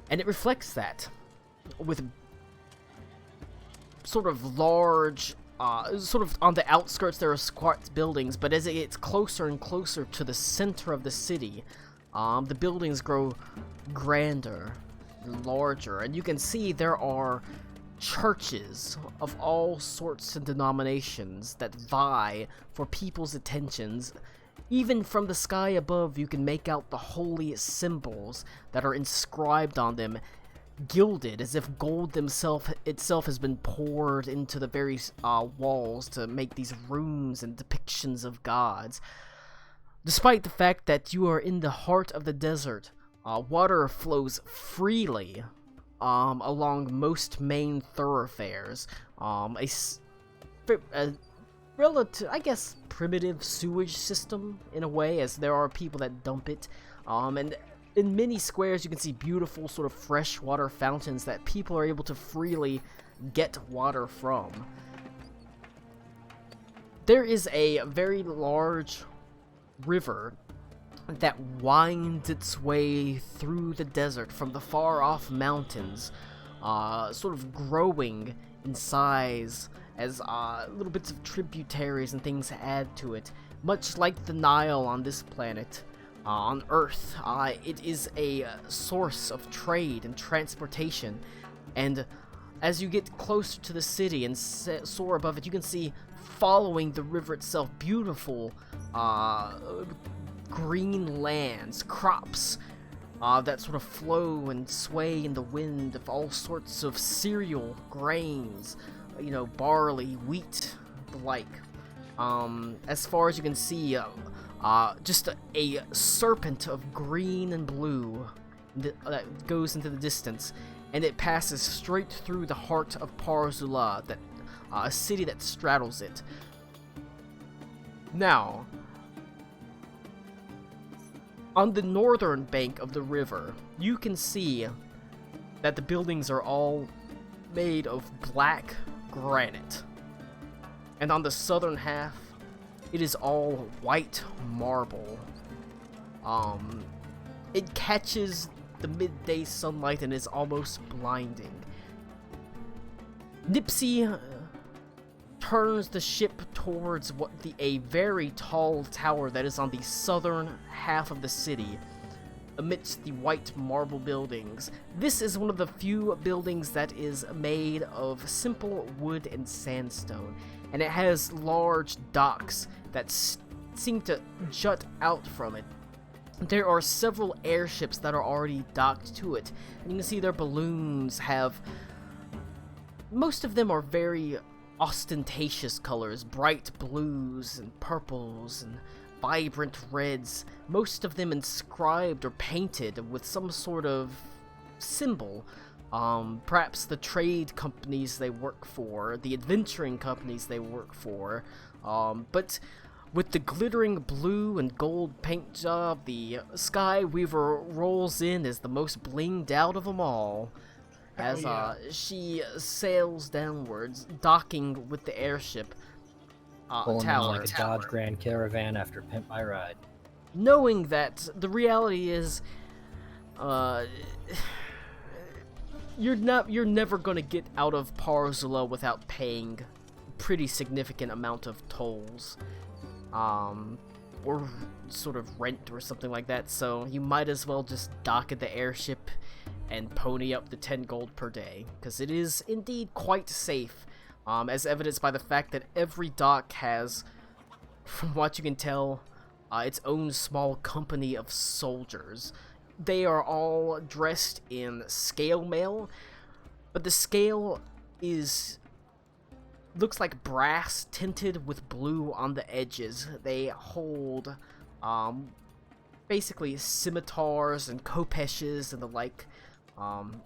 And it reflects that with sort of large, sort of on the outskirts there are squat buildings, but as it gets closer and closer to the center of the city, the buildings grow grander, larger, and you can see there are churches of all sorts and denominations that vie for people's attentions. Even from the sky above, you can make out the holy symbols that are inscribed on them, gilded as if gold itself has been poured into the very walls to make these rooms and depictions of gods. Despite the fact that you are in the heart of the desert, water flows freely along most main thoroughfares. A relative, I guess, primitive sewage system in a way, as there are people that dump it. And in many squares, you can see beautiful sort of freshwater fountains that people are able to freely get water from. There is a very large river that winds its way through the desert from the far-off mountains, sort of growing in size as little bits of tributaries and things add to it. Much like the Nile on this planet, on Earth, it is a source of trade and transportation, and as you get closer to the city and soar above it, you can see, following the river itself, beautiful green lands, crops that sort of flow and sway in the wind of all sorts of cereal, grains, barley, wheat, the like. As far as you can see, just a serpent of green and blue that goes into the distance, and it passes straight through the heart of Parzula, that a city that straddles it. Now, on the northern bank of the river, you can see that the buildings are all made of black granite. And on the southern half, it is all white marble. It catches the midday sunlight and is almost blinding. Nipsey turns the ship towards a very tall tower that is on the southern half of the city, amidst the white marble buildings. This is one of the few buildings that is made of simple wood and sandstone, and it has large docks that seem to jut out from it. There are several airships that are already docked to it, and you can see their balloons have... most of them are very ostentatious colors, bright blues and purples and vibrant reds, most of them inscribed or painted with some sort of symbol. Perhaps the trade companies they work for, the adventuring companies they work for, but with the glittering blue and gold paint job, the Sky Weaver rolls in as the most blinged out of them all, as she sails downwards, docking with the airship Pulling tower. like a Dodge Grand Caravan after Pimp My Ride. Knowing that the reality is, you're never gonna get out of Parzula without paying a pretty significant amount of tolls, or sort of rent or something like that. So you might as well just dock at the airship and pony up the 10 gold per day, because it is indeed quite safe, as evidenced by the fact that every dock has, from what you can tell, its own small company of soldiers. They are all dressed in scale mail, but the scale is looks like brass tinted with blue on the edges. They hold basically scimitars and kopeshes and the like, and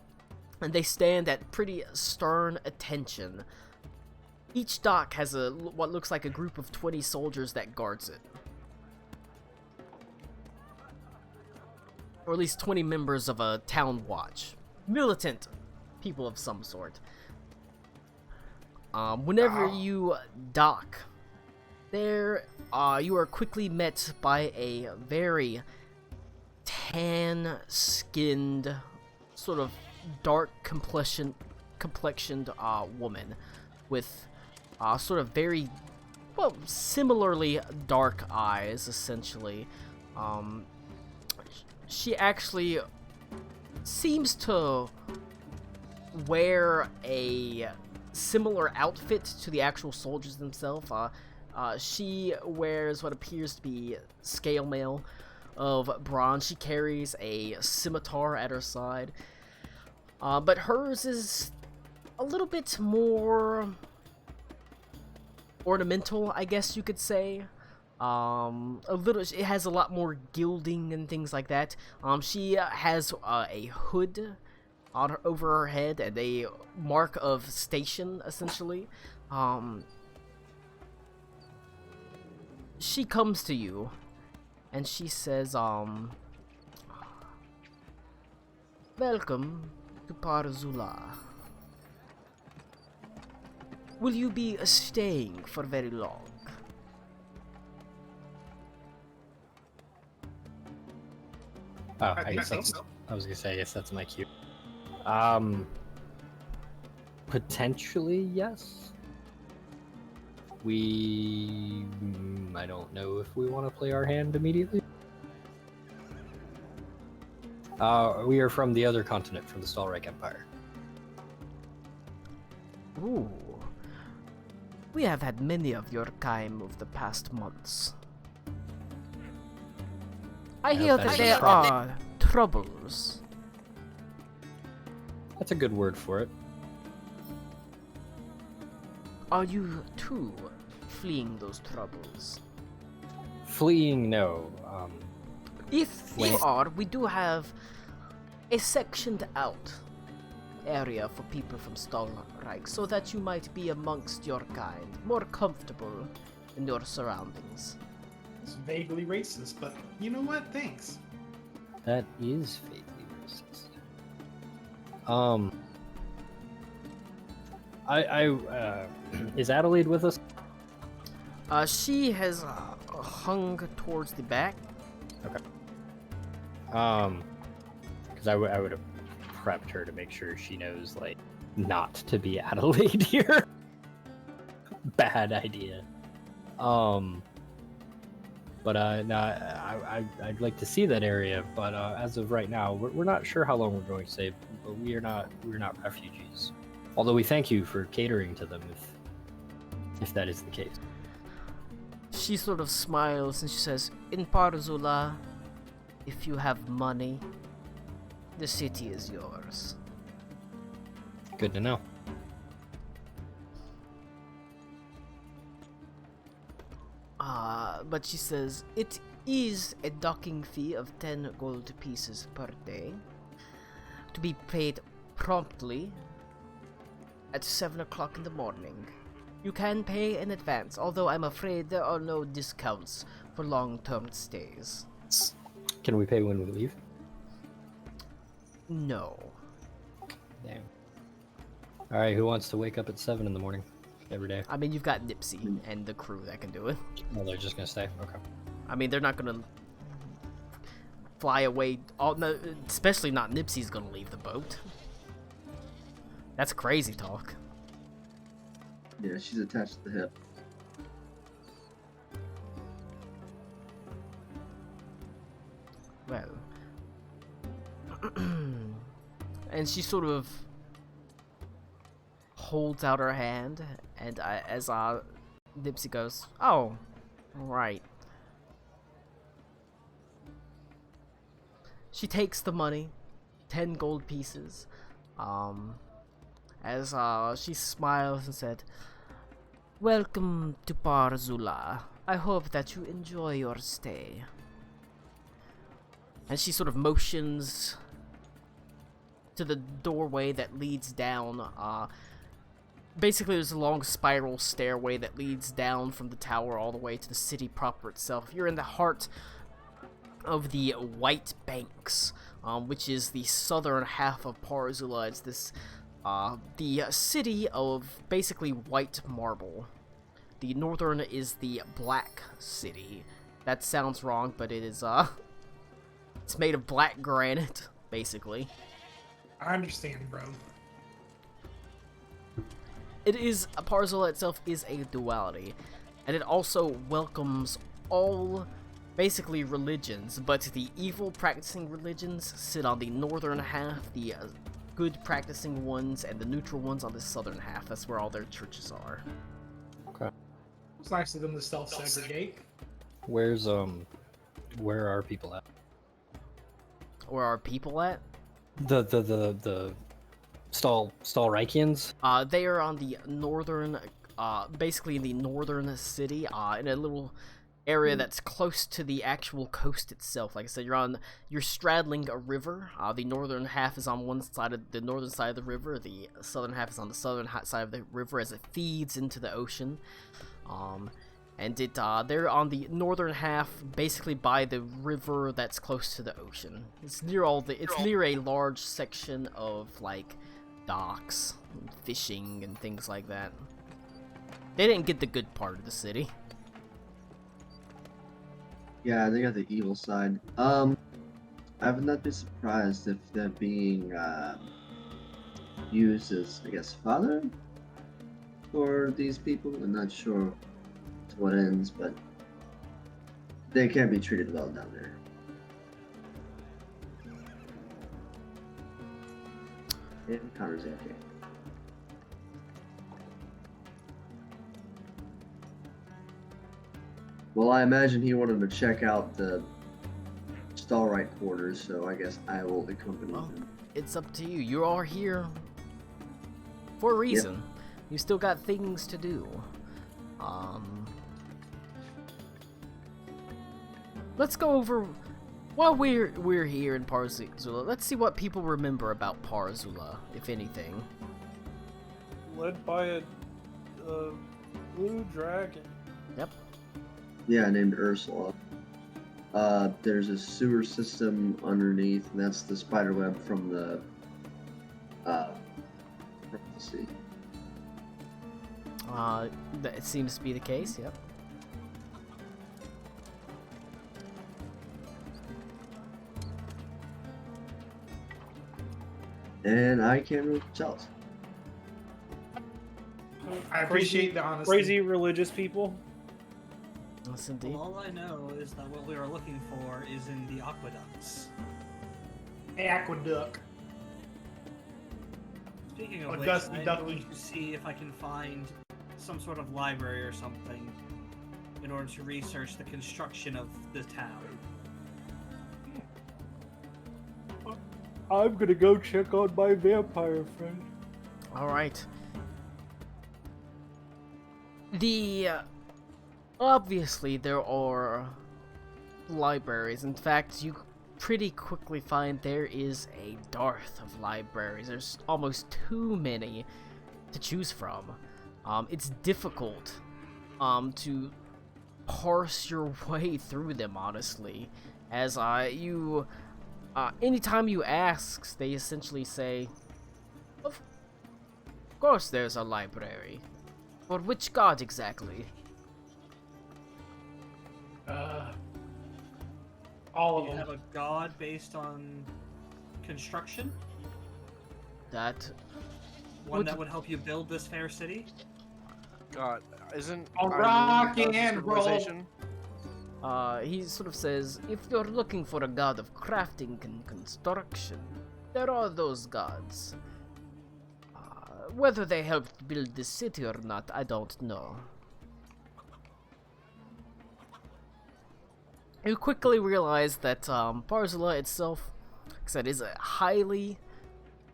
they stand at pretty stern attention. Each dock has what looks like a group of 20 soldiers that guards it. Or at least 20 members of a town watch. Militant people of some sort. Whenever you dock there, you are quickly met by a very tan-skinned, sort of dark complexioned woman with sort of very, well, similarly dark eyes, essentially. She actually seems to wear a similar outfit to the actual soldiers themselves. She wears what appears to be scale mail of bronze. She carries a scimitar at her side. But hers is a little bit more ornamental, I guess you could say. It has a lot more gilding and things like that. She has a hood over her head and a mark of station, essentially. She comes to you and she says, "Welcome to Parzula. Will you be staying for very long?" Oh, I I guess think that's, so. I was gonna say, I guess that's my cue. Potentially, yes. I don't know if we want to play our hand immediately. We are from the other continent, from the Stalreich Empire. Ooh. We have had many of your kind over the past months. I hear that that's there right. are troubles. That's a good word for it. Are you too fleeing those troubles? Fleeing, no. If you Wait. are, we do have a sectioned out area for people from Stalreich, so that you might be amongst your kind, more comfortable in your surroundings. It's vaguely racist, but you know what? Thanks. That is vaguely racist. Is Adelaide with us? She has hung towards the back. Because I would have prepped her to make sure she knows, like, not to be Adelaide here. Bad idea. But no, I'd like to see that area. But as of right now, we're not sure how long we're going to stay. But we're not refugees. Although we thank you for catering to them, if that is the case. She sort of smiles and she says, "In Parzula, if you have money, the city is yours." Good to know. But she says, "It is a docking fee of 10 gold pieces per day, to be paid promptly at 7 o'clock in the morning. You can pay in advance, although I'm afraid there are no discounts for long-term stays." Can we pay when we leave? No. Damn. Alright, who wants to wake up at 7 in the morning every day? I mean, you've got Nipsey and the crew that can do it. Oh, they're just gonna stay? Okay. I mean, they're not gonna fly away. No, especially not Nipsey's gonna leave the boat. That's crazy talk. Yeah, she's attached to the hip. Well, and she sort of holds out her hand, and as Nipsey goes, "Oh, right." She takes the money, 10 gold pieces, as she smiles and said, Welcome to Parzula. I hope that you enjoy your stay. And she sort of motions to the doorway that leads down. Basically, there's a long spiral stairway that leads down from the tower all the way to the city proper itself. You're in the heart of the White Banks, which is the southern half of Parzula. It's this, the city of basically white marble. The northern is the Black City. That sounds wrong, but it is, it's made of black granite, basically. I understand, bro. It is, Parzula itself is a duality, and it also welcomes all, basically, religions, but the evil practicing religions sit on the northern half, the good practicing ones, and the neutral ones on the southern half. That's where all their churches are. Okay. It's nice of them to self-segregate. Where are people at? Where are people at? The Stalrikians? They are on the northern, basically in the northern city, in a little area that's close to the actual coast itself. Like I said, you're straddling a river. The northern half is on one side of the northern side of the river. The southern half is on the southern side of the river as it feeds into the ocean. And they're on the northern half, basically by the river that's close to the ocean. It's near near a large section of like docks, and fishing, and things like that. They didn't get the good part of the city. Yeah, they got the evil side. I would not be surprised if they're being used as, I guess, fodder for these people. I'm not sure to what ends, but they can't be treated well down there. And Connor's okay. Well, I imagine he wanted to check out the Stallright quarters, so I guess I will accompany him. It's up to you. You are here for a reason. You still got things to do. Let's go over, while we're here in Parzula, let's see what people remember about Parzula, if anything. Led by a blue dragon. Yep. Yeah, named Ursula. There's a sewer system underneath, and that's the spiderweb from the sea. That seems to be the case, yep. And I can't really tell. I appreciate the honesty. Crazy religious people. Yes, indeed. Well, all I know is that what we are looking for is in the aqueducts. Aqueduct. Speaking of which, Augusty I'm Ducky. going to see if I can find some sort of library or something in order to research the construction of the town. I'm gonna go check on my vampire friend. Alright. Obviously there are libraries. In fact, you pretty quickly find there is a dearth of libraries. There's almost too many to choose from. It's difficult to parse your way through them, honestly, as anytime you ask, they essentially say, of course there's a library. For which god exactly? All Do of you them. have a god based on construction? That One Would- that would help you build this fair city? God, isn't A Irene rock of and roll. civilization? he sort of says, if you're looking for a god of crafting and construction, there are those gods. Whether they helped build this city or not, I don't know. You quickly realize that Parzula itself, like I said, is a highly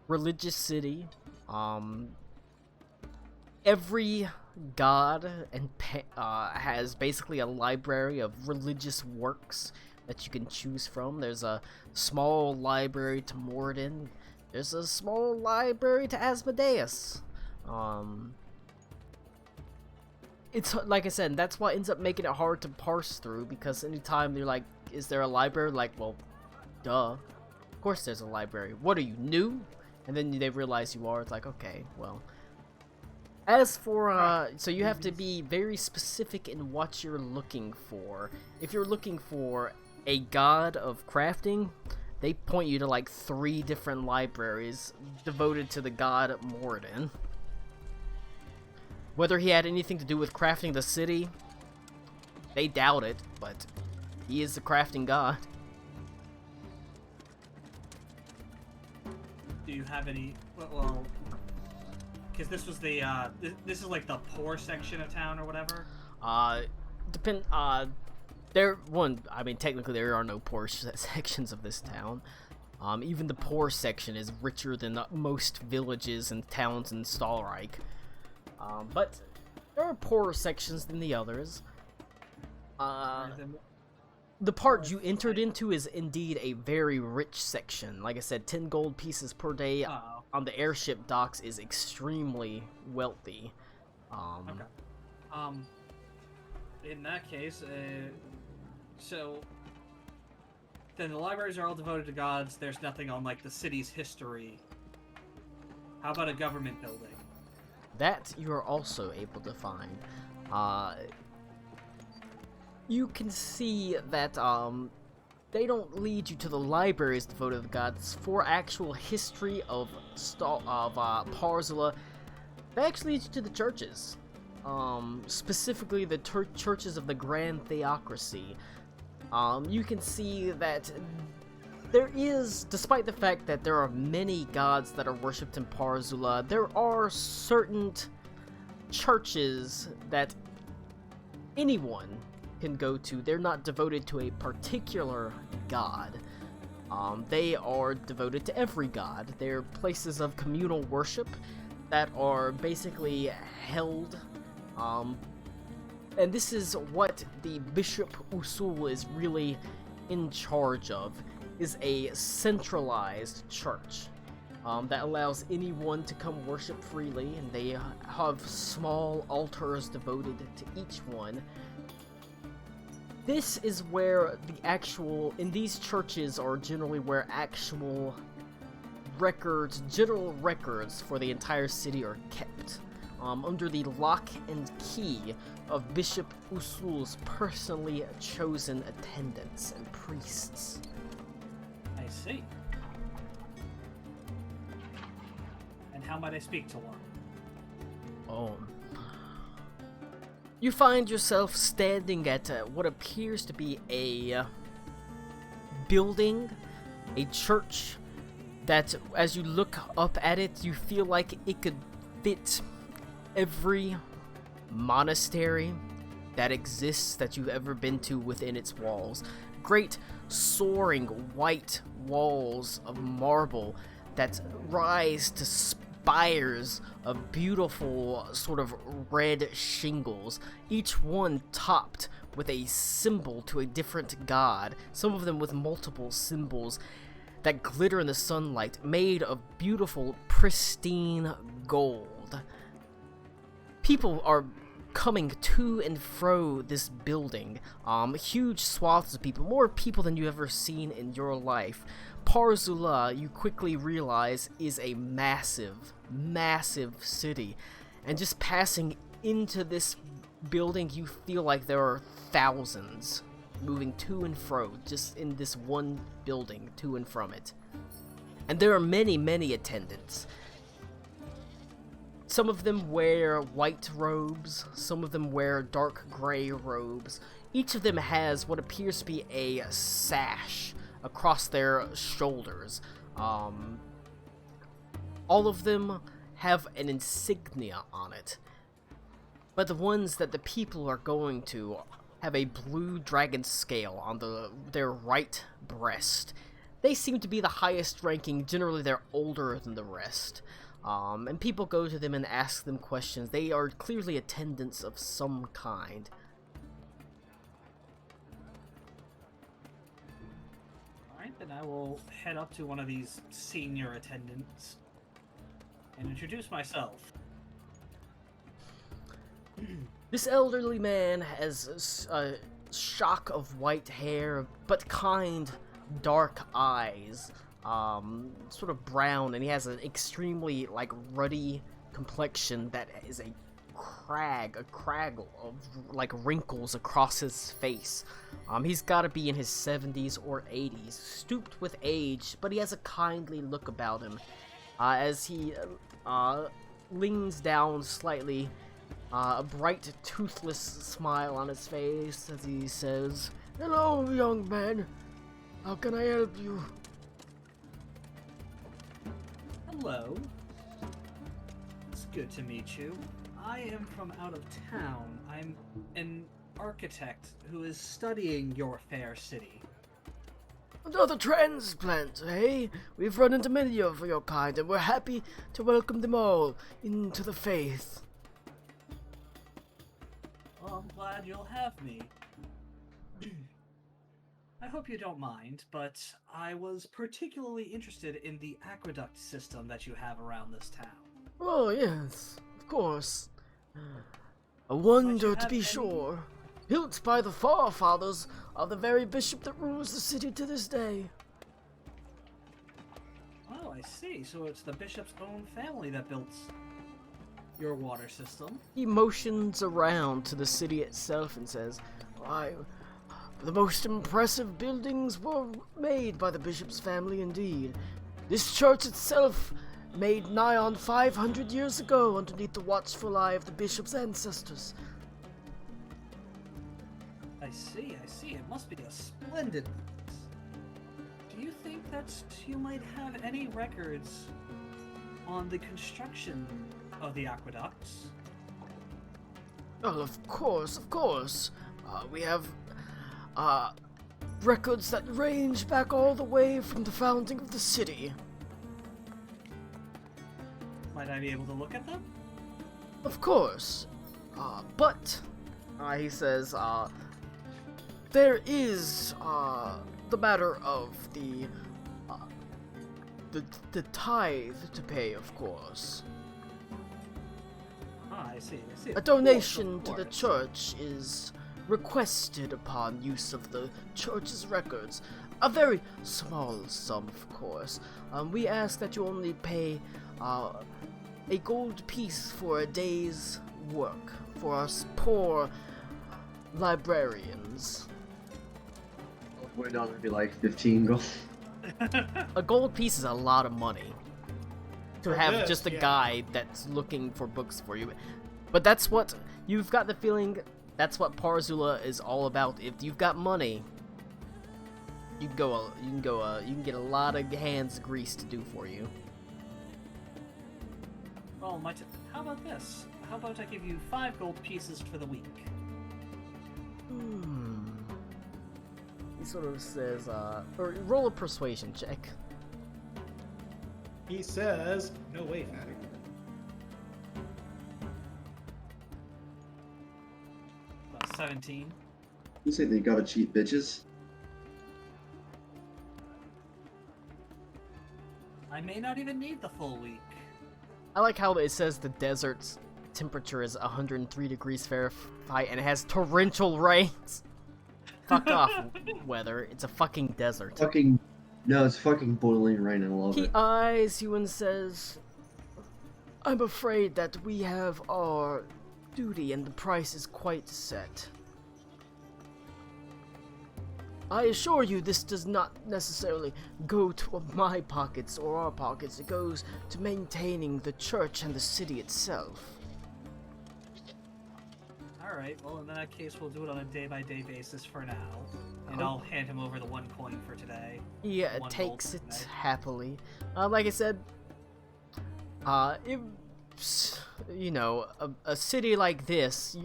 religious city. Every god and has basically a library of religious works that you can choose from. There's a small library to Morden. There's a small library to Asmodeus. It's like I said, that's what ends up making it hard to parse through, because anytime you're like, is there a library? Like, well, duh. Of course there's a library. What are you, new? And then they realize you are. It's like, okay, well. As for, so you have to be very specific in what you're looking for. If you're looking for a god of crafting, they point you to like 3 different libraries devoted to the god Morden. Whether he had anything to do with crafting the city, they doubt it, but he is the crafting god. Do you have any? Well, because this was the this is like the poor section of town or whatever. I mean, technically there are no poor sections of this town. Even the poor section is richer than most villages and towns in Stahlreich. But there are poorer sections than the others. The part you entered into is indeed a very rich section. Like I said, 10 gold pieces per day on the airship docks is extremely wealthy. Okay. In that case, so then the libraries are all devoted to gods. There's nothing on like the city's history. How about a government building? That you are also able to find. You can see that they don't lead you to the libraries devoted to the gods for actual history of Parzula. They actually lead you to the churches, specifically the churches of the Grand Theocracy. You can see that there is, despite the fact that there are many gods that are worshipped in Parzula, there are certain churches that anyone can go to. They're not devoted to a particular god. They are devoted to every god. They're places of communal worship that are basically held. And this is what the Bishop Usul is really in charge of, is a centralized church that allows anyone to come worship freely, and they have small altars devoted to each one. This is where in these churches are generally where actual records, general records for the entire city are kept, under the lock and key of Bishop Usul's personally chosen attendants and priests. I see. And how might I speak to one? Oh. You find yourself standing at what appears to be a building, a church, that as you look up at it, you feel like it could fit every monastery that exists that you've ever been to within its walls. Great soaring white walls of marble that rise to spires of beautiful sort of red shingles, each one topped with a symbol to a different god, some of them with multiple symbols that glitter in the sunlight, made of beautiful, pristine gold. People are coming to and fro this building, huge swaths of people, more people than you've ever seen in your life. Parzula, you quickly realize, is a massive, massive city, and just passing into this building, you feel like there are thousands moving to and fro, just in this one building, to and from it. And there are many, many attendants. Some of them wear white robes, some of them wear dark gray robes. Each of them has what appears to be a sash across their shoulders. All of them have an insignia on it. But the ones that the people are going to have a blue dragon scale on their right breast. They seem to be the highest ranking. Generally, they're older than the rest. And people go to them and ask them questions. They are clearly attendants of some kind. Alright, then I will head up to one of these senior attendants and introduce myself. This elderly man has a shock of white hair, but kind, dark eyes. Sort of brown, and he has an extremely, like, ruddy complexion that is a craggle of, like, wrinkles across his face. He's gotta be in his 70s or 80s, stooped with age, but he has a kindly look about him, as he, leans down slightly, a bright, toothless smile on his face as he says, "Hello, young man. How can I help you?" Hello. It's good to meet you. I am from out of town. I'm an architect who is studying your fair city. Another transplant, eh? We've run into many of your kind, and we're happy to welcome them all into the faith. Well, I'm glad you'll have me. I hope you don't mind, but I was particularly interested in the aqueduct system that you have around this town. Oh, yes, of course. A wonder to be sure. Built by the forefathers of the very bishop that rules the city to this day. Oh, I see. So it's the bishop's own family that built your water system. He motions around to the city itself and says, "Why, the most impressive buildings were made by the bishop's family indeed. This church itself, made nigh on 500 years ago underneath the watchful eye of the bishop's ancestors." I see. It must be a splendid place. Do you think that you might have any records on the construction of the aqueducts? Oh, of course. We have records that range back all the way from the founding of the city. Might I be able to look at them? Of course. But, he says, there is, the matter of the tithe to pay, of course. Ah, I see. A donation to the church is requested upon use of the church's records. A very small sum, of course. We ask that you only pay a gold piece for a day's work for us poor librarians. Went on to be like 15 gold. A gold piece is a lot of money to have this, just a yeah. guy that's looking for books for you. But that's what you've got the feeling. That's what Parzula is all about. If you've got money, you can get a lot of hands greased to do for you. Well, how about this? How about I give you 5 gold pieces for the week? He sort of says, or roll a persuasion check. He says, "No way, Fatty." About 17. You say they gotta cheat bitches? I may not even need the full week. I like how it says the desert's temperature is 103 degrees Fahrenheit and it has torrential rains. Fuck off, weather. It's a fucking desert. No, it's fucking boiling rain. I love He it. eyes you and says, "I'm afraid that we have our duty and the price is quite set. I assure you this does not necessarily go to my pockets or our pockets. It goes to maintaining the church and the city itself." Alright, well in that case we'll do it on a day-by-day basis for now. And I'll hand him over the 1 coin for today. Yeah, One takes gold it for today. happily. Like I said, a city like this,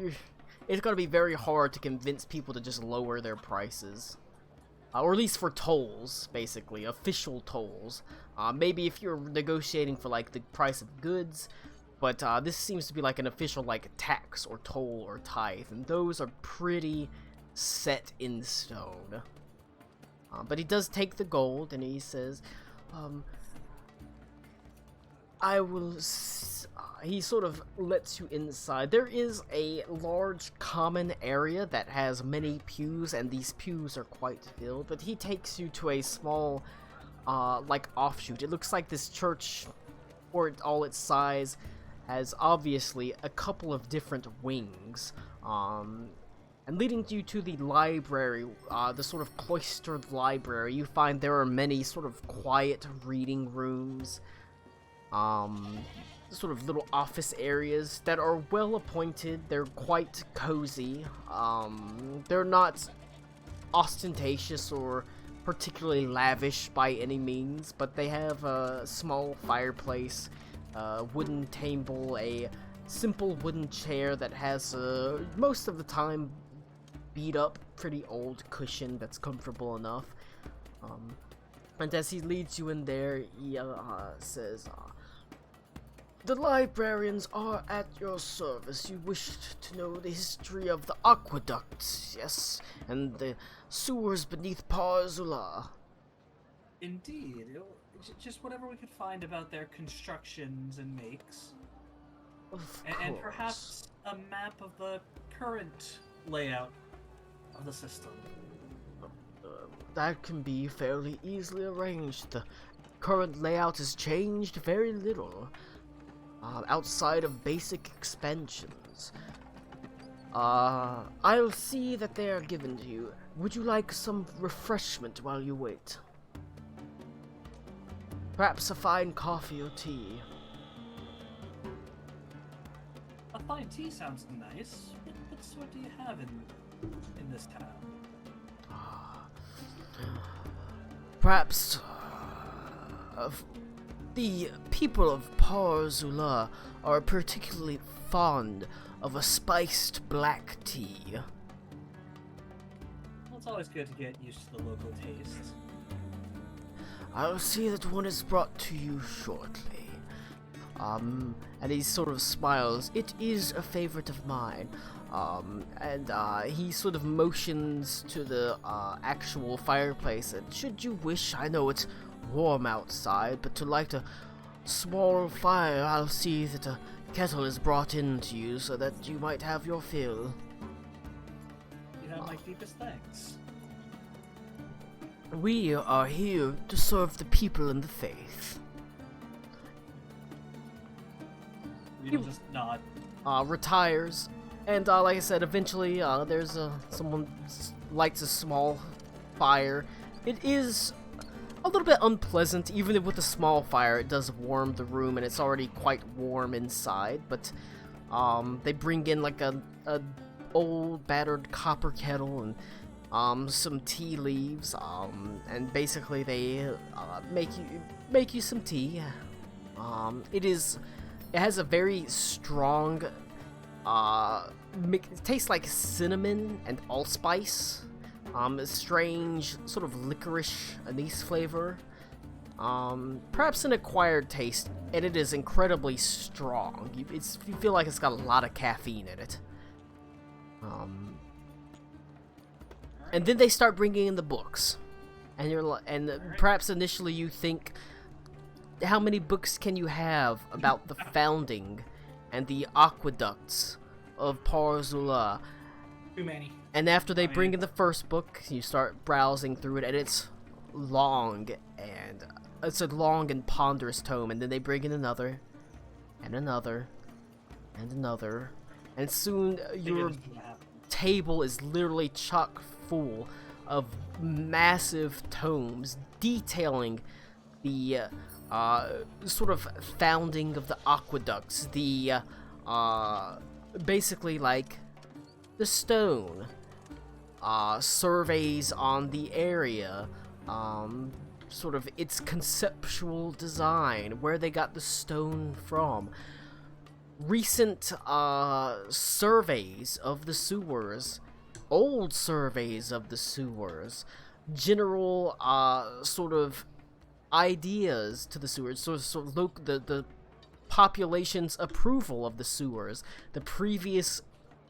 it's gonna be very hard to convince people to just lower their prices. or at least for tolls, basically, official tolls. Maybe if you're negotiating for like the price of goods, but this seems to be like an official like tax or toll or tithe, and those are pretty set in stone. But he does take the gold, and he says, I will... he sort of lets you inside. There is a large common area that has many pews, and these pews are quite filled, but he takes you to a small, like, offshoot. It looks like this church, for all its size, has obviously a couple of different wings, and leading you to the library, the sort of cloistered library. You find there are many sort of quiet reading rooms, sort of little office areas that are well appointed. They're quite cozy. They're not ostentatious or particularly lavish by any means, but they have a small fireplace, a wooden table, a simple wooden chair that has most of the time beat up, pretty old cushion that's comfortable enough. And as he leads you in there, he says, the librarians are at your service. You wished to know the history of the aqueducts, yes, and the sewers beneath Par Azula. Indeed. Just whatever we could find about their constructions and makes. And perhaps a map of the current layout of the system. That can be fairly easily arranged. The current layout has changed very little, outside of basic expansions. I'll see that they are given to you. Would you like some refreshment while you wait? Perhaps a fine coffee or tea? A fine tea sounds nice. What do you have in this town? Perhaps the people of Par Azula are particularly fond of a spiced black tea. Well, it's always good to get used to the local tastes. I'll see that one is brought to you shortly. And he sort of smiles. It is a favorite of mine. And he sort of motions to the actual fireplace, and should you wish, I know it's warm outside, but to light a small fire, I'll see that a kettle is brought in to you so that you might have your fill. You have my deepest thanks. We are here to serve the people in the faith. You'll just nod. Retires. And like I said, eventually there's someone lights a small fire. It is a little bit unpleasant, even with a small fire. It does warm the room, and it's already quite warm inside. But they bring in like a old battered copper kettle and some tea leaves. And basically they make you some tea. It has a very strong. It tastes like cinnamon and allspice. A strange sort of licorice anise flavor. Perhaps an acquired taste, and it is incredibly strong. You feel like it's got a lot of caffeine in it. And then they start bringing in the books, and perhaps initially you think, how many books can you have about the founding and the aqueducts of Par Azula? Too many. And after they bring in the first book, you start browsing through it, and it's long, and it's a long and ponderous tome. And then they bring in another, and another, and another, and soon your table is literally chock full of massive tomes detailing the sort of founding of the aqueducts, the basically like the stone, surveys on the area, sort of its conceptual design, where they got the stone from, recent surveys of the sewers, old surveys of the sewers, general sort of ideas to the sewers, sort of the population's approval of the sewers, the previous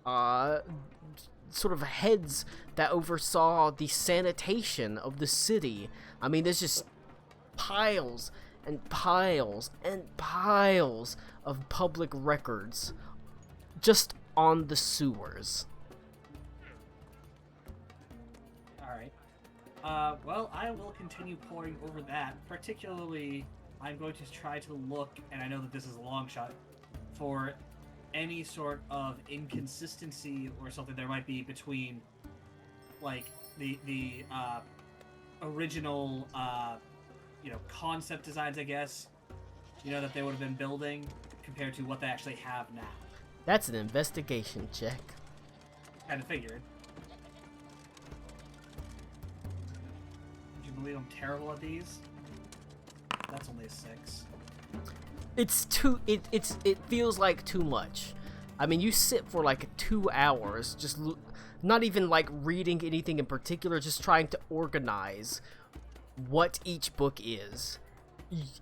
sort of heads that oversaw the sanitation of the city. I mean, there's just piles and piles and piles of public records just on the sewers. Alright. Well, I will continue poring over that. Particularly, I'm going to try to look, and I know that this is a long shot, for any sort of inconsistency or something there might be between, like, the original, concept designs, I guess, that they would have been building compared to what they actually have now. That's an investigation check. Kind of figured. Would you believe I'm terrible at these? That's only a 6. It's too. It feels like too much. I mean, you sit for like 2 hours, just not even like reading anything in particular, just trying to organize what each book is.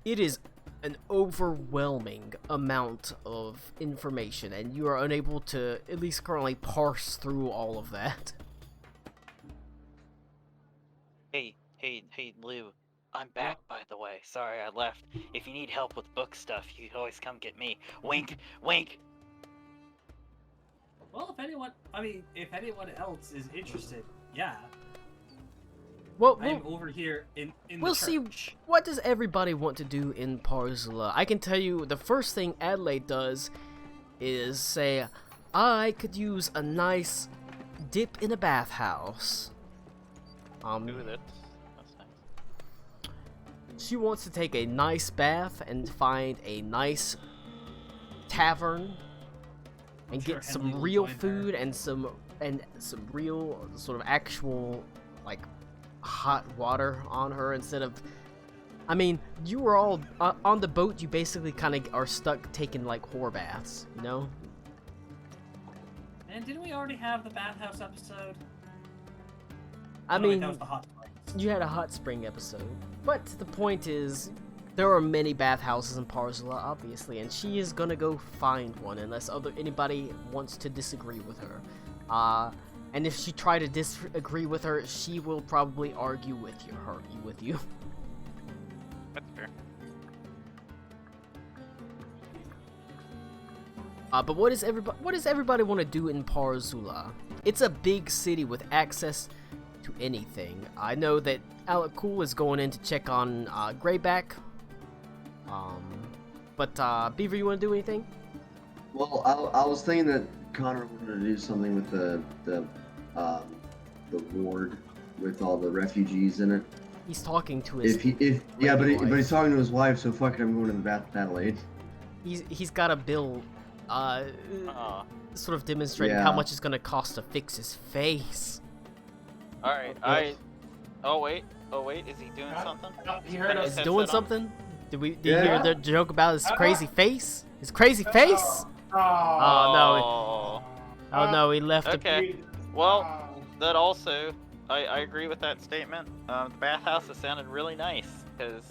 It is an overwhelming amount of information, and you are unable to, at least currently, parse through all of that. Hey, Lou. I'm back, by the way. Sorry I left. If you need help with book stuff, you can always come get me. Wink, wink. Well, if anyone else is interested, yeah. Well, I'm over here in we'll the see. church. What does everybody want to do in Parzula? I can tell you the first thing Adelaide does is say, I could use a nice dip in a bathhouse. Ooh, that's nice. She wants to take a nice bath and find a nice tavern and sure get Henley some will real join her. food and some real sort of actual like hot water on her instead of. I mean, you were all on the boat. You basically kind of are stuck taking like whore baths, you know. And didn't we already have the bathhouse episode? I Oh, no, wait, mean, that was the hot springs. you had a hot spring episode, but the point is, there are many bathhouses in Parzula, obviously, and she is gonna go find one unless anybody wants to disagree with her. And if she try to disagree with her, she will probably argue with you. That's fair. But what does everybody want to do in Parzula? It's a big city with access to anything. I know that Alec Cool is going in to check on Greyback. But Beaver, you want to do anything? Well, I was thinking that Connor wanted to do something with the ward with all the refugees in it. He's talking to his. But he's talking to his wife. So fuck it, I'm going to the bath with Adelaide. He's got a bill, sort of demonstrating how much it's gonna cost to fix his face. Alright, Oh wait, is he doing something? He heard us. Is Headset doing on? something? Did you hear the joke about his crazy face? His crazy face? Oh no, he left. Okay. Well, that also, I agree with that statement. The bathhouses sounded really nice, because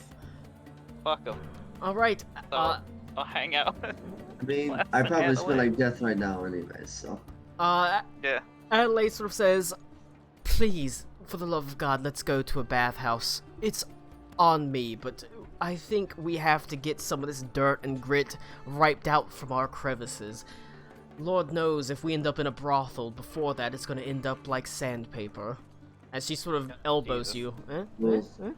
fuck them. All right. So, I'll hang out. I mean, Less I than probably spend Adelaide. like death right now, anyways. So. Yeah. Adelaide sort of says, "Please, for the love of God, let's go to a bathhouse. It's on me, but I think we have to get some of this dirt and grit wiped out from our crevices. Lord knows if we end up in a brothel before that, it's going to end up like sandpaper." As she sort of elbows Jesus. you. Yes. You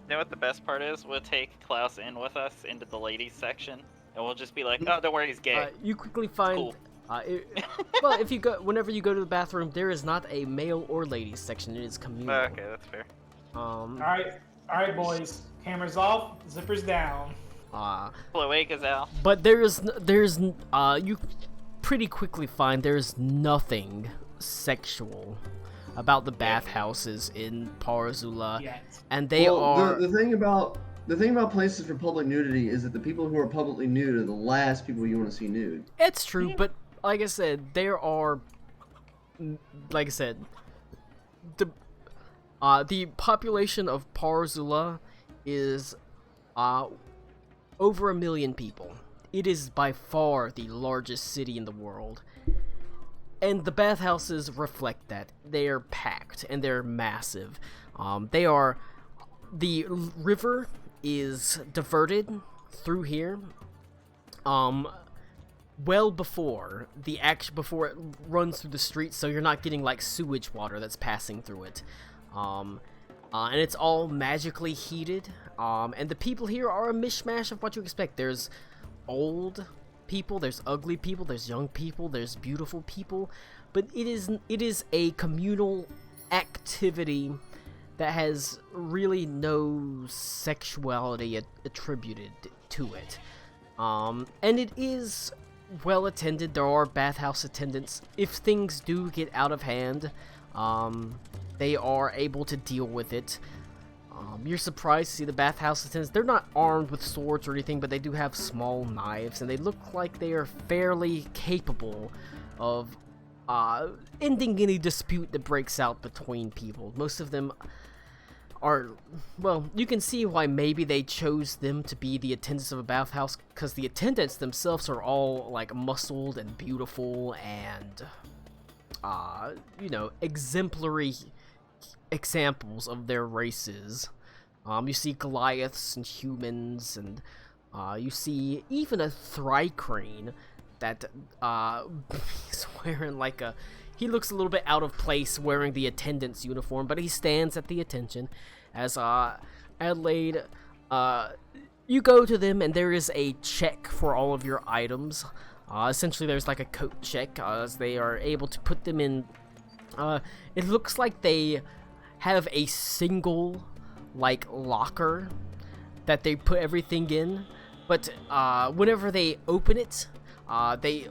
know what the best part is? We'll take Klaus in with us into the ladies section, and we'll just be like, "Oh, don't worry, he's gay." You quickly find. Cool. Well, whenever you go to the bathroom, there is not a male or ladies section. It is communal. Okay, that's fair. All right, boys. Cameras off. Zippers down. Cloacas out. But you pretty quickly find there's nothing sexual about the bathhouses in Parzula, and they are. The thing about places for public nudity is that the people who are publicly nude are the last people you want to see nude. It's true, but like I said, the population of Parzula is over 1 million people. It is by far the largest city in the world. And the bathhouses reflect that. They are packed and they're massive. The river is diverted through here well before before it runs through the streets, so you're not getting like sewage water that's passing through it. And it's all magically heated. And the people here are a mishmash of what you expect. There's old people, there's ugly people, there's young people, there's beautiful people, but it is a communal activity that has really no sexuality attributed to it. And it is well attended. There are bathhouse attendants. If things do get out of hand, they are able to deal with it. You're surprised to see the bathhouse attendants. They're not armed with swords or anything, but they do have small knives, and they look like they are fairly capable of ending any dispute that breaks out between people. Most of them are, well, you can see why maybe they chose them to be the attendants of a bathhouse, because the attendants themselves are all like muscled and beautiful and exemplary examples of their races. You see Goliaths and humans, and you see even a Thri-Crane that he's wearing like he looks a little bit out of place wearing the attendant's uniform, but he stands at the attention as Adelaide, you go to them and there is a check for all of your items. Essentially there's like a coat check as they are able to put them in. It looks like they have a single like locker that they put everything in, but whenever they open it, they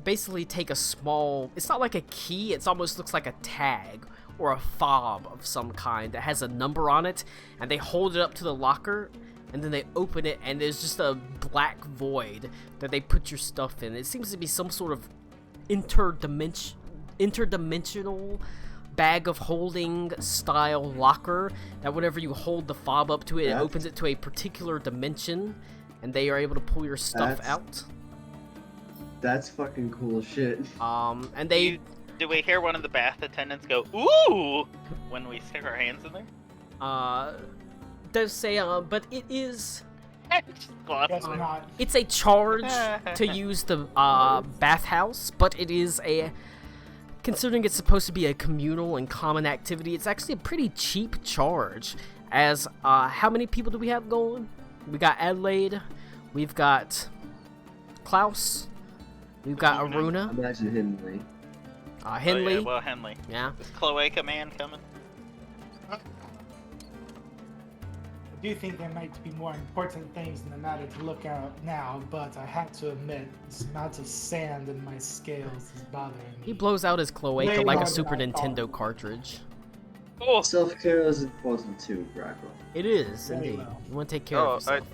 basically take a small, it's not like a key, it almost looks like a tag or a fob of some kind that has a number on it, and they hold it up to the locker, and then they open it, and there's just a black void that they put your stuff in. It seems to be some sort of interdimensional bag of holding style locker that whenever you hold the fob up to it, it opens it to a particular dimension, and they are able to pull your stuff out. That's fucking cool shit. And they... Do we hear one of the bath attendants go, "Ooh," when we stick our hands in there? Does say, but it is... Guess not. It's a charge to use the bathhouse, but it is a... Considering it's supposed to be a communal and common activity, it's actually a pretty cheap charge. As, how many people do we have going? We got Adelaide, we've got Klaus, we've got Aruna. Imagine Henley. Henley. Oh, yeah, well, Henley. Yeah. Is Cloaca Man coming? I do think there might be more important things in the matter to look at now, but I have to admit, this amount of sand in my scales is bothering me. He blows out his cloaca Way like a more Super than I Nintendo thought. cartridge. Oh, Self-care is important too, Braco. It is, Very indeed. well. You want to take care of yourself.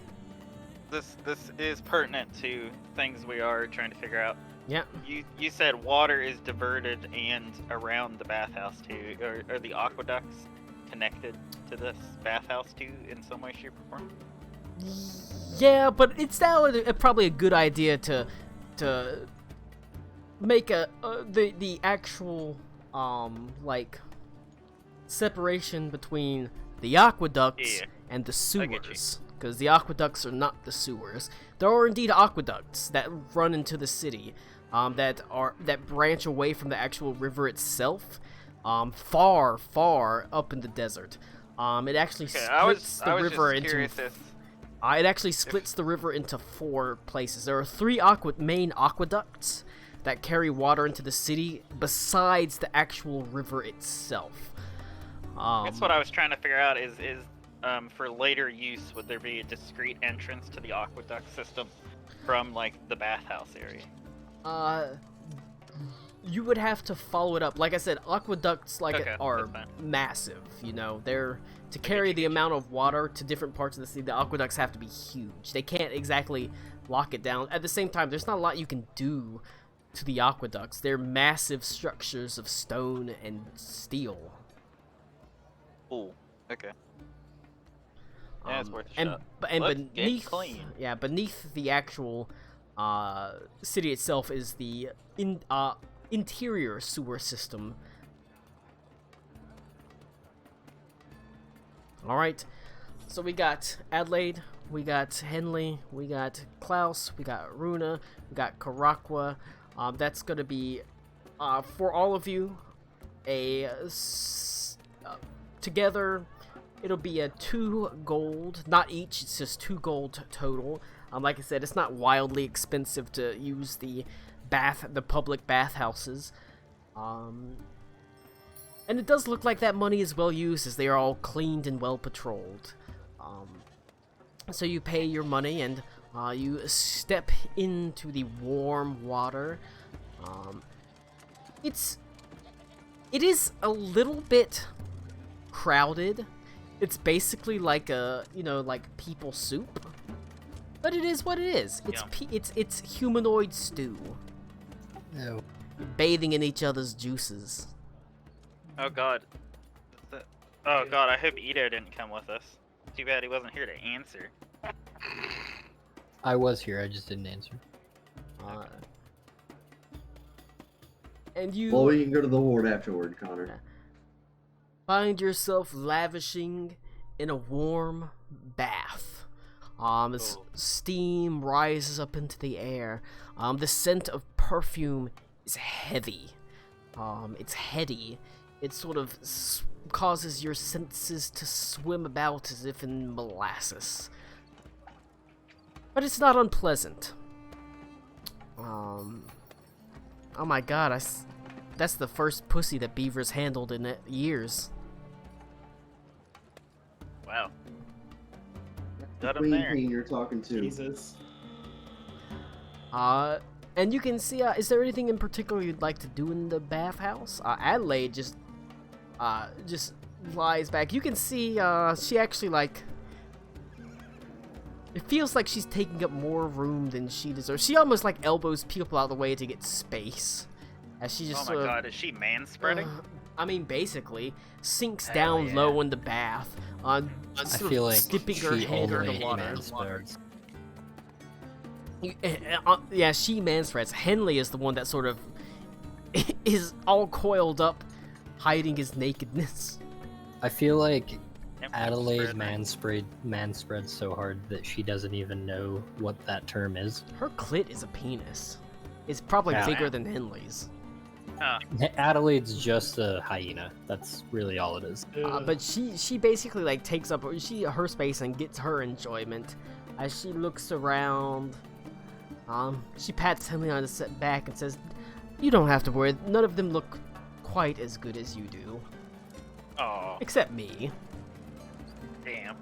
this is pertinent to things we are trying to figure out. Yeah. You said water is diverted and around the bathhouse too, or the aqueducts connected to this bathhouse too in some way, shape, or form? Yeah, but it's now probably a good idea to make the actual like separation between the aqueducts Yeah, and the I get you. sewers, because the aqueducts are not the sewers. There are indeed aqueducts that run into the city, that branch away from the actual river itself, far up in the desert. It actually splits the river into. It actually splits the river into 4 places. There are 3 main aqueducts that carry water into the city, besides the actual river itself. That's what I was trying to figure out. Is for later use, would there be a discrete entrance to the aqueduct system from like the bathhouse area? You would have to follow it up. Like I said, aqueducts Okay, are that's fine. massive. You know, they're to carry the amount of water to different parts of the city. The aqueducts have to be huge. They can't exactly lock it down. At the same time, there's not a lot you can do to the aqueducts. They're massive structures of stone and steel. Ooh, okay. Yeah, it's worth a and shot. and Let's get beneath, clean. yeah, beneath the actual city itself is the interior sewer system. All right, so we got Adelaide, we got Henley, we got Klaus, we got Runa, we got Karakwa. That's gonna be for all of you together. It'll be a 2 gold, not each. It's just 2 gold total. Like I said, it's not wildly expensive to use the public bathhouses. And it does look like that money is well used, as they are all cleaned and well patrolled. So you pay your money and you step into the warm water. It is a little bit crowded. It's basically like like people soup, but it is what it is. It's humanoid stew. No. bathing in each other's juices. Oh god. Oh god, I hope Ito didn't come with us. Too bad he wasn't here to answer. I was here, I just didn't answer. And you Well, we can go to the ward afterward, Connor. find yourself lavishing in a warm bath. Steam rises up into the air. The scent of perfume is heavy. It's heady. It sort of causes your senses to swim about as if in molasses. But it's not unpleasant. Oh my god, that's the first pussy that Beaver's handled in years. Wow. Got him Queen there. Queen you're talking to. Jesus. And you can see, is there anything in particular you'd like to do in the bathhouse? Adelaide just lies back. You can see, she actually, like, it feels like she's taking up more room than she deserves. She almost, like, elbows people out of the way to get space. As she just Oh my god, is she man-spreading? I mean, basically, sinks down low in the bath, I feel like dipping her she head in only the water. manspreads. Yeah, she manspreads. Henley is the one that sort of is all coiled up, hiding his nakedness. I feel like Yep, Adelaide manspreading. manspreads so hard that she doesn't even know what that term is. Her clit is a penis. It's probably Yeah. bigger than Henley's. Adelaide's just a hyena. That's really all it is. But she basically like takes up her space and gets her enjoyment as she looks around. She pats Henley on the back and says, "You don't have to worry. None of them look quite as good as you do, Oh, except me." damn.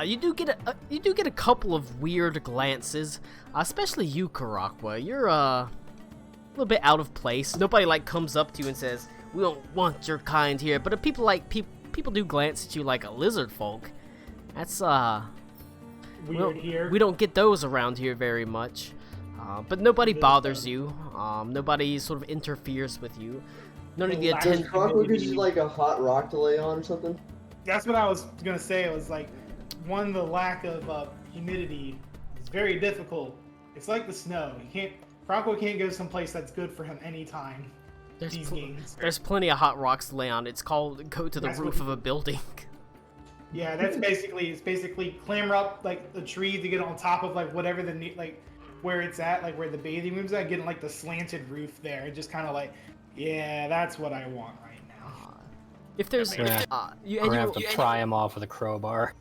You do get a couple of weird glances, especially you, Karakwa. You're a little bit out of place. Nobody like comes up to you and says, "We don't want your kind here." But if people do glance at you like a lizard folk. That's Weird here. we don't get those around here very much. But nobody bothers you. Nobody sort of interferes with you. None of the Does Does attend. Crockwood gives you like a hot rock to lay on or something? That's what I was gonna say. It was like, one, the lack of humidity is very difficult. It's like the snow. Rocco can't go someplace that's good for him anytime. There's, These games. there's plenty of hot rocks to lay on. It's called go to the That's roof what- of a building. Yeah, it's basically clamber up like the tree to get on top of like whatever where it's at, like where the bathing room's at, getting like the slanted roof there, and just kind of like, yeah, that's what I want right now. If there's We're gonna have to pry him off with a crowbar.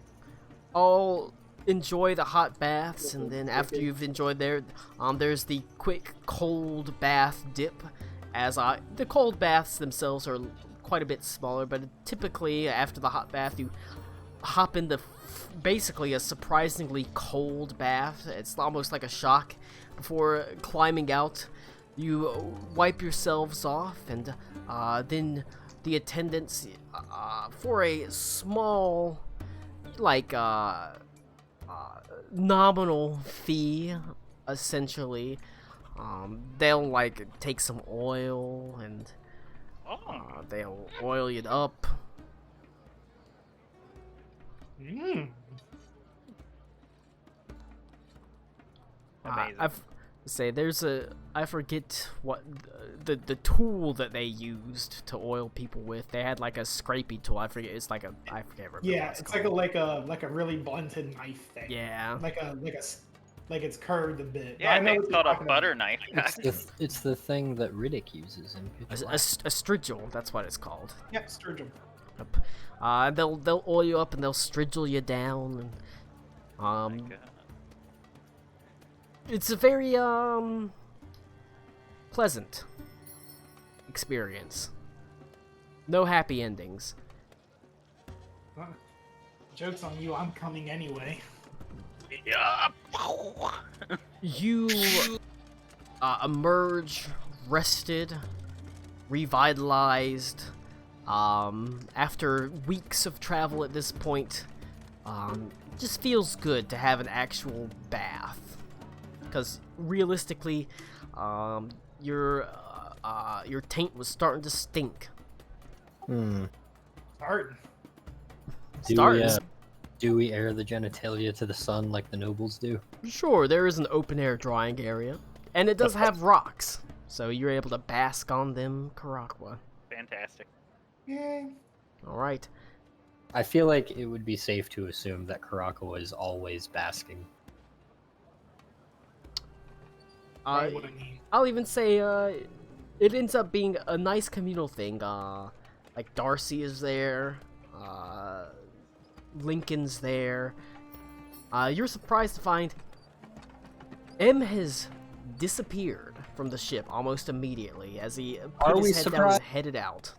all enjoy the hot baths, and then after you've enjoyed there's the quick cold bath dip. As the cold baths themselves are quite a bit smaller, but typically after the hot bath you hop into basically a surprisingly cold bath. It's almost like a shock. Before climbing out, you wipe yourselves off, and then the attendants, for a small, like, nominal fee, essentially, they'll, like, take some oil and They'll oil it up. Mm. Amazing. I forget what the tool that they used to oil people with. They had like a scrapey tool. I forget. It's like I forget. Yeah, what it's called. like a really blunted knife thing. Yeah. Like it's curved a bit. Yeah, I know think what it's you're called a talking about. butter knife. It's the thing that Riddick uses in A, Pitch a, Black. a strigil. That's what it's called. Yep, sturgeon. Yep. They'll oil you up and they'll strigil you down. And, it's a very pleasant experience. No happy endings. Joke's on you, I'm coming anyway. Yeah. You emerge rested, revitalized. After weeks of travel at this point, just feels good to have an actual bath. Because realistically, your taint was starting to stink. Starting. Do we air the genitalia to the sun like the nobles do? Sure, there is an open air drying area, and it does have rocks, so you're able to bask on them, Karakwa. Fantastic. Yay. All right. I feel like it would be safe to assume that Karakawa is always basking. Right, what I need. I'll even say it ends up being a nice communal thing. Like Darcy is there, Lincoln's there. You're surprised to find M has disappeared from the ship almost immediately as he Are put we his head down surprised? and headed out.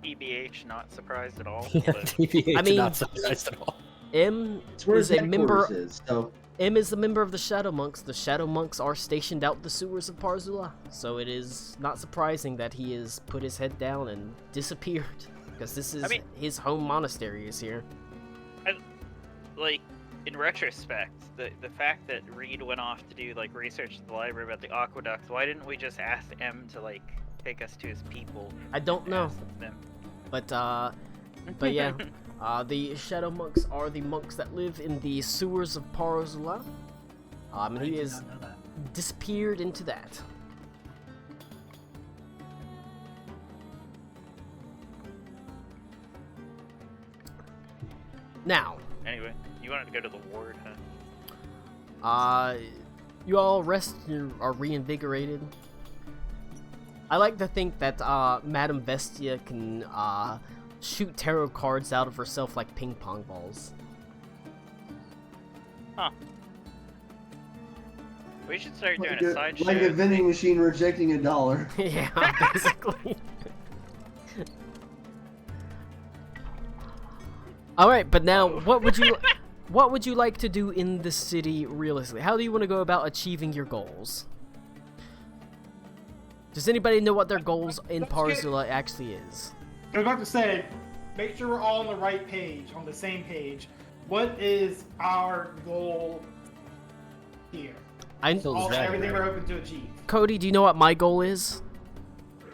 EBH, not surprised at all. Yeah, but TBH, I mean- not surprised at all. M It's where is his a member. headquarters is, so M is a member of the Shadow Monks. The Shadow Monks are stationed out the sewers of Parzula, so it is not surprising that he has put his head down and disappeared, because this is his home monastery is here. like, in retrospect, the fact that Reed went off to do like research at the library about the aqueduct, why didn't we just ask M to like take us to his people? I don't know, Ask them. but yeah, the Shadow Monks are the monks that live in the sewers of Parzula. And I he did has not know that. disappeared into that. Now, Anyway, you wanted to go to the ward, huh? you all rest and are reinvigorated. I like to think that Madame Vestia can shoot tarot cards out of herself like ping pong balls. Huh. We should start doing like a a, side like a show. vending machine rejecting $1. Yeah, basically. All right, but now, what would you like to do in the city realistically? How do you want to go about achieving your goals? Does anybody know what their goals in Parzula actually is? I was about to say, make sure we're all on the right page, on the same page. What is our goal here? Still dragon, Everything right? we're hoping to achieve. Cody, do you know what my goal is?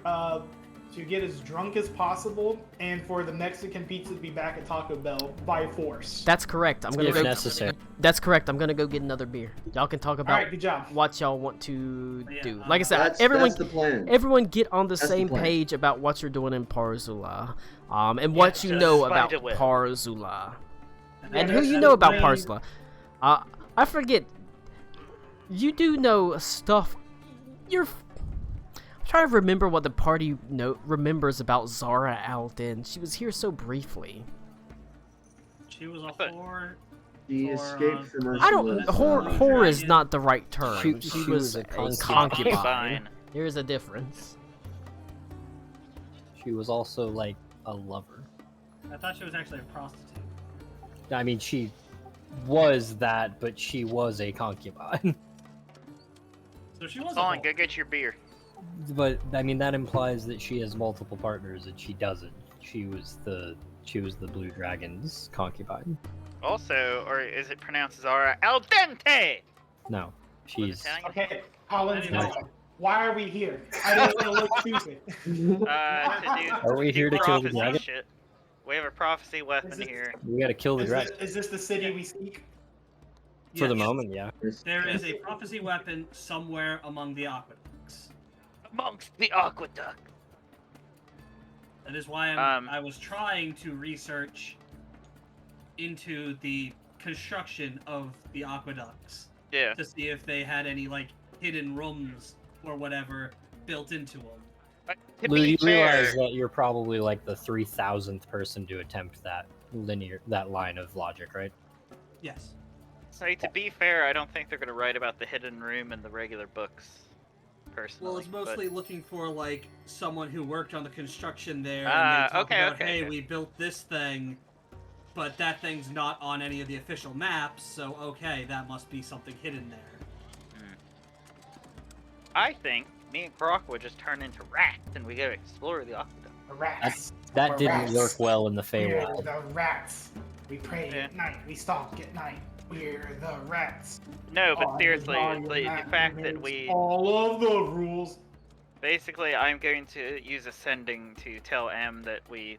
To get as drunk as possible, and for the Mexican pizza to be back at Taco Bell by force. That's correct. I'm gonna If go. necessary. That's correct. I'm gonna go get another beer. Y'all can talk All about right, good job. what y'all want to Yeah, do. Like I said, That's everyone, the plan. everyone get on the That's the same plan. page about what you're doing in Parzula, and what you just know find about a way. Parzula, and who that's- you know about that's Parzula. I forget. You do know stuff. I'm trying to remember what the party remembers about Zara Al-Din. She was here so briefly. She was a But- whore. She Or, escaped from her. I don't. Whore is not the right term. She She was was a a concubine. concubine. There is a difference. She was also like a lover. I thought she was actually a prostitute. I mean, she was that, but she was a concubine. So she was a Colin, whore. go get your beer. But I mean, that implies that she has multiple partners, and she doesn't. She was the Blue Dragon's concubine. Also, or is it pronounced Zara Al Dente? No, she's Italian? Okay, Colin's Anyway. gone. Why are we here? I don't want to look stupid. To do Are we here to kill the prophecy dragon? shit. We have a prophecy weapon Is it- here. We gotta kill the Is dragon. this the city we seek? For the Yes. moment, yeah. There is a prophecy weapon somewhere among the aqueducts. Amongst the aqueduct. That is why I was trying to research into the construction of the aqueducts Yeah. to see if they had any like hidden rooms or whatever built into them. To Lou, be you fair, realize that you're probably like the 3,000th person to attempt that line of logic, right? Yes. say to be fair, I don't think they're gonna write about the hidden room in the regular books. Personally, Well, it's mostly looking for like someone who worked on the construction there, Ah, and they talk okay, about, okay, hey, okay. we built this thing, but that thing's not on any of the official maps, so okay, that must be something hidden there. I think me and Croc would just turn into rats and we go explore the aqueduct. The rats. That We're didn't rats. work well in the We're Feywild. the rats. We pray Yeah. at night. We stalk at night. We're the rats. No, but Oh, seriously, Mario the Matt fact that knows we all of the rules. basically, I'm going to use ascending to tell M that we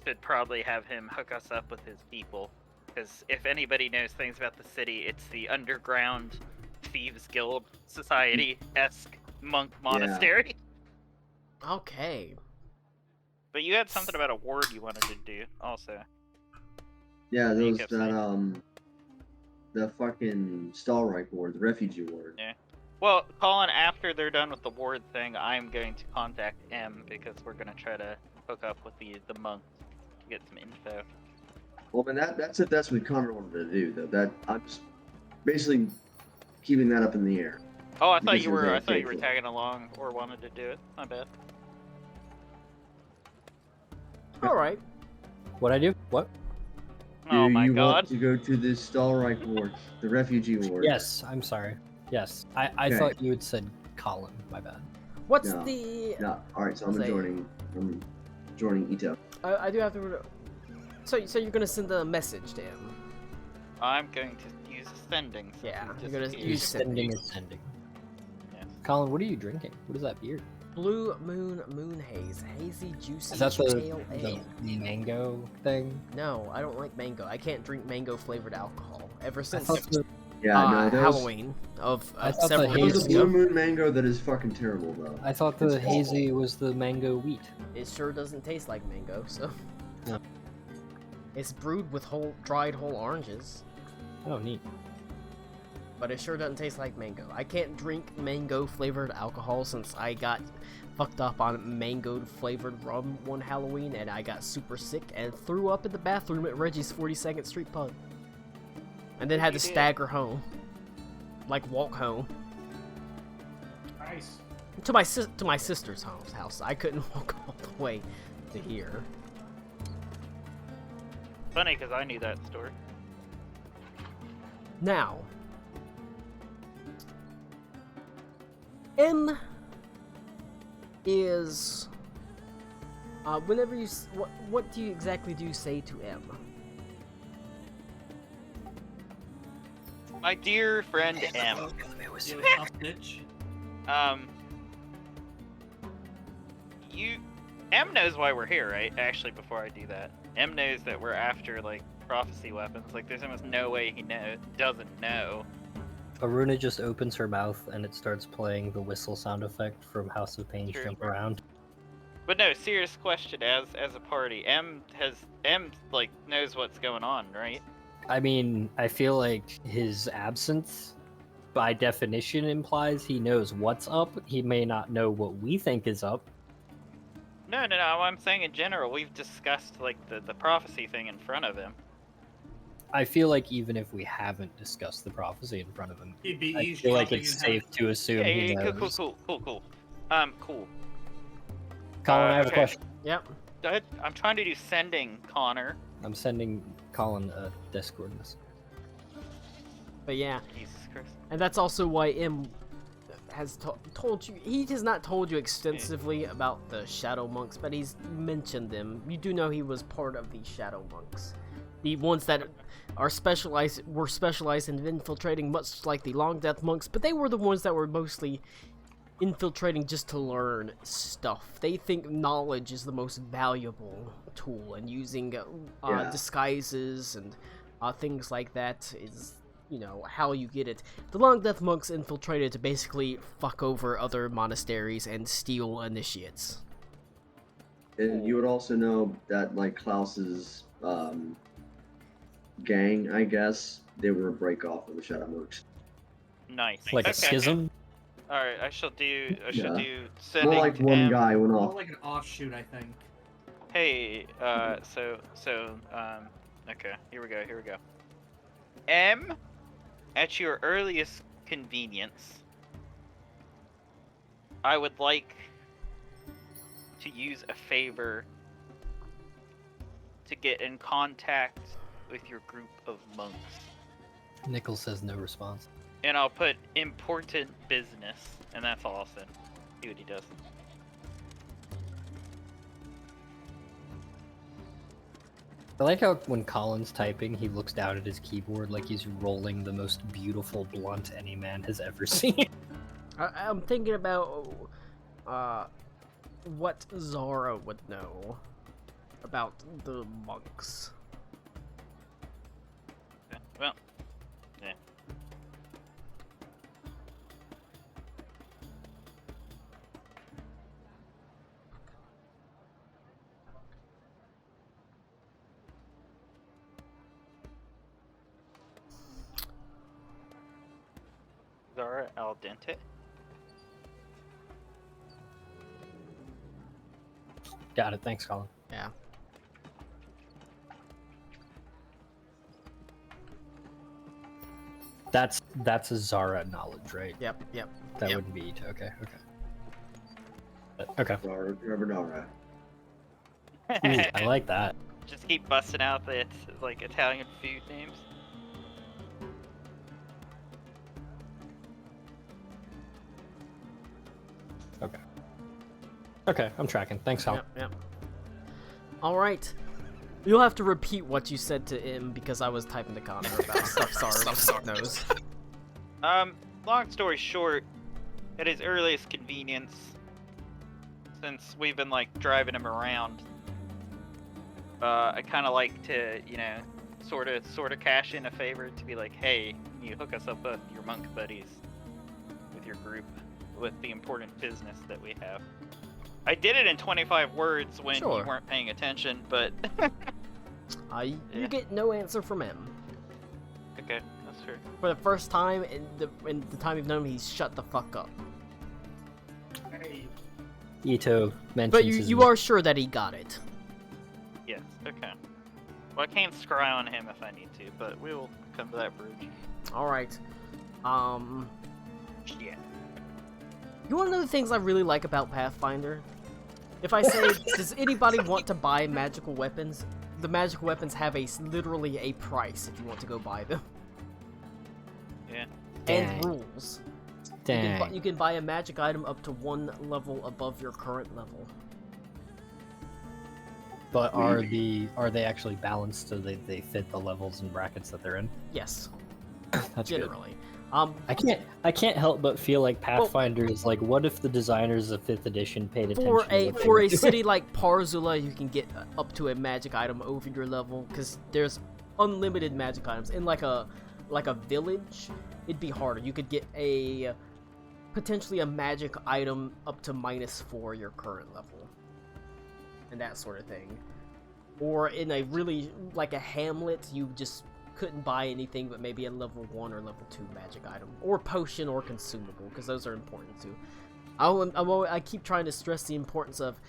should probably have him hook us up with his people, because if anybody knows things about the city, it's the underground thieves guild society-esque monk monastery. Okay. But you had something about a ward you wanted to do, also. Yeah, You those kept that saying. the fucking Stallreich ward, the refugee ward. Yeah. Well, Colin, after they're done with the ward thing, I'm going to contact M because we're gonna try to hook up with the monks to get some info. Well, man, that's if that's what Connor wanted to do, though. That I'm just basically keeping that up in the air. Oh, I thought Because you you're were. I very thought you were faithful. tagging along or wanted to do it. My bad. Alright. What I do? What? Oh Do my you god. want to go to the Stallreich ward, the refugee ward? Yes, I'm sorry. Yes. I Okay. thought you had said Colin. My bad. What's No. the... No. All right, so I'm Say- joining Ito. I do have to... So you're gonna send a message to him? I'm going to use ascending. So Yeah, we you're gonna just use Sending is sending. Yes. Colin, what are you drinking? What is that beer? Blue Moon Moon Haze. Hazy, juicy, Is that pale the ale. mango thing? No, I don't like mango. I can't drink mango-flavored alcohol. Ever I since thought the, Yeah, no, those, Halloween of I thought several the years There's a hazy- blue ago. moon mango that is fucking terrible, though. I thought the It's awful. hazy was the mango wheat. It sure doesn't taste like mango, so... No. It's brewed with dried whole oranges, Oh, neat. but it sure doesn't taste like mango. I can't drink mango-flavored alcohol since I got fucked up on mango-flavored rum one Halloween, and I got super sick and threw up in the bathroom at Reggie's 42nd Street pub. And then had to You did. stagger home. Like, walk home. Nice. To my sister's house. I couldn't walk all the way to here. Funny because I knew that story. Now, M is whenever you what do you exactly do you say to M? My dear friend M. It was tough bitch. M knows why we're here, right? Actually, before I do that, M knows that we're after like prophecy weapons. Like, there's almost no way he doesn't know. Aruna just opens her mouth and it starts playing the whistle sound effect from House of Pain Sure. Jump Around. But no, serious question. As a party, M like knows what's going on, right? I mean, I feel like his absence, by definition, implies he knows what's up. He may not know what we think is up. No. I'm saying in general, we've discussed like the prophecy thing in front of him. I feel like even if we haven't discussed the prophecy in front of him, He'd be I feel like eavesdropping it's and safe to assume he Yeah, knows. cool. Cool. Colin, I have okay. a question. Yep. I'm trying to do sending, Connor. I'm sending Colin a Discord message. But yeah, Jesus Christ. and that's also why M has told you. He has not told you extensively about the Shadow Monks, but he's mentioned them. You do know he was part of the Shadow Monks, the ones that were specialized in infiltrating, much like the Long Death Monks. But they were the ones that were mostly infiltrating just to learn stuff. They think knowledge is the most valuable tool, and using Yeah. disguises and things like that is, you know, how you get it. The Long Death Monks infiltrated to basically fuck over other monasteries and steal initiates. And you would also know that like Klaus's gang, I guess, they were a break off of the Shadow Monks. Nice. Like a Okay. schism? Alright, I shall do More sending like one M. guy went More off. like an offshoot, I think. Hey, okay, here we go. M, at your earliest convenience, I would like to use a favor to get in contact with your group of monks. Nichols says no response. And I'll put important business, and that's all I'll send. See what he does. I like how when Colin's typing, he looks down at his keyboard like he's rolling the most beautiful blunt any man has ever seen. I'm thinking about what Zara would know about the monks. Okay, well, yeah. Zara al dente. Got it, thanks, Colin. Yeah. That's a Zara knowledge, right? Yep. That wouldn't be Ito. Okay. Okay. Or Nora. Ooh, I like that. Just keep busting out the like Italian food names. Okay, I'm tracking. Thanks, Colin. Yep. Alright. You'll have to repeat what you said to him because I was typing to Connor about stuff Zara knows. Long story short, at his earliest convenience, since we've been like driving him around, I kind of like to, you know, sort of cash in a favor to be like, hey, can you hook us up with your monk buddies, with your group, with the important business that we have. I did it in 25 words when Sure. you weren't paying attention, but You Yeah. get no answer from him. okay, that's fair. For the first time in the time you've known him, he's shut the fuck up. Ito mentions But his you are sure that he got it. Yes, okay. Well, I can't scry on him if I need to, but we will come to that bridge. Alright. Yeah. You wanna know the things I really like about Pathfinder? If I say, does anybody want to buy magical weapons? The magical weapons have literally a price if you want to go buy them. Yeah. And Dang. rules. Dang. You can buy a magic item up to 1 level above your current level. But are they actually balanced so they fit the levels and brackets that they're in? Yes, That's good. generally. I can't help but feel like Pathfinder is like, what if the designers of 5th edition paid attention For to a what they for were a doing? city like Parzula, you can get up to a magic item over your level because there's unlimited magic items. In like a village, it'd be harder. You could get potentially a magic item up to -4 your current level, and that sort of thing. Or in a really like a hamlet, you just couldn't buy anything but maybe a level 1 or level 2 magic item, or potion or consumable, because those are important too. I keep trying to stress the importance of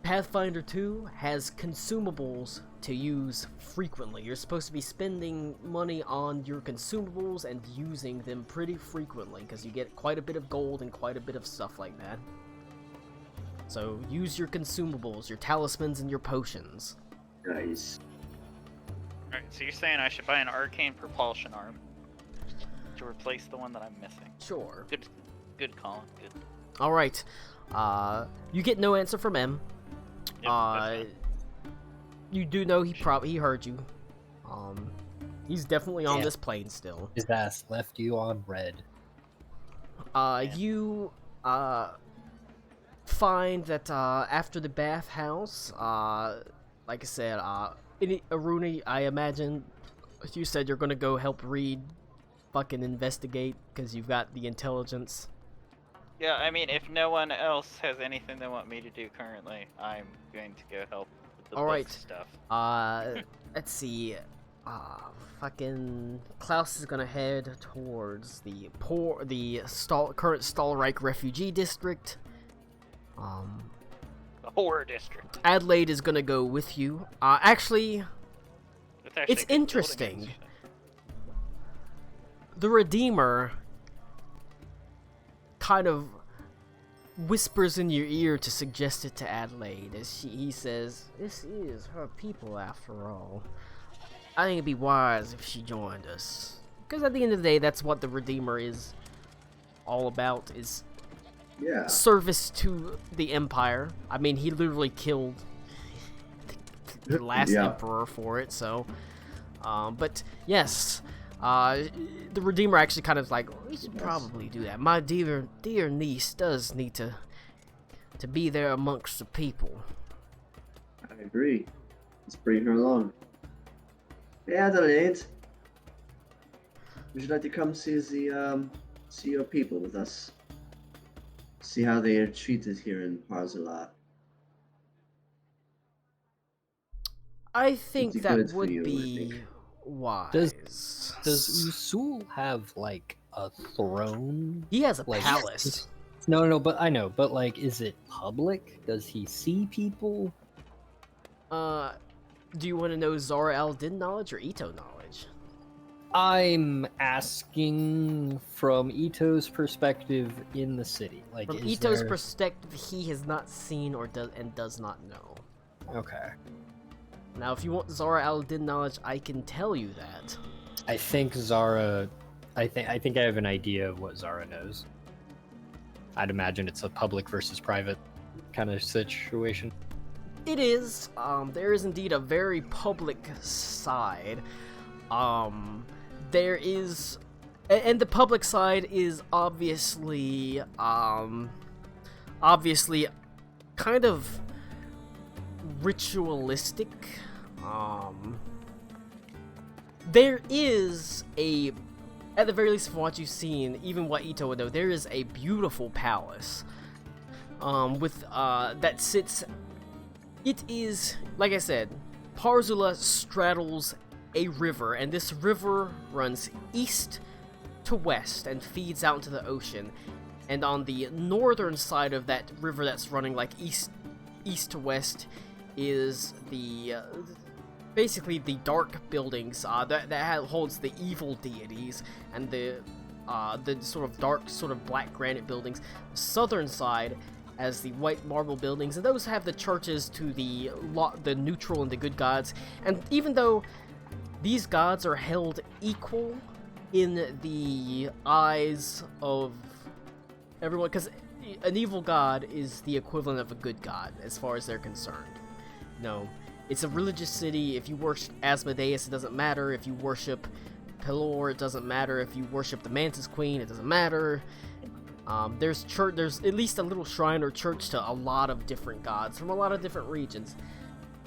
Pathfinder 2 has consumables to use frequently. You're supposed to be spending money on your consumables and using them pretty frequently, because you get quite a bit of gold and quite a bit of stuff like that. So use your consumables, your talismans, and your potions. Nice. Alright, so you're saying I should buy an arcane propulsion arm to replace the one that I'm missing. Sure. Good, Colin. Good. Alright. You get no answer from M. Yep, that's fine. You do know he heard you. He's definitely on Yeah. this plane still. His ass left you on red. You find that after the bathhouse, like I said, Aruni, I imagine you said you're gonna go help Reed fucking investigate because you've got the intelligence. Yeah, I mean, if no one else has anything they want me to do currently, I'm going to go help with the Alright. book stuff. Let's see. Fucking Klaus is gonna head towards the current Stahlreich refugee district. The horror district. Adelaide is gonna go with you. Actually, It's actually it's a good building, interesting. actually. The Redeemer kind of whispers in your ear to suggest it to Adelaide as he says, "This is her people after all. I think it'd be wise if she joined us." Because at the end of the day, that's what the Redeemer is all about, is Yeah. service to the Empire. I mean, he literally killed the last Yeah. Emperor for it, so... but, yes, the Redeemer actually kind of like, we should probably do that. My dear niece does need to be there amongst the people. I agree. Let's bring her along. Hey Adelaide, would you like to come see your people with us? See how they are treated here in Parzula. I think It'd be that good for would you, I be think. wise. Does Usul have like a throne? He has a like- palace. No, but I know, but like, is it public? Does he see people? Do you want to know Zara al-Din knowledge or Ito knowledge? I'm asking from Ito's perspective in the city. Like, From is Ito's there... perspective, he has not seen or does not know. Okay. Now, if you want Zara al-Din knowledge, I can tell you that. I think Zara. I think I have an idea of what Zara knows. I'd imagine it's a public versus private kind of situation. It is. There is indeed a very public side. There is, and the public side is obviously kind of ritualistic. There is at the very least from what you've seen, even what Ito would know, there is a beautiful palace, that sits. It is, like I said, Parzula straddles a river, and this river runs east to west and feeds out into the ocean. And on the northern side of that river that's running like east to west is basically the dark buildings that holds the evil deities and the sort of dark, sort of black granite buildings. The southern side as the white marble buildings, and those have the churches to the neutral and the good gods. And even though these gods are held equal in the eyes of everyone, because an evil god is the equivalent of a good god as far as they're concerned. No, it's a religious city. If you worship Asmodeus, it doesn't matter. If you worship Pelor, it doesn't matter. If you worship the Mantis Queen, it doesn't matter. There's at least a little shrine or church to a lot of different gods from a lot of different regions.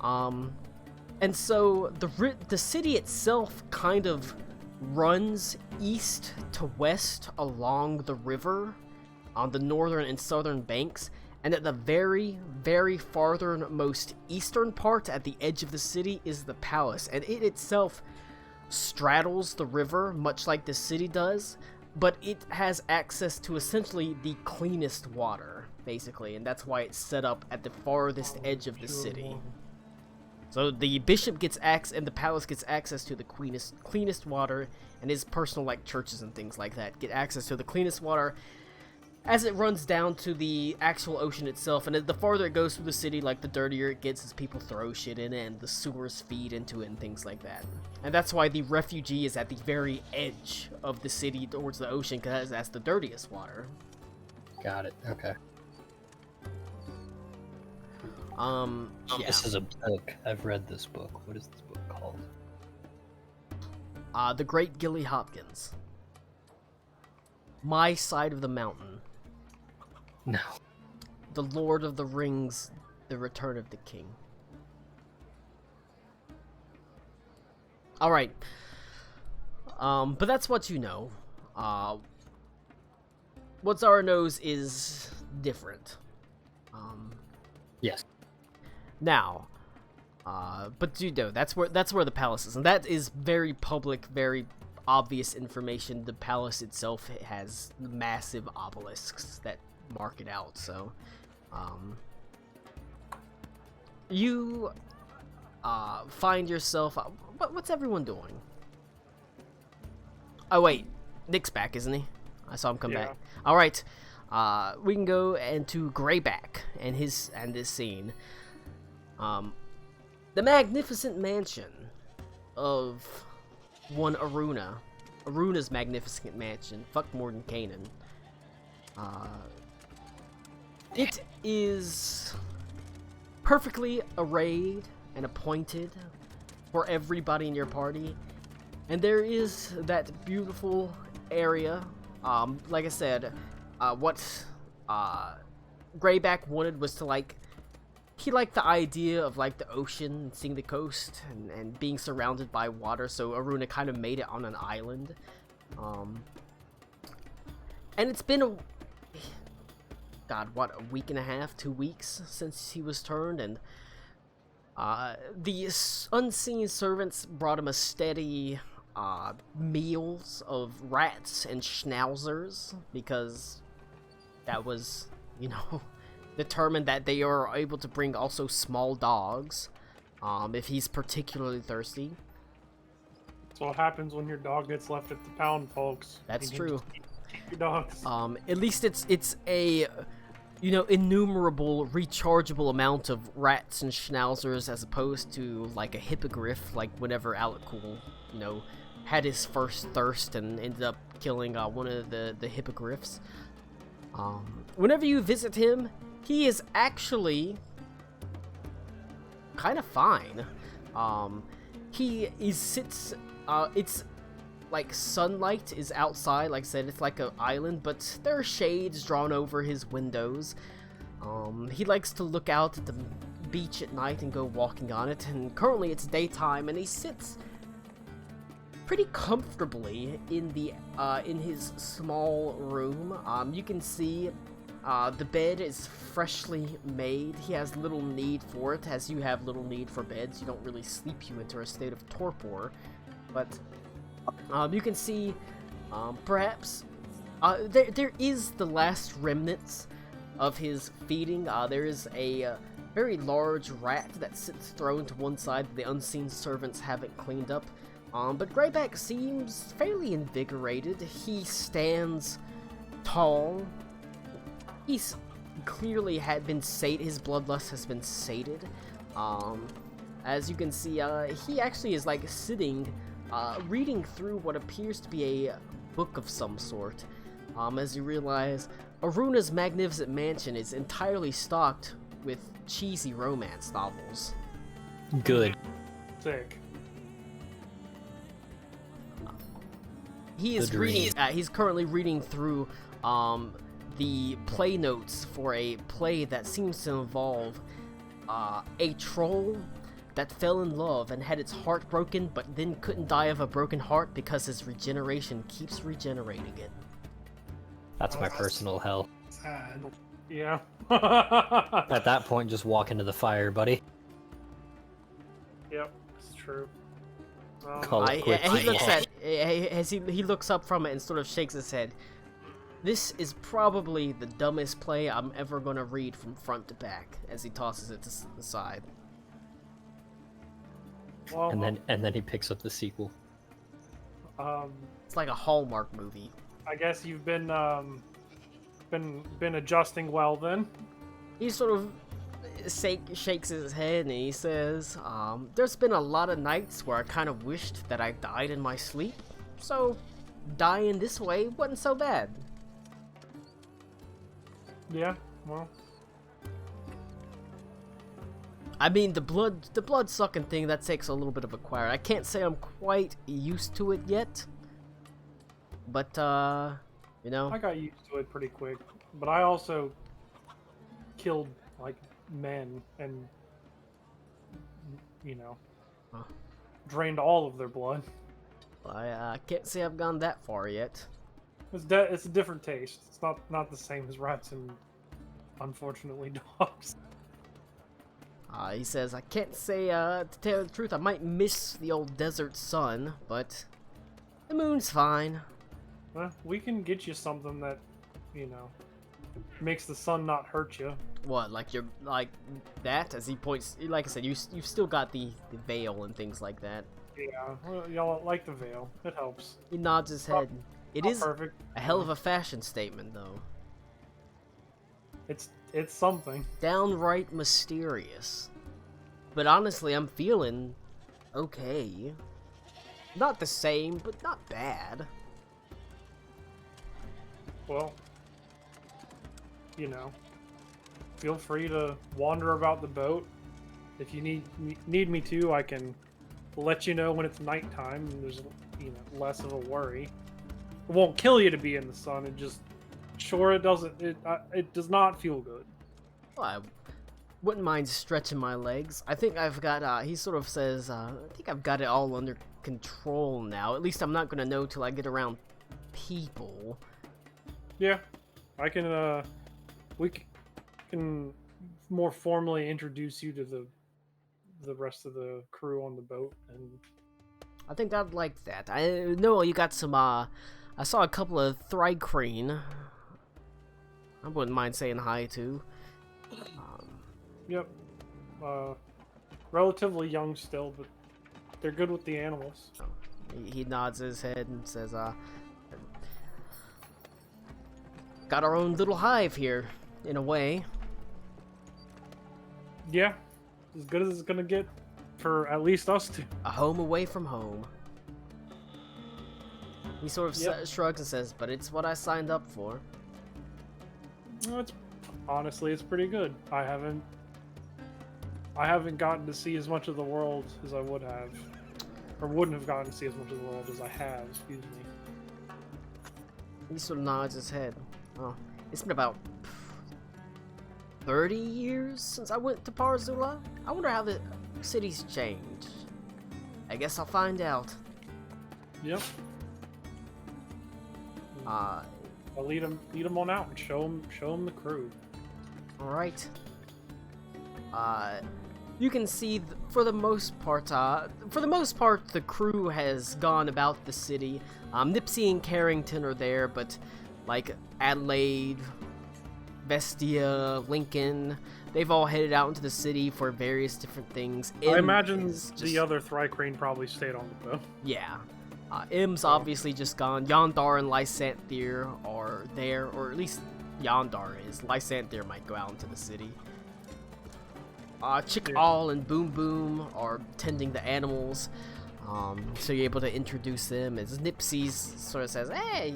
And so the city itself kind of runs east to west along the river on the northern and southern banks, and at the very, very farthernmost eastern part at the edge of the city is the palace, and it itself straddles the river much like the city does, but it has access to essentially the cleanest water, basically, and that's why it's set up at the farthest edge of the city. So the bishop gets access, and the palace gets access to the cleanest water, and his personal like churches and things like that get access to the cleanest water as it runs down to the actual ocean itself. And the farther it goes through the city, like the dirtier it gets as people throw shit in it and the sewers feed into it and things like that. And that's why the refugee is at the very edge of the city towards the ocean, because that's the dirtiest water. Got it. Okay. Yeah. This is a book. I've read this book. What is this book called? The Great Gilly Hopkins. my side of the mountain. No. The Lord of the Rings, The Return of the King. Alright. But that's what you know. What Zara knows is different. Yes. Now, but you know, that's where the palace is, and that is very public, very obvious information. The palace itself has massive obelisks that mark it out, so you find yourself what's everyone doing? Oh wait, Nick's back, isn't he? I saw him come back. All right, we can go into Greyback and this scene. The magnificent mansion of one Aruna. Aruna's magnificent mansion. Fuck Mordenkainen. It is perfectly arrayed and appointed for everybody in your party. And there is that beautiful area. Like I said, what Greyback wanted was to he liked the idea of the ocean and seeing the coast and being surrounded by water, so Aruna kind of made it on an island. And it's been a week and a half, 2 weeks since he was turned, and the unseen servants brought him a steady meals of rats and schnauzers, because that was, determined that they are able to bring also small dogs, if he's particularly thirsty. That's what happens when your dog gets left at the pound, folks. That's You true. can just keep your dogs. At least it's a innumerable rechargeable amount of rats and schnauzers, as opposed to a hippogriff, whenever Alec-Cool, had his first thirst and ended up killing one of the hippogriffs. Whenever you visit him, he is actually kind of fine. He sits, it's sunlight is outside, like I said, it's like an island, but there are shades drawn over his windows. He likes to look out at the beach at night and go walking on it, and currently it's daytime, and he sits pretty comfortably in his small room. You can see the bed is freshly made. He has little need for it, as you have little need for beds. You don't really sleep you into a state of torpor, but you can see perhaps there is the last remnants of his feeding. There is a very large rat that sits thrown to one side that the unseen servants haven't cleaned up. But Greyback seems fairly invigorated. He stands tall. He's clearly his bloodlust has been sated. As you can see, he actually is sitting, reading through what appears to be a book of some sort. As you realize, Aruna's magnificent mansion is entirely stocked with cheesy romance novels. Good. Sick. He is reading. He's currently reading through the play notes for a play that seems to involve a troll that fell in love and had its heart broken, but then couldn't die of a broken heart because his regeneration keeps regenerating it. That's my personal hell. Sad. Yeah. At that point, just walk into the fire, buddy. Yep, it's true. Call it quits. He looks up from it and sort of shakes his head. This is probably the dumbest play I'm ever gonna read from front to back, as he tosses it to the side. Well, And then he picks up the sequel. It's like a Hallmark movie. I guess you've been adjusting well then. He sort of shakes his head and he says, there's been a lot of nights where I kind of wished that I died in my sleep, so dying this way wasn't so bad. Yeah, well. I mean, the blood sucking thing, that takes a little bit of acquiring. I can't say I'm quite used to it yet, but You know? I got used to it pretty quick, but I also killed like men and Huh. drained all of their blood. I can't say I've gone that far yet. It's a different taste. It's not the same as rats and unfortunately dogs. He says, I can't say, to tell the truth, I might miss the old desert sun, but the moon's fine. Well, we can get you something that, makes the sun not hurt you. What, like you're, like that? As he points, like I said, you've still got the veil and things like that. Yeah, well, y'all like the veil. It helps. He nods his head. It Not is perfect. a hell of a fashion statement, though. It's something. Downright mysterious. But honestly, I'm feeling okay. Not the same, but not bad. Well, feel free to wander about the boat. If you need me to, I can let you know when it's nighttime and there's less of a worry. It won't kill you to be in the sun. It just it does not feel good. Well, I wouldn't mind stretching my legs. I think I've got, he sort of says, I think I've got it all under control now. At least I'm not gonna know till I get around people. Yeah, I can, we can more formally introduce you to the rest of the crew on the boat, and I think I'd like that. I know you got some, I saw a couple of Thrycreen. I wouldn't mind saying hi to. Yep. Relatively young still, but they're good with the animals. He nods his head and says, got our own little hive here, in a way. Yeah, as good as it's gonna get for at least us two. A home away from home. He sort of shrugs and says, but it's what I signed up for. Well, honestly, it's pretty good. I haven't gotten to see as much of the world as I would have, or wouldn't have gotten to see as much of the world as I have. Excuse me. He sort of nods his head. Oh, it's been about 30 years since I went to Parzula. I wonder how the city's changed. I guess I'll find out. Yep. I'll lead them on out and show them the crew. All right. You can see, for the most part, the crew has gone about the city. Nipsey and Carrington are there, but like Adelaide, Vestia, Lincoln, they've all headed out into the city for various different things. I imagine the other Thrycreen probably stayed on the boat. Yeah. Im's obviously just gone. Yondar and Lysanther are there, or at least Yondar is. Lysanther might go out into the city. Chick-All and Boom Boom are tending the animals, so you're able to introduce them as Nipsey sort of says, hey,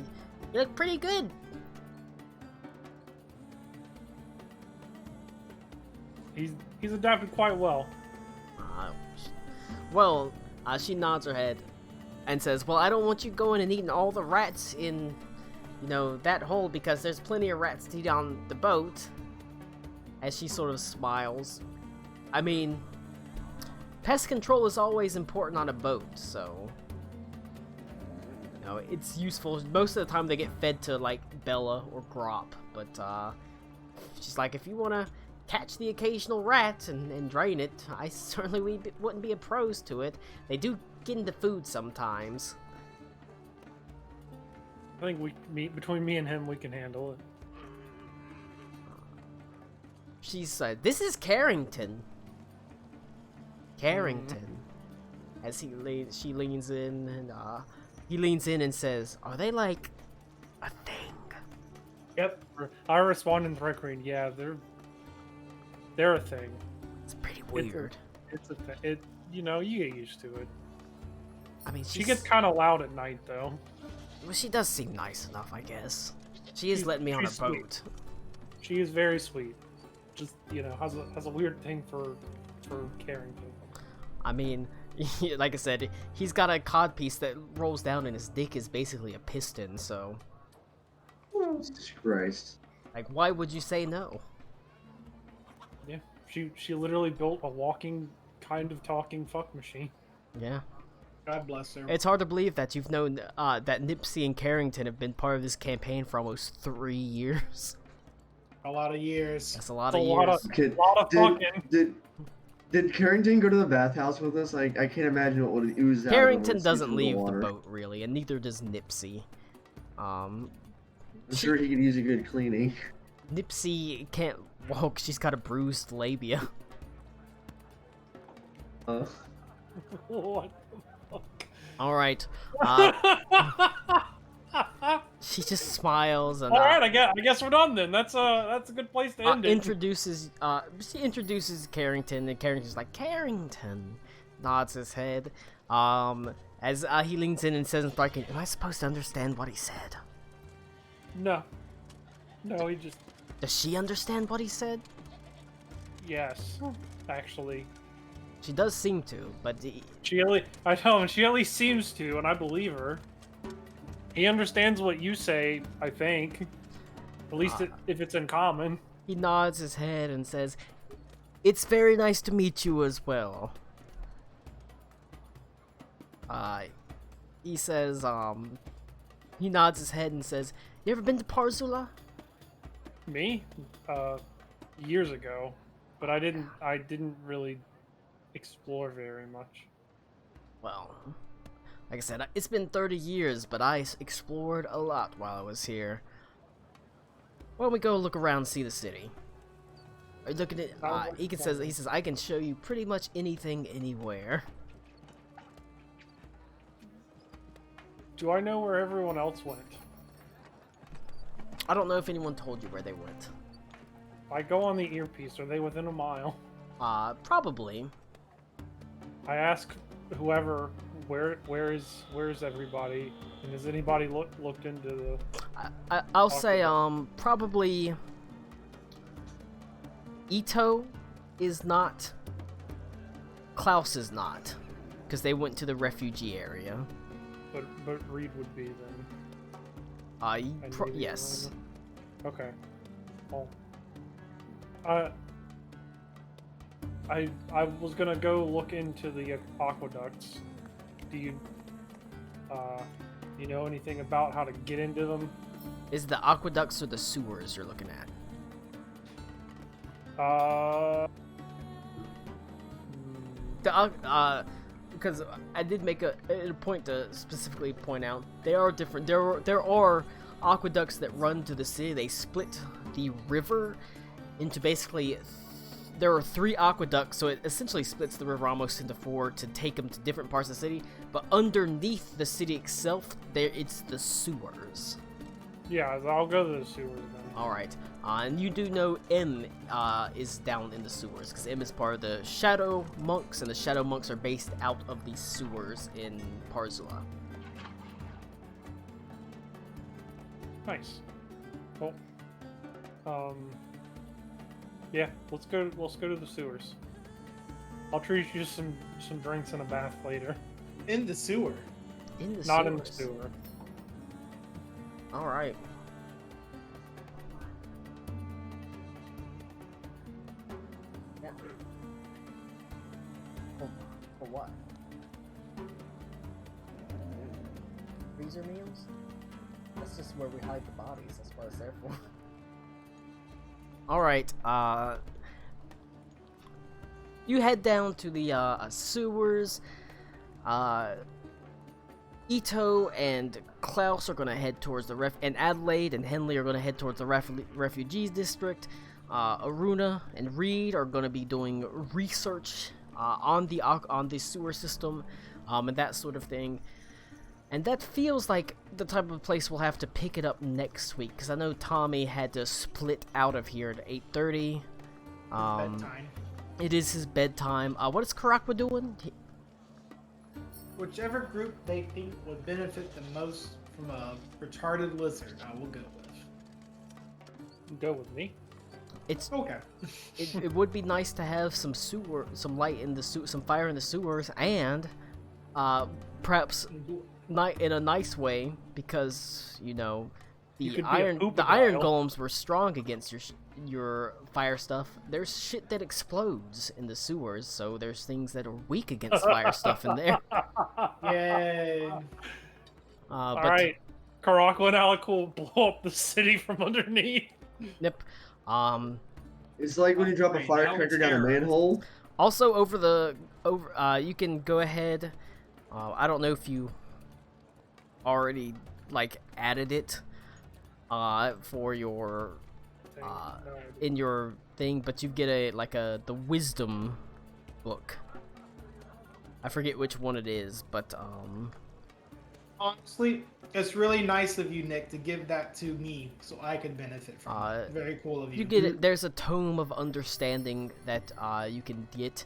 you look pretty good. He's adapted quite well. She nods her head and says, well, I don't want you going and eating all the rats in, that hole, because there's plenty of rats to eat on the boat. As she sort of smiles. I mean, pest control is always important on a boat, so it's useful. Most of the time they get fed to like Bella or Grop, but she's like, if you want to catch the occasional rat and drain it, I certainly wouldn't be opposed to it. They do get into food sometimes. I think between me and him, we can handle it. She said, this is Carrington. As she leans in, and he leans in and says, are they like a thing? Yep. I respond in Thrycreen, yeah, they're a thing. It's pretty weird. It's a thing. You get used to it. I mean, she gets kind of loud at night, though. Well, she does seem nice enough, I guess. She is letting me on a boat. She is very sweet. Just, has a weird thing for Carrington. I mean, like I said, he's got a codpiece that rolls down and his dick is basically a piston, so... Jesus Christ. Like, why would you say no? Yeah, she literally built a walking, kind of talking fuck machine. Yeah. God bless her. It's hard to believe that you've known that Nipsey and Carrington have been part of this campaign for almost 3 years. A lot of years. That's a lot That's of a lot years. of- Kid, lot of fucking. did Carrington go to the bathhouse with us? I can't imagine what would ooze out. Carrington of doesn't leave the water. boat really, and neither does Nipsey. I'm sure he could use a good cleaning. Nipsey can't walk. She's got a bruised labia. What the fuck? All right. She just smiles and All right, I guess we're done then. That's a good place to end it. she introduces Carrington, and Carrington's like, Carrington, nods his head. As he leans in and says, like, am I supposed to understand what he said? No, he just Does she understand what he said? yes, actually. She does seem to, but I tell him she at least seems to, and I believe her. He understands what you say, I think. At least if it's in common. he nods his head and says, it's very nice to meet you as well. He says, he nods his head and says, you ever been to Parzula? Me? Years ago. But I didn't really explore very much. Well, like I said, it's been 30 years, but I explored a lot while I was here. Why don't we go look around and see the city? Are you looking at? He says, I can show you pretty much anything, anywhere. Do I know where everyone else went? I don't know if anyone told you where they went. I go on the earpiece. Are they within a mile? Probably. I ask whoever, where is everybody? And has anybody looked into the? I'll say, probably Ito is not. Klaus is not, because they went to the refugee area. But Reed would be then. Yes. Okay. Well, I was gonna go look into the aqueducts. Do you know anything about how to get into them? Is the aqueducts or the sewers you're looking at? Because I did make a point to specifically point out they are different. There are aqueducts that run to the city. They split the river into basically. There are 3 aqueducts, so it essentially splits the river almost into 4 to take them to different parts of the city. But underneath the city itself, it's the sewers. Yeah, I'll go to the sewers then. Alright, and you do know M is down in the sewers, because M is part of the Shadow Monks, and the Shadow Monks are based out of the sewers in Parzula. Nice. Well, yeah, let's go to the sewers. I'll treat you some drinks and a bath later. In the sewer. In the Not sewers. in the sewer. Alright. Yeah. For what? Freezer meals? That's just where we hide the bodies. That's what it's there for. Alright, you head down to the sewers. Ito and Klaus are gonna head towards the and Adelaide and Henley are gonna head towards the refugees district. Aruna and Reed are gonna be doing research on the sewer system, and that sort of thing. And that feels like the type of place we'll have to pick it up next week, because I know Tommy had to split out of here at 8:30. Bedtime. It is his bedtime. What is Karakwa doing? Whichever group they think would benefit the most from a retarded lizard, I will go with. Go with me. It's Okay. it would be nice to have some light in the some fire in the sewers, and perhaps in a nice way, because You The could be a iron Poopodile. golems were strong against your fire stuff. There's shit that explodes in the sewers, so there's things that are weak against fire stuff in there. Yay. All But right, Karakwa and Alakul blow up the city from underneath. yep. It's like when you drop a Right, firecracker now down a terror. manhole. Also, you can go ahead. I don't know if you already like added it for your in your thing, but you get the wisdom book. I forget which one it is, but Honestly, it's really nice of you, Nick, to give that to me so I could benefit from it. Very cool of you. you get it. There's a tome of understanding that you can get.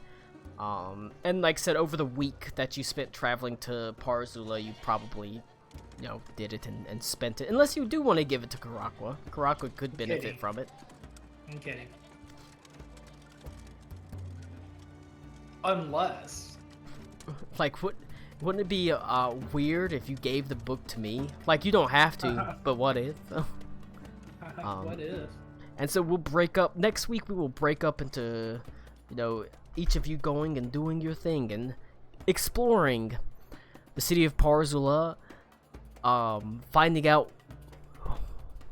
And like I said, over the week that you spent traveling to Parzula, you probably, did it and spent it. Unless you do want to give it to Karakwa. Karakwa could benefit Kidding. from it. I'm kidding. Unless. Like, wouldn't it be weird if you gave the book to me? Like, you don't have to, but what if? What is? And so we'll break up next week. We will break up into, each of you going and doing your thing and exploring the city of Parzula, finding out,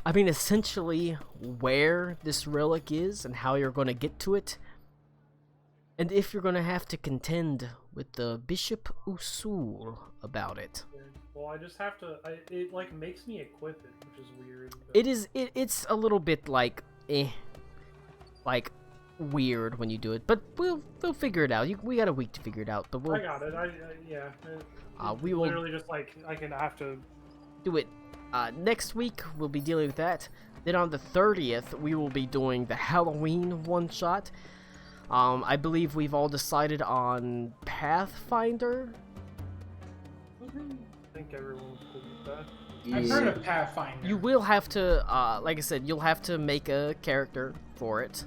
essentially where this relic is and how you're going to get to it, and if you're going to have to contend with the Bishop Usul about it. Well, I just have to. It like makes me equip it, which is weird. but- It is. It's a little bit like weird when you do it, but we'll figure it out. We got a week to figure it out, but I we'll got it. Yeah. we will literally just like I can have to. do it next week. We'll be dealing with that. Then on the 30th, we will be doing the Halloween one shot. I believe we've all decided on Pathfinder. I think everyone's cool with that. I've heard of Pathfinder. You will have to, like I said, you'll have to make a character for it.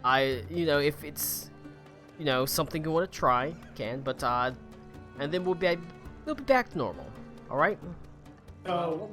If it's, something you want to try, can. But and then we'll be back to normal. All right. So